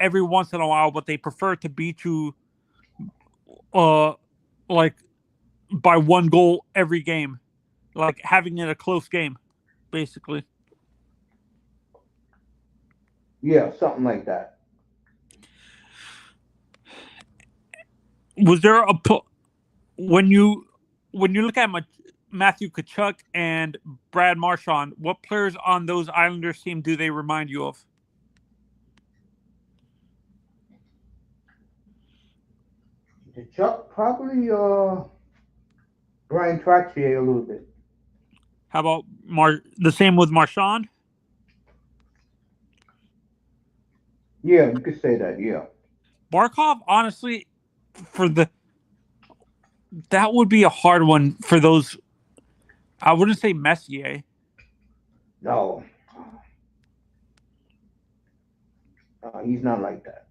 Speaker 4: every once in a while, but they prefer to beat you, like by one goal every game, like having it a close game, basically.
Speaker 2: Yeah, something like that.
Speaker 4: Was there when you look at Matthew Tkachuk and Brad Marchand, what players on those Islanders team do they remind you of?
Speaker 2: The Chuck probably Brian Trottier a little bit.
Speaker 4: How about the same with Marchand?
Speaker 2: Yeah, you could say that, yeah.
Speaker 4: Barkov, honestly, for that would be a hard one for those. I wouldn't say Messier.
Speaker 2: No. He's not like that.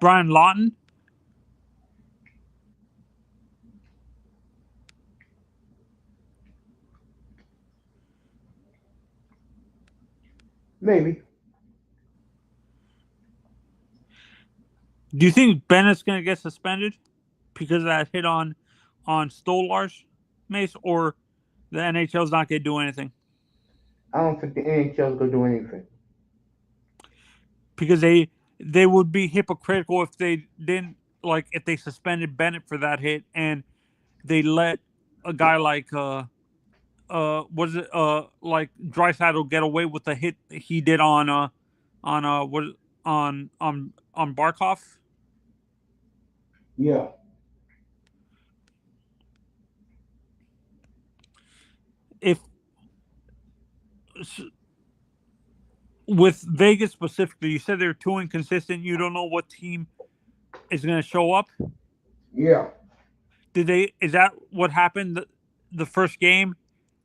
Speaker 4: Brian Lawton.
Speaker 2: Maybe.
Speaker 4: Do you think Bennett's going to get suspended because of that hit on Stolar's Mace, or the NHL's not going to do anything?
Speaker 2: I don't think the NHL's gonna do anything.
Speaker 4: Because they would be hypocritical if they didn't, like, if they suspended Bennett for that hit and they let a guy like was it like Draisaitl get away with the hit he did on what on Barkov.
Speaker 2: Yeah.
Speaker 4: If with Vegas specifically, you said they're too inconsistent. You don't know what team is going to show up.
Speaker 2: Yeah.
Speaker 4: Did they? Is that what happened? The first game,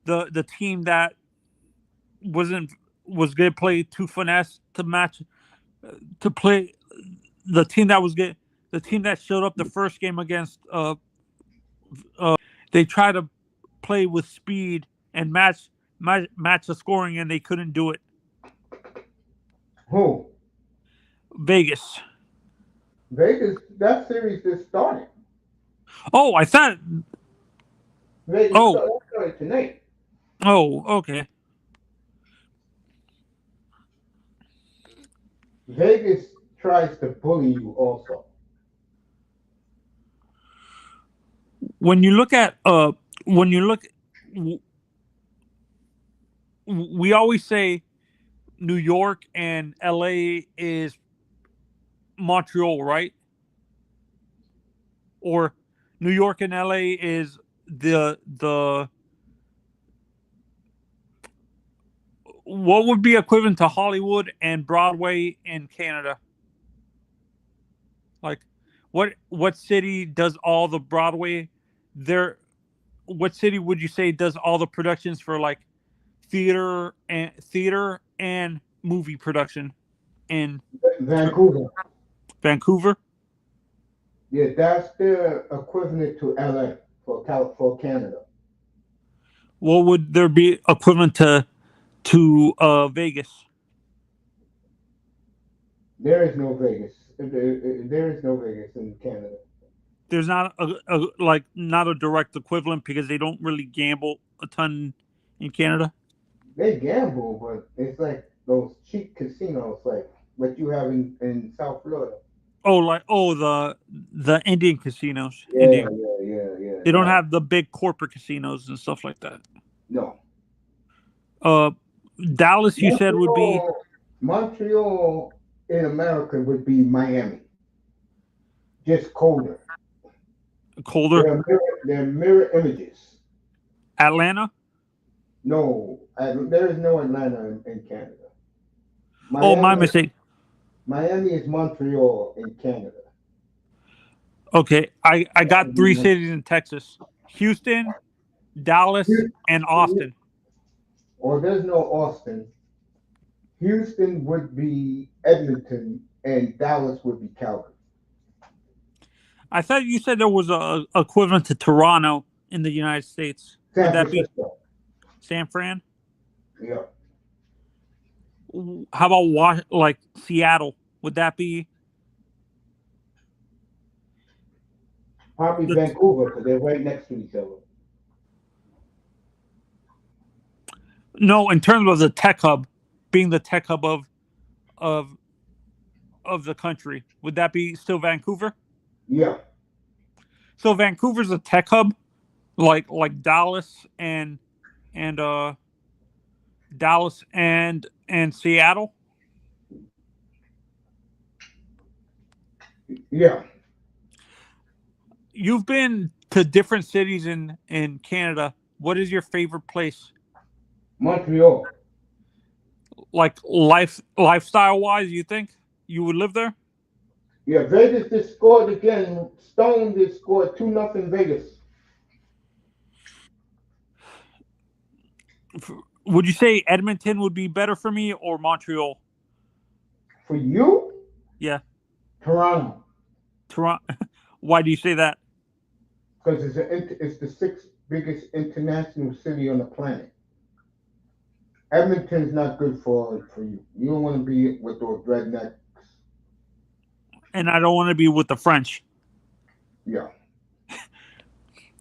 Speaker 4: the team that was going to play too finesse to match to play the team that the team that showed up the first game against they tried to play with speed and match the scoring, and they couldn't do it.
Speaker 2: Who?
Speaker 4: Vegas.
Speaker 2: Vegas, that series just started.
Speaker 4: Oh, I thought.
Speaker 2: Vegas started tonight.
Speaker 4: Oh, okay.
Speaker 2: Vegas tries to bully you also.
Speaker 4: When you look at we always say New York and LA is Montreal, right? Or New York and LA is the what would be equivalent to Hollywood and Broadway in Canada? Like what city does all the Broadway there? What city would you say does all the productions for like theater and movie production in
Speaker 2: Vancouver.
Speaker 4: Vancouver?
Speaker 2: Yeah, that's the equivalent to LA for Canada.
Speaker 4: What would there be equivalent to Vegas?
Speaker 2: There is no Vegas. There is no Vegas in Canada.
Speaker 4: There's not not a direct equivalent because they don't really gamble a ton in Canada.
Speaker 2: They gamble, but it's like those cheap casinos, like what you have in South Florida.
Speaker 4: the Indian casinos.
Speaker 2: Yeah,
Speaker 4: Indian. They don't
Speaker 2: That,
Speaker 4: have the big corporate casinos and stuff like that.
Speaker 2: no.
Speaker 4: Uh, Dallas, you said would be
Speaker 2: Montreal, Montreal in America would be Miami, just colder.
Speaker 4: colder.
Speaker 2: They're mirror images.
Speaker 4: Atlanta.
Speaker 2: No, there is no Atlanta in Canada.
Speaker 4: Oh, my
Speaker 2: Miami,
Speaker 4: mistake.
Speaker 2: Miami is Montreal in Canada.
Speaker 4: Okay, I got three cities in Texas: Houston, Dallas, and Austin.
Speaker 2: Or there's no Austin. Houston would be Edmonton, and Dallas would be Calgary.
Speaker 4: I thought you said there was a equivalent to Toronto in the United States. Would
Speaker 2: San
Speaker 4: that be
Speaker 2: Francisco.
Speaker 4: San Fran?
Speaker 2: Yeah.
Speaker 4: How about like Seattle? Would that be
Speaker 2: Probably
Speaker 4: the,
Speaker 2: Vancouver because they're right next to each other.
Speaker 4: no? In terms of the tech hub, being the tech hub of of the country, would that be still Vancouver?
Speaker 2: Yeah.
Speaker 4: So Vancouver's a tech hub, like Dallas and Dallas and Seattle.
Speaker 2: Yeah.
Speaker 4: You've been to different cities in Canada. What is your favorite place?
Speaker 2: Montreal.
Speaker 4: Like lifestyle wise, you think you would live there?
Speaker 2: Yeah. Vegas just scored again. Stone just scored 2-0 Vegas.
Speaker 4: Would you say Edmonton would be better for me or Montreal?
Speaker 2: For you,
Speaker 4: Yeah,
Speaker 2: Toronto.
Speaker 4: Toronto. Why do you say that?
Speaker 2: Because it's the sixth biggest international city on the planet. Edmonton's not good for you. You don't want to be with those rednecks.
Speaker 4: And I don't want to be with the French.
Speaker 2: Yeah.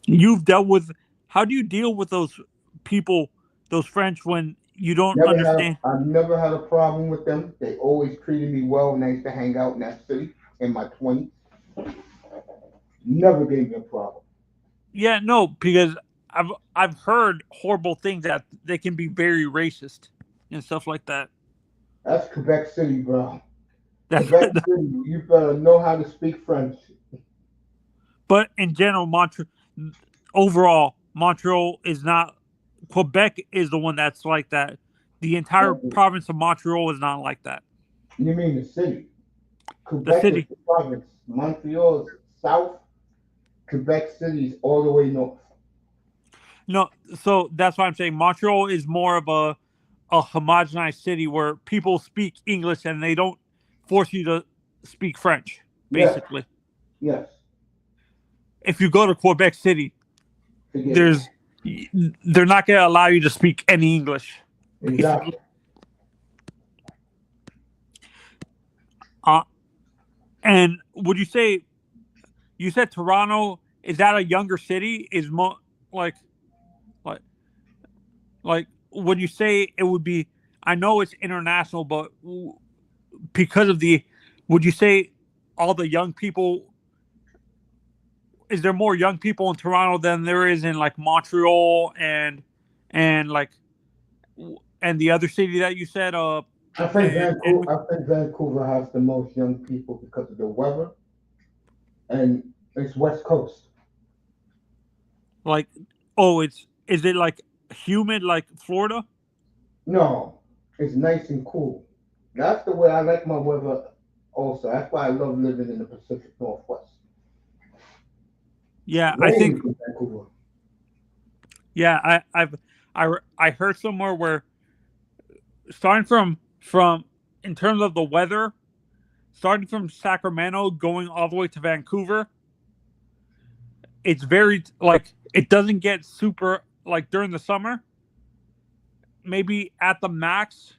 Speaker 4: You've dealt with. How do you deal with those people, those French, when you don't understand?
Speaker 2: I've never had a problem with them. They always treated me well when I used to hang out in that city in my 20s. Never gave me a problem.
Speaker 4: Yeah, no, because I've heard horrible things that they can be very racist and stuff like that.
Speaker 2: That's Quebec City, bro.
Speaker 4: That's
Speaker 2: Quebec City, you better know how to speak French.
Speaker 4: but in general, overall, Montreal is not. Quebec is the one that's like that. The entire province of Montreal is not like that.
Speaker 2: You mean the city?
Speaker 4: The
Speaker 2: Quebec is
Speaker 4: city,
Speaker 2: the province. Montreal is south. Quebec City is all the way north.
Speaker 4: no. So that's why I'm saying Montreal is more of a homogenized city where people speak English and they don't force you to speak French.
Speaker 2: Yes,
Speaker 4: Basically,
Speaker 2: yes.
Speaker 4: if you go to Quebec City,
Speaker 2: Forget it.
Speaker 4: there's they're not going to allow you to speak any English.
Speaker 2: Exactly.
Speaker 4: Uh, and would you say you said Toronto is that a younger city? Is like like like would you say it would be? I know it's international, but because of the, would you say all the young people? Is there more young people in Toronto than there is in like Montreal and like and the other city that you said?
Speaker 2: I think Vancouver has the most young people because of the weather, and it's West Coast.
Speaker 4: Like, oh, is it like humid like Florida?
Speaker 2: No, it's nice and cool. That's the way I like my weather. Also, that's why I love living in the Pacific Northwest.
Speaker 4: Yeah, I think.
Speaker 2: Rain in Vancouver.
Speaker 4: Yeah, I heard somewhere where starting from in terms of the weather, starting from Sacramento going all the way to Vancouver, it's very like it doesn't get super like during the summer. Maybe at the max,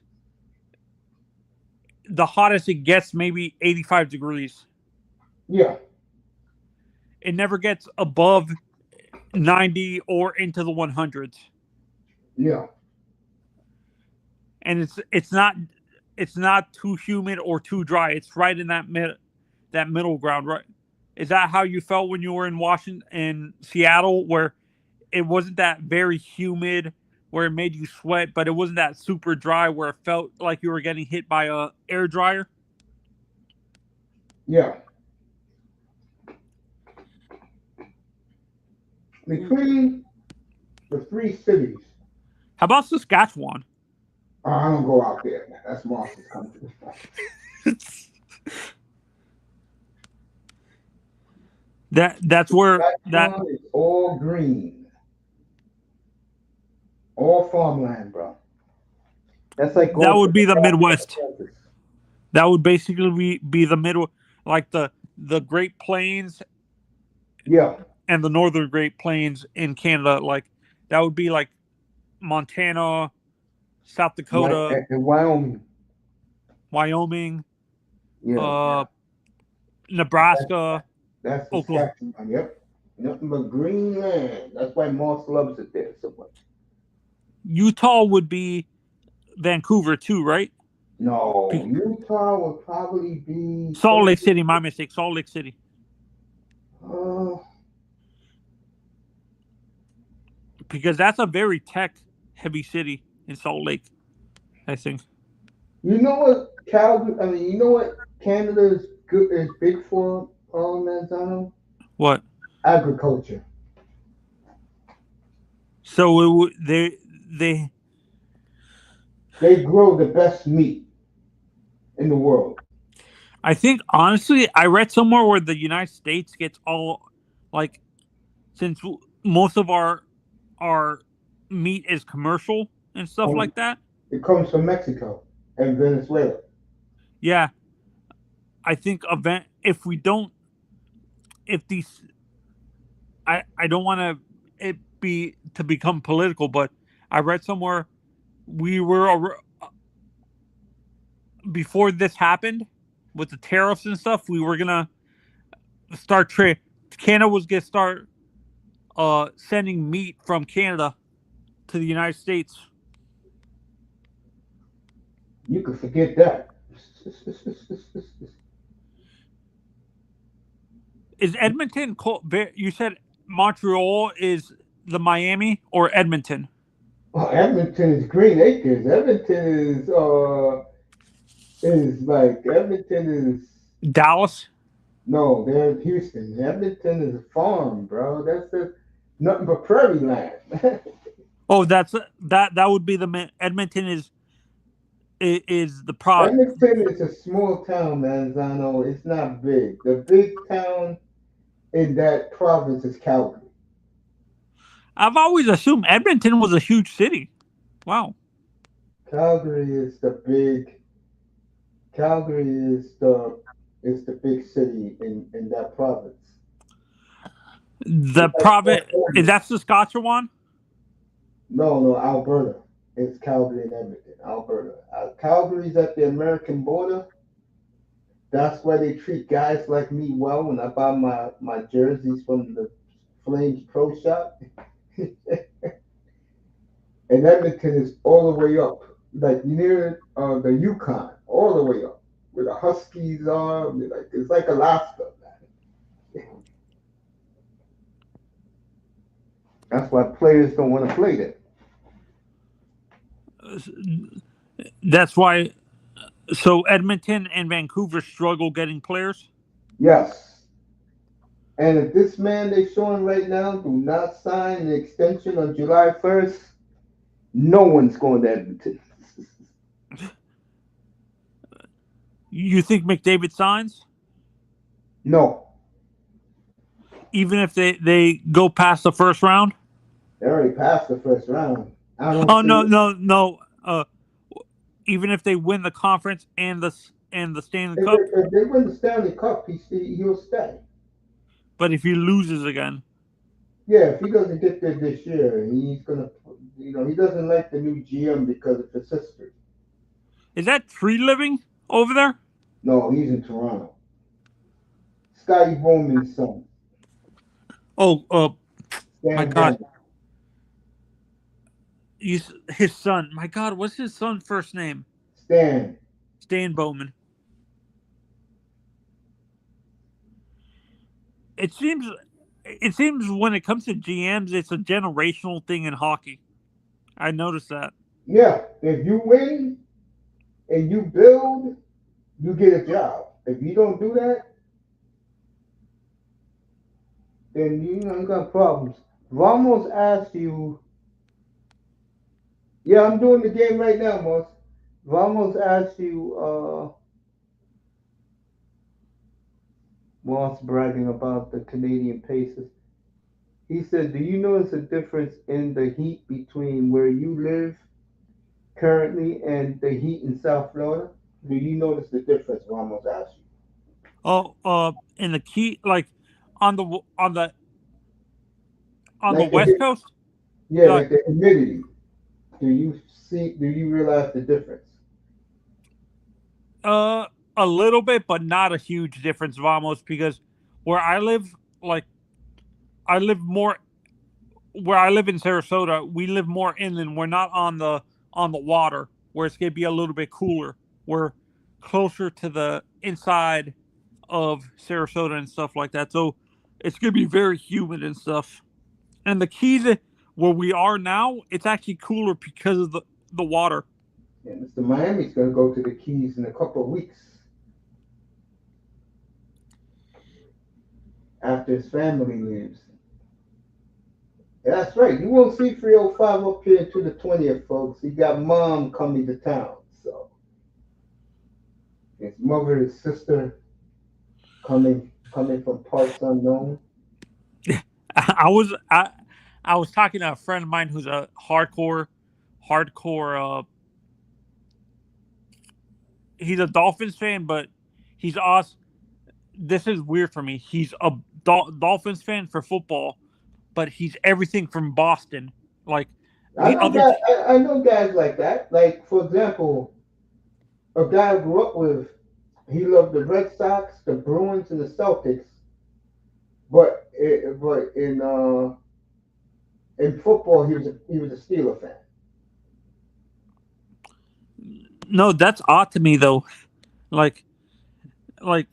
Speaker 4: the hottest it gets maybe 85 degrees.
Speaker 2: Yeah,
Speaker 4: It never gets above 90 or into the 100s.
Speaker 2: yeah.
Speaker 4: And it's not too humid or too dry. It's right in that mid. that middle ground, right? Is that how you felt when you were in Washington and Seattle, where it wasn't that very humid, where it made you sweat, but it wasn't that super dry, where it felt like you were getting hit by a air dryer?
Speaker 2: Yeah. Between the three cities,
Speaker 4: How about Saskatchewan?
Speaker 2: I don't go out there, man. That's Monsters country.
Speaker 4: That's where that
Speaker 2: Saskatchewan is all green, all farmland, bro. That's like
Speaker 4: that
Speaker 2: going to
Speaker 4: would be the Midwest.
Speaker 2: Kansas.
Speaker 4: That would basically be the middle, like the Great Plains
Speaker 2: Yeah,
Speaker 4: and the Northern Great Plains in Canada. Like that would be like Montana, South Dakota,
Speaker 2: and Wyoming.
Speaker 4: Wyoming,
Speaker 2: Yeah,
Speaker 4: Nebraska,
Speaker 2: that's
Speaker 4: Oklahoma.
Speaker 2: Saskatchewan. Yep. Nothing but green land. That's why Moss loves it there so much.
Speaker 4: Utah would be Vancouver too, right?
Speaker 2: No, Utah will probably be
Speaker 4: Salt Lake City. My mistake. Salt Lake City.
Speaker 2: Uh,
Speaker 4: Because that's a very tech heavy city in Salt Lake, I think.
Speaker 2: you know what Calgary? I mean, you know what Canada is big for, Manzano?
Speaker 4: What?
Speaker 2: Agriculture.
Speaker 4: So it would
Speaker 2: They grow the best meat in the world.
Speaker 4: I think honestly, I read somewhere where the United States gets all like since most of our meat is commercial and stuff
Speaker 2: Um,
Speaker 4: like that.
Speaker 2: it comes from Mexico and Venezuela.
Speaker 4: Yeah, I think event if we don't if these I don't want to it be to become political, but I read somewhere we were before this happened with the tariffs and stuff. We were gonna start trade. Canada was gonna start sending meat from Canada to the United States.
Speaker 2: You could forget that.
Speaker 4: Is Edmonton? You said Montreal is the Miami or Edmonton?
Speaker 2: Oh, Edmonton is Green Acres. Edmonton is
Speaker 4: Dallas.
Speaker 2: no, they're Houston. Edmonton is a farm, bro. That's just nothing but prairie land.
Speaker 4: Oh, that would be the Edmonton is the pro.
Speaker 2: Edmonton is a small town, Manzano. It's not big. The big town in that province is Calgary.
Speaker 4: I've always assumed Edmonton was a huge city. Wow.
Speaker 2: Calgary is the big. Calgary is the big city in that province.
Speaker 4: The
Speaker 2: It's like
Speaker 4: province is
Speaker 2: California.
Speaker 4: that Saskatchewan?
Speaker 2: No, Alberta. It's Calgary and Edmonton, Alberta. Calgary's at the American border. That's why they treat guys like me well when I buy my jerseys from the Flames Pro Shop. And Edmonton is all the way up, like near the Yukon, all the way up, where the Huskies are. Like it's like Alaska, man. That's why players don't want to play there.
Speaker 4: That's why. So Edmonton and Vancouver struggle getting players.
Speaker 2: Yes. And if this man they're showing right now do not sign the extension on July 1st, no one's going to Edmonton.
Speaker 4: You think McDavid signs?
Speaker 2: No.
Speaker 4: Even if they go past the first round?
Speaker 2: They already passed the first round. I don't
Speaker 4: Oh
Speaker 2: see
Speaker 4: no. Even if they win the conference and the Stanley Cup,
Speaker 2: if they win the Stanley Cup, he'll stay.
Speaker 4: but if he loses again,
Speaker 2: Yeah, if he doesn't get there this year, he's gonna. He doesn't like the new GM because of his history.
Speaker 4: is that Tree living over there?
Speaker 2: No, he's in Toronto. Scotty Bowman's son,
Speaker 4: Oh, my
Speaker 2: Stan
Speaker 4: God,
Speaker 2: Bowman.
Speaker 4: his son. My God, what's his son's first name?
Speaker 2: Stan.
Speaker 4: Stan Bowman. It seems when it comes to GMs, it's a generational thing in hockey. I noticed that.
Speaker 2: Yeah, if you win and you build, you get a job. If you don't do that,
Speaker 1: Then you got problems. Ramos asked you, yeah, I'm doing the game right now, Moss. Ramos asked you, Moss bragging about the Canadian Pacers. He said, do you notice a difference in the heat between where you live currently and the heat in South Florida?
Speaker 2: do you notice the difference? Ramos asked you.
Speaker 4: Oh, in the key, like on the on the on the
Speaker 2: Like the
Speaker 4: West Coast,
Speaker 2: yeah,
Speaker 4: like
Speaker 2: like the humidity. Do you see? Do you realize the difference?
Speaker 4: uh, a little bit, but not a huge difference, Vamos, because where I live, like I live more where I live in Sarasota, we live more inland. We're not on the water, where it's gonna be a little bit cooler. We're closer to the inside of Sarasota and stuff like that, so it's gonna be very humid and stuff. And the Keys, where we are now, it's actually cooler because of the water.
Speaker 2: Yeah, Mr. Miami's gonna go to the Keys in a couple of weeks after his family leaves. Yeah, that's right. You won't see 305 up here until the 20th, folks. He got mom coming to town. So his mother, his sister coming from parts unknown.
Speaker 4: I was I I was talking to a friend of mine who's a hardcore. He's a Dolphins fan, but he's us. This is weird for me. He's a Dolphins fan for football, but he's everything from Boston. Like
Speaker 2: I
Speaker 4: the
Speaker 2: know
Speaker 4: other.
Speaker 2: guys. I know guys like that. Like for example, a guy I grew up with. He loved the Red Sox, the Bruins, and the Celtics. But in football, he was a Steeler fan.
Speaker 4: No, that's odd to me though. Like like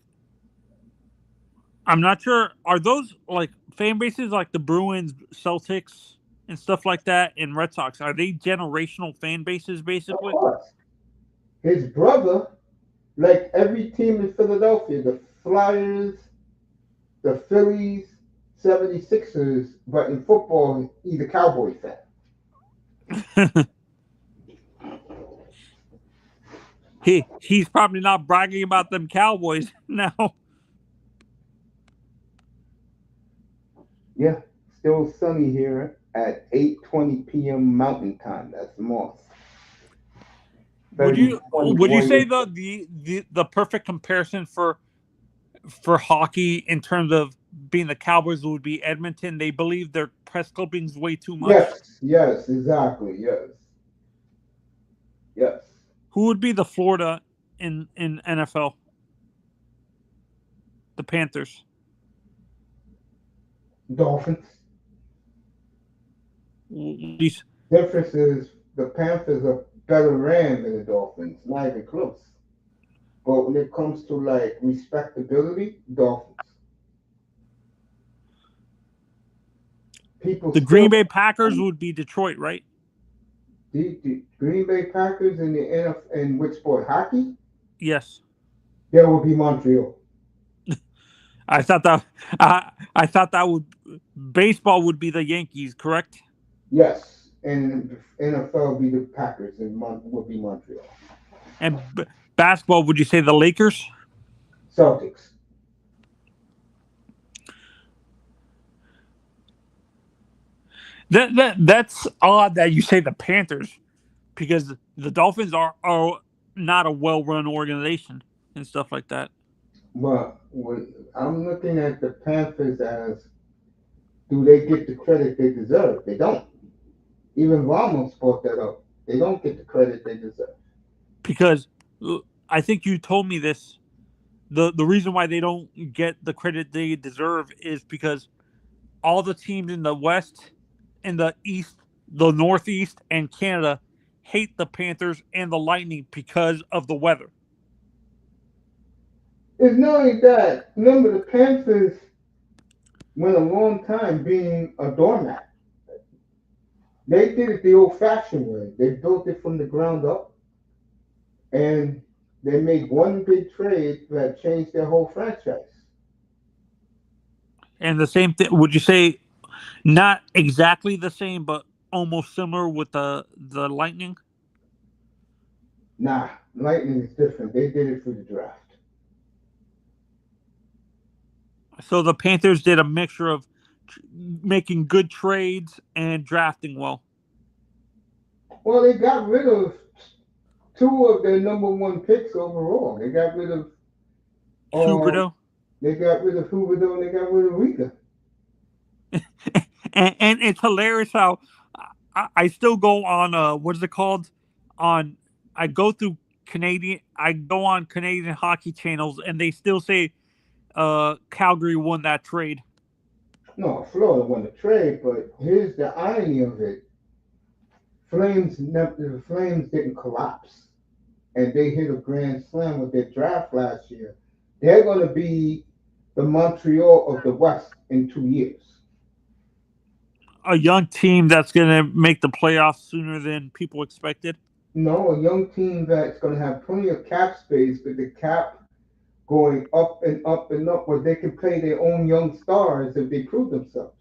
Speaker 4: I'm not sure. Are those like fan bases like the Bruins, Celtics, and stuff like that, and Red Sox? Are they generational fan bases
Speaker 2: Of
Speaker 4: basically?
Speaker 2: course, his brother, like every team in Philadelphia, the Flyers, the Phillies, 76ers, but in football, he's a Cowboy fan.
Speaker 4: He's probably not bragging about them Cowboys now.
Speaker 1: Yeah, still sunny here at 8:20 p.m. Mountain Time. That's Moss. February
Speaker 4: Would you
Speaker 1: 2020.
Speaker 4: say the perfect comparison for hockey in terms of being the Cowboys would be Edmonton? They believe their press clippings way too much.
Speaker 2: Yes, exactly. Yes.
Speaker 4: Who would be the Florida in NFL? The Panthers.
Speaker 2: Dolphins.
Speaker 4: These-
Speaker 2: Difference is the Panthers are better ran than the Dolphins. Not even close. But when it comes to like respectability, Dolphins. People
Speaker 4: The
Speaker 2: still
Speaker 4: Green Bay Packers would be Detroit, right?
Speaker 2: the Green Bay Packers in the NFL in which sport? Hockey?
Speaker 4: Yes.
Speaker 2: There will be Montreal.
Speaker 4: I thought that I thought that would baseball would be the Yankees, correct?
Speaker 2: Yes. And NFL will be the Packers and will be Montreal.
Speaker 4: And basketball, would you say the Lakers?
Speaker 2: Celtics.
Speaker 4: That's odd that you say the Panthers because the Dolphins are not a well run organization and stuff like that.
Speaker 2: But I'm looking at the Panthers as do they get the credit they deserve? They don't. Even Ramos brought that up. They don't get the credit they deserve.
Speaker 4: Because I think you told me this. The reason why they don't get the credit they deserve is because all the teams in the West, in the East, the Northeast, and Canada hate the Panthers and the Lightning because of the weather.
Speaker 2: It's not only that. Remember, the Panthers went a long time being a doormat. They did it the old-fashioned way. They built it from the ground up, and they made one big trade that changed their whole franchise.
Speaker 4: And the same thing. Would you say not exactly the same, but almost similar with the Lightning?
Speaker 2: Nah, Lightning is different. They did it for the draft.
Speaker 4: So the Panthers did a mixture of making good trades and drafting well.
Speaker 2: Well, they got rid of two of their number one picks overall. They got rid of um,
Speaker 4: Huberto.
Speaker 2: they got rid of Huberdeau and they got rid of Rika.
Speaker 4: And it's hilarious how I still go on what is it called on I go through I go on Canadian hockey channels and they still say Calgary won that trade.
Speaker 2: No, Florida won the trade, but here's the irony of it: the Flames didn't collapse, and they hit a grand slam with their draft last year. They're going to be the Montreal of the West in 2 years.
Speaker 4: A young team that's going to make the playoffs sooner than people expected.
Speaker 2: No, a young team that's going to have plenty of cap space, but the cap going up and up and up, where they can play their own young stars if they prove themselves.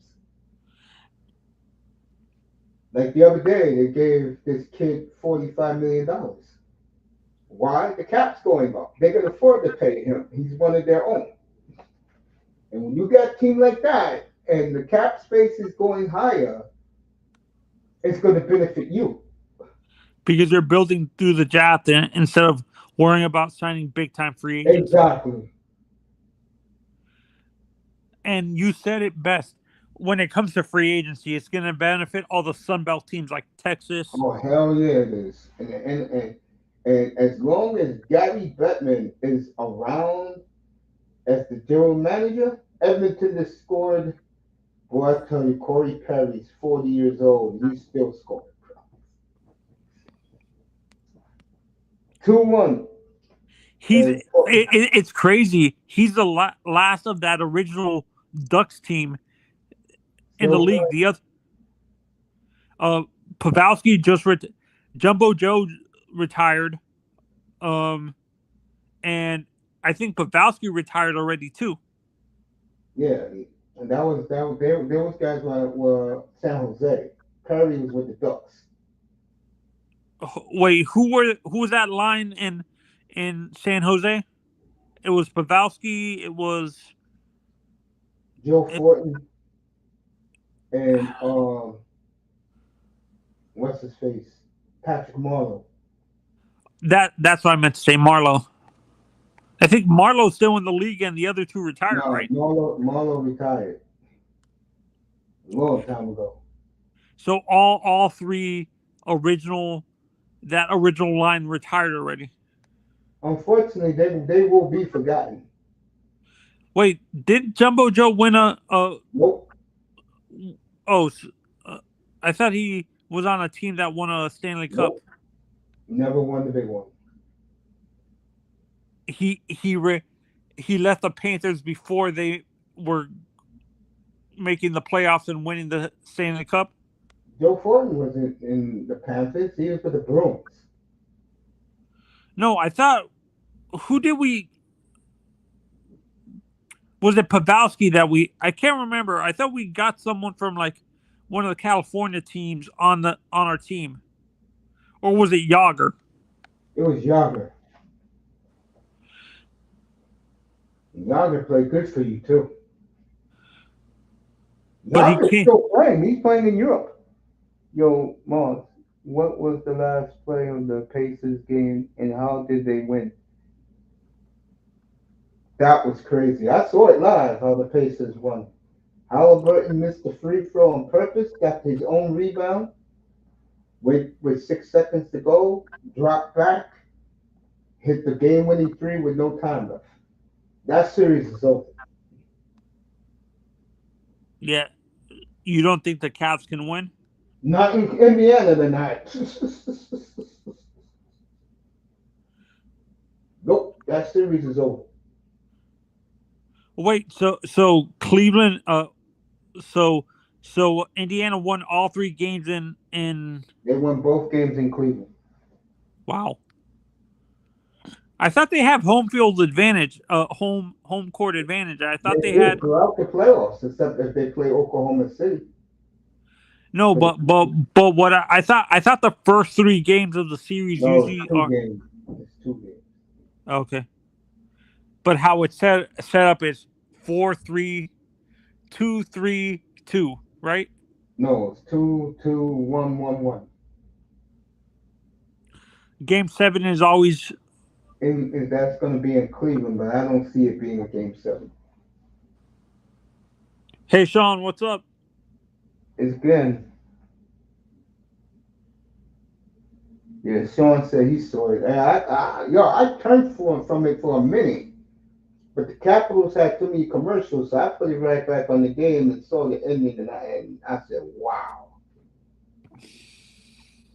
Speaker 2: Like the other day, they gave this kid $45 million. Why? The cap's going up. They can afford to pay him. He's one of their own. And when you got a team like that, and the cap space is going higher, it's going to benefit you.
Speaker 4: Because they're building through the draft instead of worrying about signing big time free agents.
Speaker 2: Exactly.
Speaker 4: And you said it best. When it comes to free agency, it's going to benefit all the Sun Belt teams like Texas.
Speaker 2: Oh, hell yeah, it is. And as long as Gary Bettman is around as the general manager, Edmonton has scored. Boy, I tell you, Corey Perry's 40 years old. He's still scoring. 2-1.
Speaker 4: It's crazy. He's the last of that original Ducks team in the league. The other, Pavelski Jumbo Joe retired, and I think Pavelski retired already too.
Speaker 2: Yeah, and that was those guys were San Jose. Perry was with the Ducks.
Speaker 4: Wait, who was that line in San Jose? It was Pavelski. It was
Speaker 2: Joe Fortin and what's his face? Patrick Marleau.
Speaker 4: That's what I meant to say, Marleau. I think Marlowe's still in the league, and the other two retired,
Speaker 2: No,
Speaker 4: right?
Speaker 2: Marleau retired a long time ago.
Speaker 4: So all three original line retired already.
Speaker 2: Unfortunately, they will be forgotten.
Speaker 4: Wait, did Jumbo Joe win a?
Speaker 2: Nope.
Speaker 4: Oh, I thought he was on a team that won a Stanley Cup.
Speaker 2: Nope. Never won the big one.
Speaker 4: He left the Panthers before they were making the playoffs and winning the Stanley Cup.
Speaker 2: Joe Fortin was in the Panthers. He was for the Bruins.
Speaker 4: No, I thought. Who did we? Was it Pavelski that we? I can't remember. I thought we got someone from like one of the California teams on our team, or was it Yager?
Speaker 2: It was Yager. Yager played good for you too.
Speaker 4: But he can't.
Speaker 2: Still playing. He's playing in Europe.
Speaker 1: Yo, Moss, what was the last play of the Pacers game and how did they win?
Speaker 2: That was crazy. I saw it live how the Pacers won. Haliburton missed the free throw on purpose, got his own rebound. With 6 seconds to go, dropped back, hit the game-winning three with no time left. That series is over.
Speaker 4: Yeah, you don't think the Cavs can win?
Speaker 2: Not in Indiana tonight. Nope, that series is over.
Speaker 4: Wait, so Cleveland So Indiana won all three games in
Speaker 2: They won both games in Cleveland.
Speaker 4: wow. I thought they have home field advantage, home court advantage. I thought
Speaker 2: They
Speaker 4: they
Speaker 2: do
Speaker 4: had
Speaker 2: throughout the playoffs, except if they play Oklahoma City.
Speaker 4: no,
Speaker 2: But
Speaker 4: but what I thought the first three games of the series
Speaker 2: no, it's
Speaker 4: usually
Speaker 2: two
Speaker 4: are
Speaker 2: games. It's two games.
Speaker 4: okay. But how it's set up is 4-3, 2-3-2, right?
Speaker 2: No, it's 2-2-1-1-1.
Speaker 4: Game 7 is always.
Speaker 2: And that's going to be in Cleveland, but I don't see it being a game 7.
Speaker 4: Hey Sean, what's up?
Speaker 2: It's been, yeah, Sean said he saw it. And I turned from it for a minute, but the Capitals had too many commercials, so I put it right back on the game and saw the ending, and I said, wow.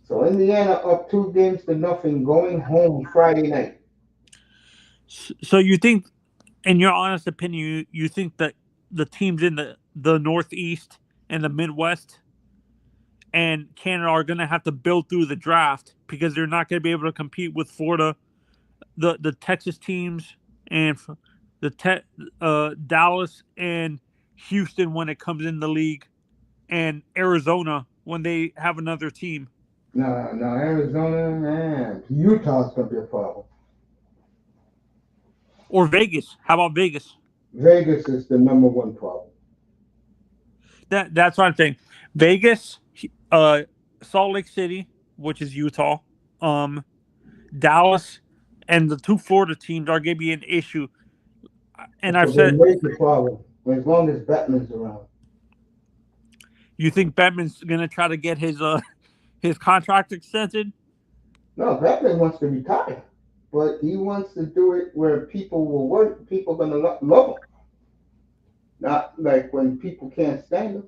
Speaker 2: So Indiana up 2-0 going home Friday night.
Speaker 4: So you think, in your honest opinion, you think that the teams in the Northeast and the Midwest and Canada are going to have to build through the draft because they're not going to be able to compete with Florida, the Texas teams, and Dallas and Houston when it comes in the league, and Arizona when they have another team,
Speaker 2: No, no, Arizona, man. Utah's going to be a problem.
Speaker 4: or Vegas. How about Vegas?
Speaker 2: Vegas is the number one problem.
Speaker 4: That's what I'm saying. Vegas, uh, Salt Lake City, which is Utah, um, Dallas, and the two Florida teams are going to be an issue. And
Speaker 2: It's a
Speaker 4: I've said,
Speaker 2: major problem. As long as Batman's around.
Speaker 4: you think Batman's going to try to get his contract extended?
Speaker 2: No, Batman wants to retire, but he wants to do it where people will work. People are gonna love him, not like when people can't stand him.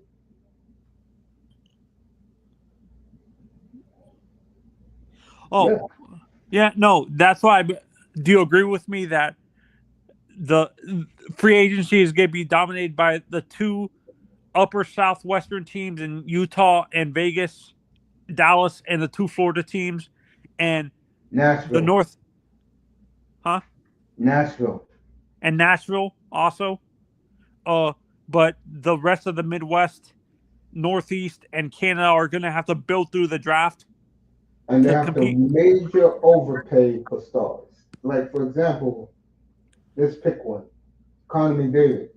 Speaker 4: Oh,
Speaker 2: Yeah,
Speaker 4: yeah, no, that's why. Do you agree with me that the free agency is going to be dominated by the two upper southwestern teams in Utah and Vegas, Dallas, and the two Florida teams, and the
Speaker 2: Nashville,
Speaker 4: North, huh?
Speaker 2: Nashville.
Speaker 4: And Nashville also. Uh, but the rest of the Midwest, Northeast, and Canada are going to have to build through the draft
Speaker 2: And they
Speaker 4: to
Speaker 2: have to
Speaker 4: compete.
Speaker 2: major overpay for stars. Like for example, let's pick one. Conor McDavid.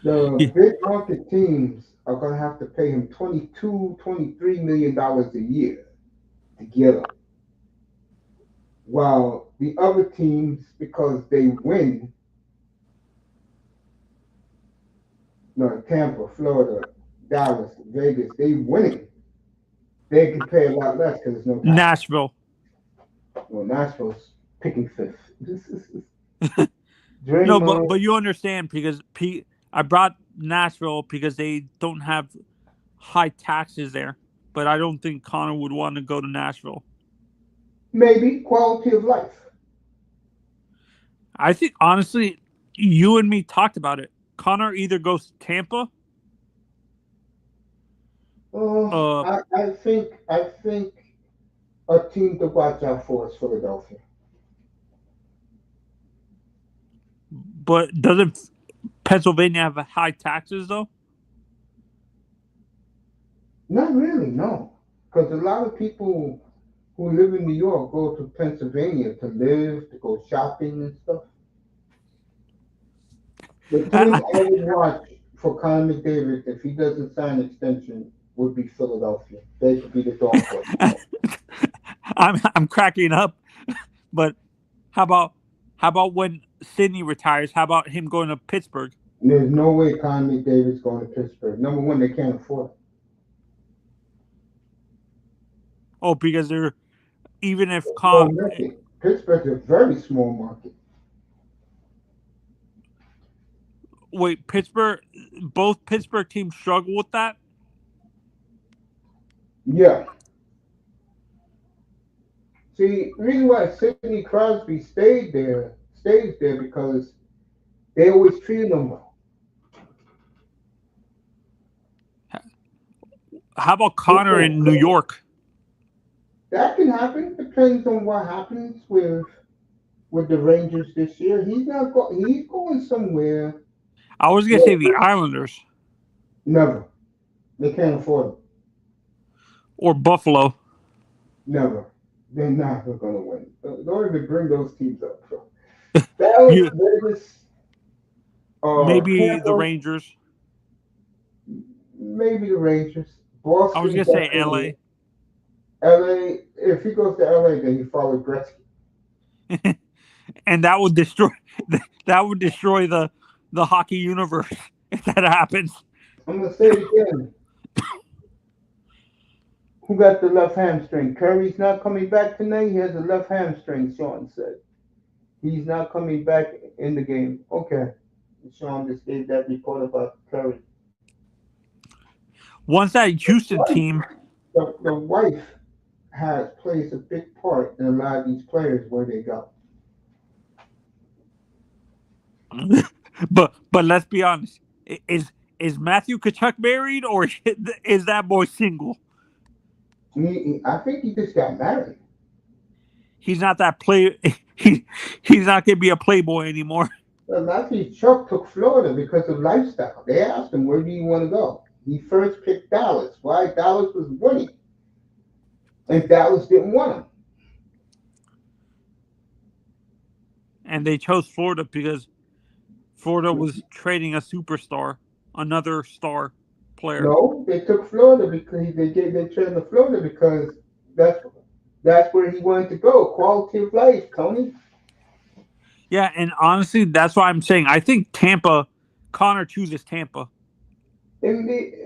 Speaker 2: The
Speaker 4: Yeah.
Speaker 2: big market teams are gonna have to pay him 22, $23 million a year to get him. While the other teams, because they win, no, Tampa, Florida, Dallas, Vegas, they winning. They can pay a lot less because there's no tax.
Speaker 4: Nashville.
Speaker 2: Well, Nashville's picking fifth.
Speaker 4: No,
Speaker 2: Draymond,
Speaker 4: but you understand because I brought Nashville because they don't have high taxes there. But I don't think Connor would want to go to Nashville.
Speaker 2: maybe quality of life.
Speaker 4: I think honestly, you and me talked about it. Connor either goes to Tampa, uh,
Speaker 2: I think a team to watch out for is Philadelphia.
Speaker 4: but doesn't Pennsylvania have high taxes though?
Speaker 2: Not really, no, because a lot of people who live in New York go to Pennsylvania to live, to go shopping and stuff. The team I would watch for Conor McDavid if he doesn't sign an extension would be Philadelphia. They could be the dog horse.
Speaker 4: I'm cracking up, but how about how about when Sidney retires? How about him going to Pittsburgh?
Speaker 2: And there's no way Conor McDavid's going to Pittsburgh. Number one, they can't afford it.
Speaker 4: Oh, because they're even if
Speaker 2: Small market. Pittsburgh's a very small market.
Speaker 4: wait Pittsburgh, both Pittsburgh teams struggle with that.
Speaker 2: Yeah. See, the reason why Sidney Crosby stays there because they always treated him well.
Speaker 4: How about Connor in New York?
Speaker 2: That can happen. Depends on what happens with the Rangers this year. He's going somewhere.
Speaker 4: I was gonna say
Speaker 2: Well,
Speaker 4: the Islanders
Speaker 2: never. They can't afford him.
Speaker 4: or Buffalo.
Speaker 2: Never. They're not going to win. Don't even bring those teams up. Bro. Dallas,
Speaker 4: You
Speaker 2: Vegas,
Speaker 4: maybe the
Speaker 2: Tampa,
Speaker 4: Rangers.
Speaker 2: maybe the Rangers,
Speaker 4: I was
Speaker 2: Boston,
Speaker 4: gonna say
Speaker 2: definitely.
Speaker 4: L.A.
Speaker 2: LA. If he goes to LA, then he follows Gretzky.
Speaker 4: And that would destroy the hockey universe if that happens.
Speaker 2: I'm gonna say it again. Who got the left hamstring? Curry's not coming back tonight. He has a left hamstring. Sean said he's not coming back in the game. Okay, Sean just gave that report about Curry.
Speaker 4: Once that Houston
Speaker 2: Wife,
Speaker 4: team,
Speaker 2: the wife has plays a big part in a lot of these players where they go.
Speaker 4: but let's be honest, is Matthew Kachuk married or is that boy single?
Speaker 2: I think he just got married.
Speaker 4: He's not that play. He's not gonna be a playboy anymore.
Speaker 2: Matthew Chuck took Florida because of lifestyle. They asked him, "Where do you want to go?" He first picked Dallas. Why? Dallas was winning, and Dallas didn't want him.
Speaker 4: And they chose Florida because Florida was trading a superstar, another star player.
Speaker 2: No, they took Florida because they traded to Florida because that's that's where he wanted to go. Quality of life, Tony.
Speaker 4: Yeah, and honestly, that's why I'm saying I think Tampa. Connor chooses Tampa.
Speaker 2: NBA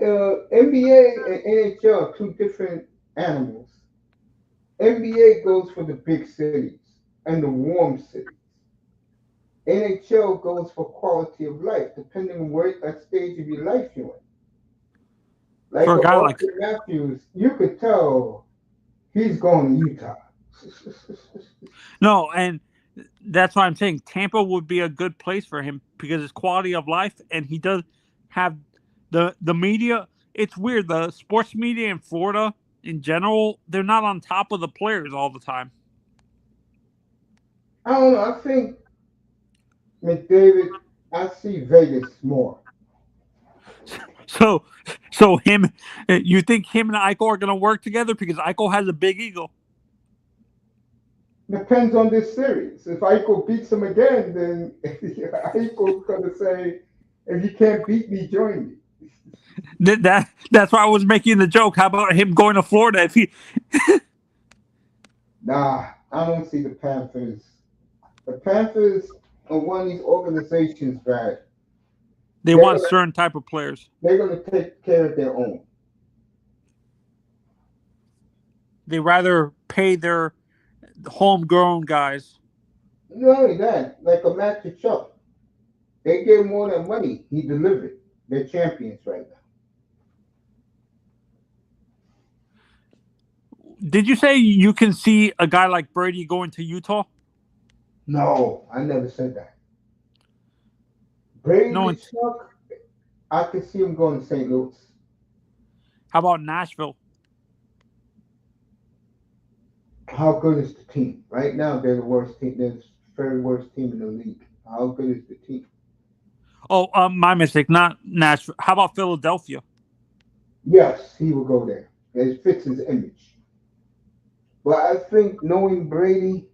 Speaker 2: and NHL are two different animals. NBA goes for the big cities and the warm cities. NHL goes for quality of life, depending on where that stage of your life you're in. Like
Speaker 4: For a guy like
Speaker 2: Austin Matthews, you could tell he's going to Utah.
Speaker 4: no, and that's why I'm saying Tampa would be a good place for him because his quality of life, and he does have the media. It's weird. The sports media in Florida, in general, they're not on top of the players all the time.
Speaker 2: I don't know. I think McDavid, I see Vegas more.
Speaker 4: So, him, you think him and Eichel are going to work together because Eichel has a big ego?
Speaker 2: Depends on this series. If Eichel beats him again, then Eichel's going to say, if you can't beat me, join me.
Speaker 4: That's why I was making the joke. How about him going to Florida if he?
Speaker 2: Nah, I don't see the Panthers. The Panthers are one of these organizations that
Speaker 4: They want certain type of players.
Speaker 2: they're going to take care of their own.
Speaker 4: They rather pay their homegrown guys.
Speaker 2: Not only that, like a Matthew Chuck, they gave more than money. He delivered. They're champions right now.
Speaker 4: Did you say you can see a guy like Brady going to Utah?
Speaker 2: No, I never said that. Brady
Speaker 4: No.
Speaker 2: Chuck, I could see him going to St. Louis.
Speaker 4: How about Nashville?
Speaker 2: How good is the team? Right now, they're the worst team. They're the very worst team in the league. How good is the team?
Speaker 4: Oh, my mistake. Not Nashville. How about Philadelphia?
Speaker 2: Yes, he will go there. It fits his image. But I think knowing Brady,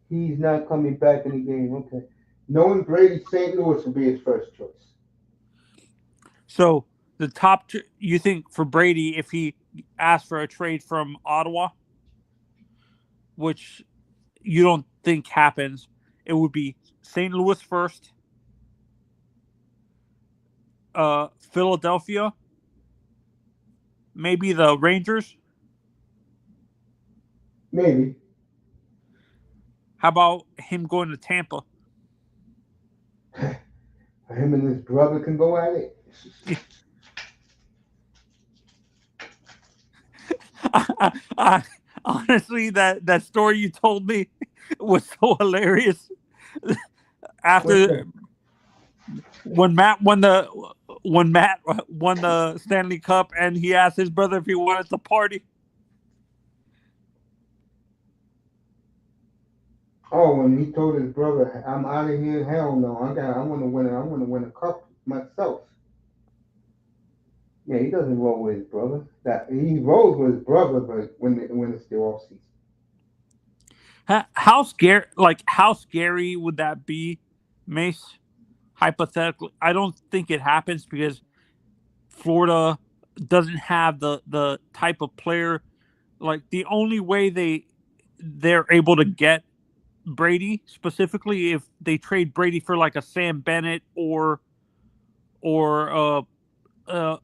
Speaker 2: he's not coming back in the game. Okay. Knowing Brady, St. Louis will be his first choice.
Speaker 4: So the top, you think for Brady, if he asked for a trade from Ottawa, which you don't think happens, it would be St. Louis first, Philadelphia, maybe the Rangers.
Speaker 2: Maybe.
Speaker 4: How about him going to Tampa?
Speaker 2: Him and his brother can go at it.
Speaker 4: Honestly, that story you told me was so hilarious. After when Matt won when Matt won the Stanley Cup and he asked his brother if he wanted to party.
Speaker 2: Oh, when he told his brother, "I'm out of here." Hell no, I want to win. I want to win a cup myself. Yeah, he doesn't roll with his brother. That he rolls with his brother, but when it's the off season.
Speaker 4: How scary would that be, Mace? Hypothetically, I don't think it happens because Florida doesn't have the type of player. Like the only way they're able to get Brady specifically if they trade Brady for like a Sam Bennett or uh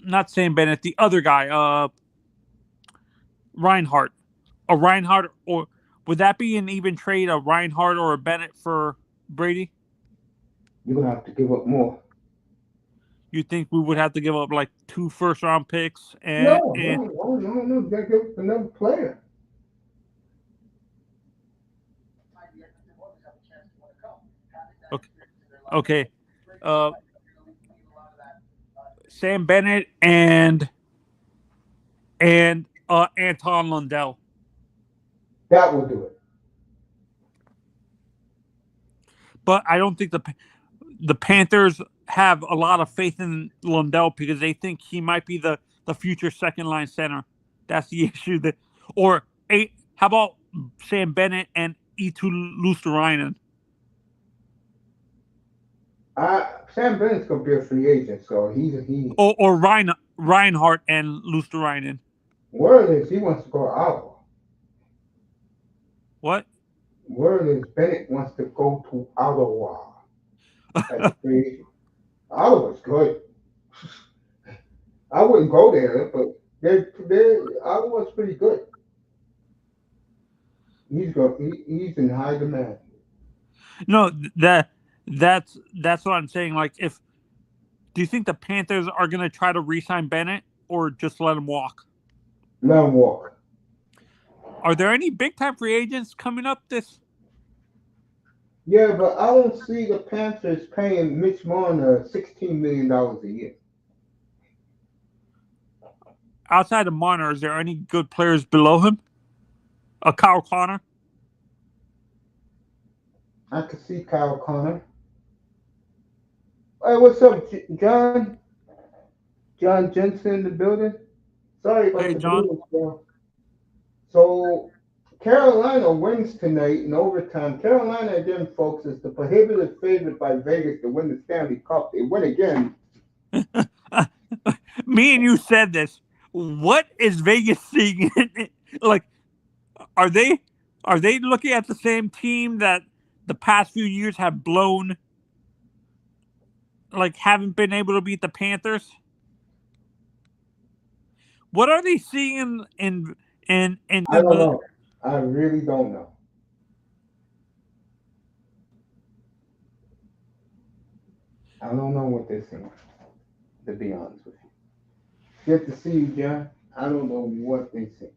Speaker 4: not Sam Bennett, the other guy, Reinhardt. A Reinhardt, or would that be an even trade, a Reinhardt or a Bennett for Brady?
Speaker 2: You're gonna have to give up more.
Speaker 4: You think we would have to give up like 2 first-round picks
Speaker 2: No,
Speaker 4: and
Speaker 2: no. You gotta give up another player.
Speaker 4: okay, okay. Uh, Sam Bennett and Anton Lundell.
Speaker 2: That will do it.
Speaker 4: But I don't think the Panthers have a lot of faith in Lundell because they think he might be the future second line center. That's the issue. How about Sam Bennett and Eetu Luosterainen?
Speaker 2: Sam Bennett's gonna be a free agent, so he.
Speaker 4: Or Reinhardt and Luosterainen.
Speaker 2: Word is he wants to go to Ottawa.
Speaker 4: What?
Speaker 2: Word is Bennett wants to go to Ottawa as a free agent. Ottawa's good. I wouldn't go there, but Ottawa's pretty good. He's in high demand.
Speaker 4: No, that's what I'm saying. Like, if do you think the Panthers are going to try to re-sign Bennett or just let him walk?
Speaker 2: Let him walk.
Speaker 4: Are there any big time free agents coming up this?
Speaker 2: Yeah, but I don't see the Panthers paying Mitch Marner $16 million a year.
Speaker 4: Outside of Marner, is there any good players below him? A Kyle Connor?
Speaker 2: I could see Kyle Connor. Hey, what's up, John? John Jensen in the building. Sorry about
Speaker 4: Hey,
Speaker 2: the
Speaker 4: John.
Speaker 2: news, bro. So Carolina wins tonight in overtime. Carolina again, folks, is the prohibitive favorite by Vegas to win the Stanley Cup. They win again.
Speaker 4: Me and you said this. What is Vegas seeing? Like, are they looking at the same team that the past few years have blown? Like, haven't been able to beat the Panthers? What are they seeing in
Speaker 2: I don't
Speaker 4: the?
Speaker 2: know. I really don't know. I don't know what they're saying, to be honest with you. Good to see you, John. I don't know what they say.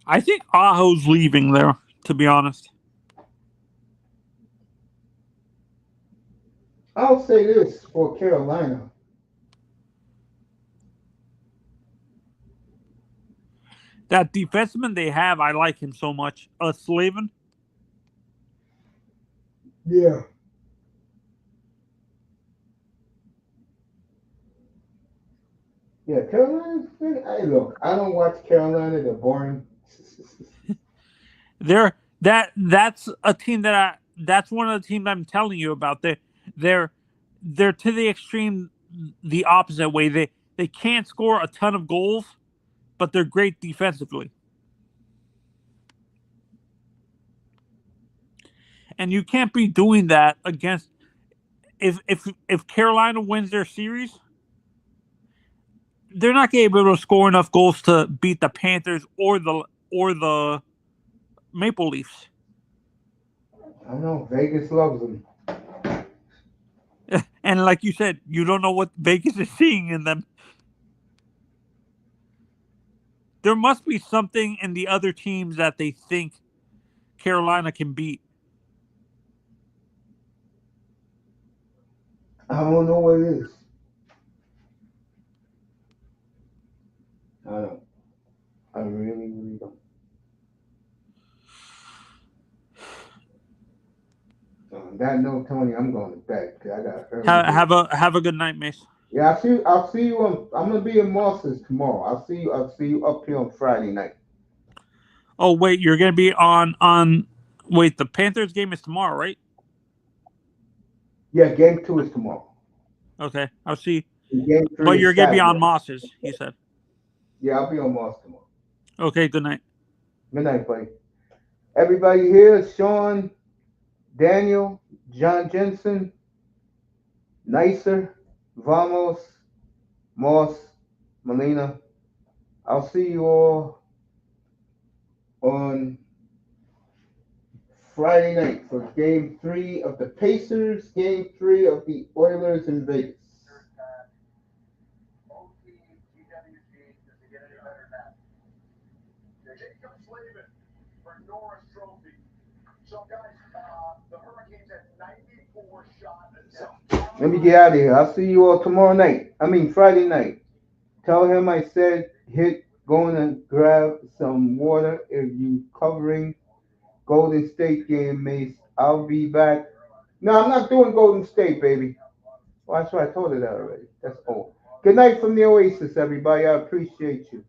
Speaker 4: I think Aho's leaving there. To be honest,
Speaker 2: I'll say this for Carolina.
Speaker 4: that defenseman they have, I like him so much. Slavin.
Speaker 2: Yeah. Yeah, Carolina. Hey, look, I don't watch Carolina. They're boring.
Speaker 4: That's a team that's one of the teams I'm telling you about. They're they're to the extreme the opposite way. They can't score a ton of goals, but they're great defensively. And you can't be doing that against if Carolina wins their series, they're not going to be able to score enough goals to beat the Panthers or the Maple Leafs.
Speaker 2: I don't know. Vegas loves them.
Speaker 4: And like you said, you don't know what Vegas is seeing in them. There must be something in the other teams that they think Carolina can beat.
Speaker 2: I don't know what it is. I don't. I really, really don't. On that note, Tony, I'm going to bed because I got an early day.
Speaker 4: Have a good night, Mace.
Speaker 2: Yeah, I'll see you. I'll see you on. I'm gonna be in Mosses tomorrow. I'll see you. I'll see you up here on Friday night.
Speaker 4: Oh wait, you're gonna be on. Wait, the Panthers game is tomorrow, right?
Speaker 2: Yeah, game 2 is tomorrow.
Speaker 4: Okay, I'll see.
Speaker 2: And game
Speaker 4: But
Speaker 2: 3
Speaker 4: you're
Speaker 2: is
Speaker 4: gonna be
Speaker 2: Saturday.
Speaker 4: on Mosses. He said.
Speaker 2: Yeah, I'll be on Moss tomorrow.
Speaker 4: Okay, good night.
Speaker 2: Good night, buddy. Everybody here: Sean, Daniel, John Jensen, Nicer, Vamos, Moss, Molina. I'll see you all on Friday night for game 3 of the Pacers, game 3 of the Oilers in Vegas.
Speaker 3: For Norris Trophy. So, guys, the Hurricanes had 94 shot attempts.
Speaker 2: Let me get out of here. I'll see you all tomorrow night. I mean, Friday night. Tell him I said hit going to grab some water if you covering Golden State game, Mace. I'll be back. No, I'm not doing Golden State, baby. Well, that's why I told her that already. That's old. Good night from the Oasis, everybody. I appreciate you.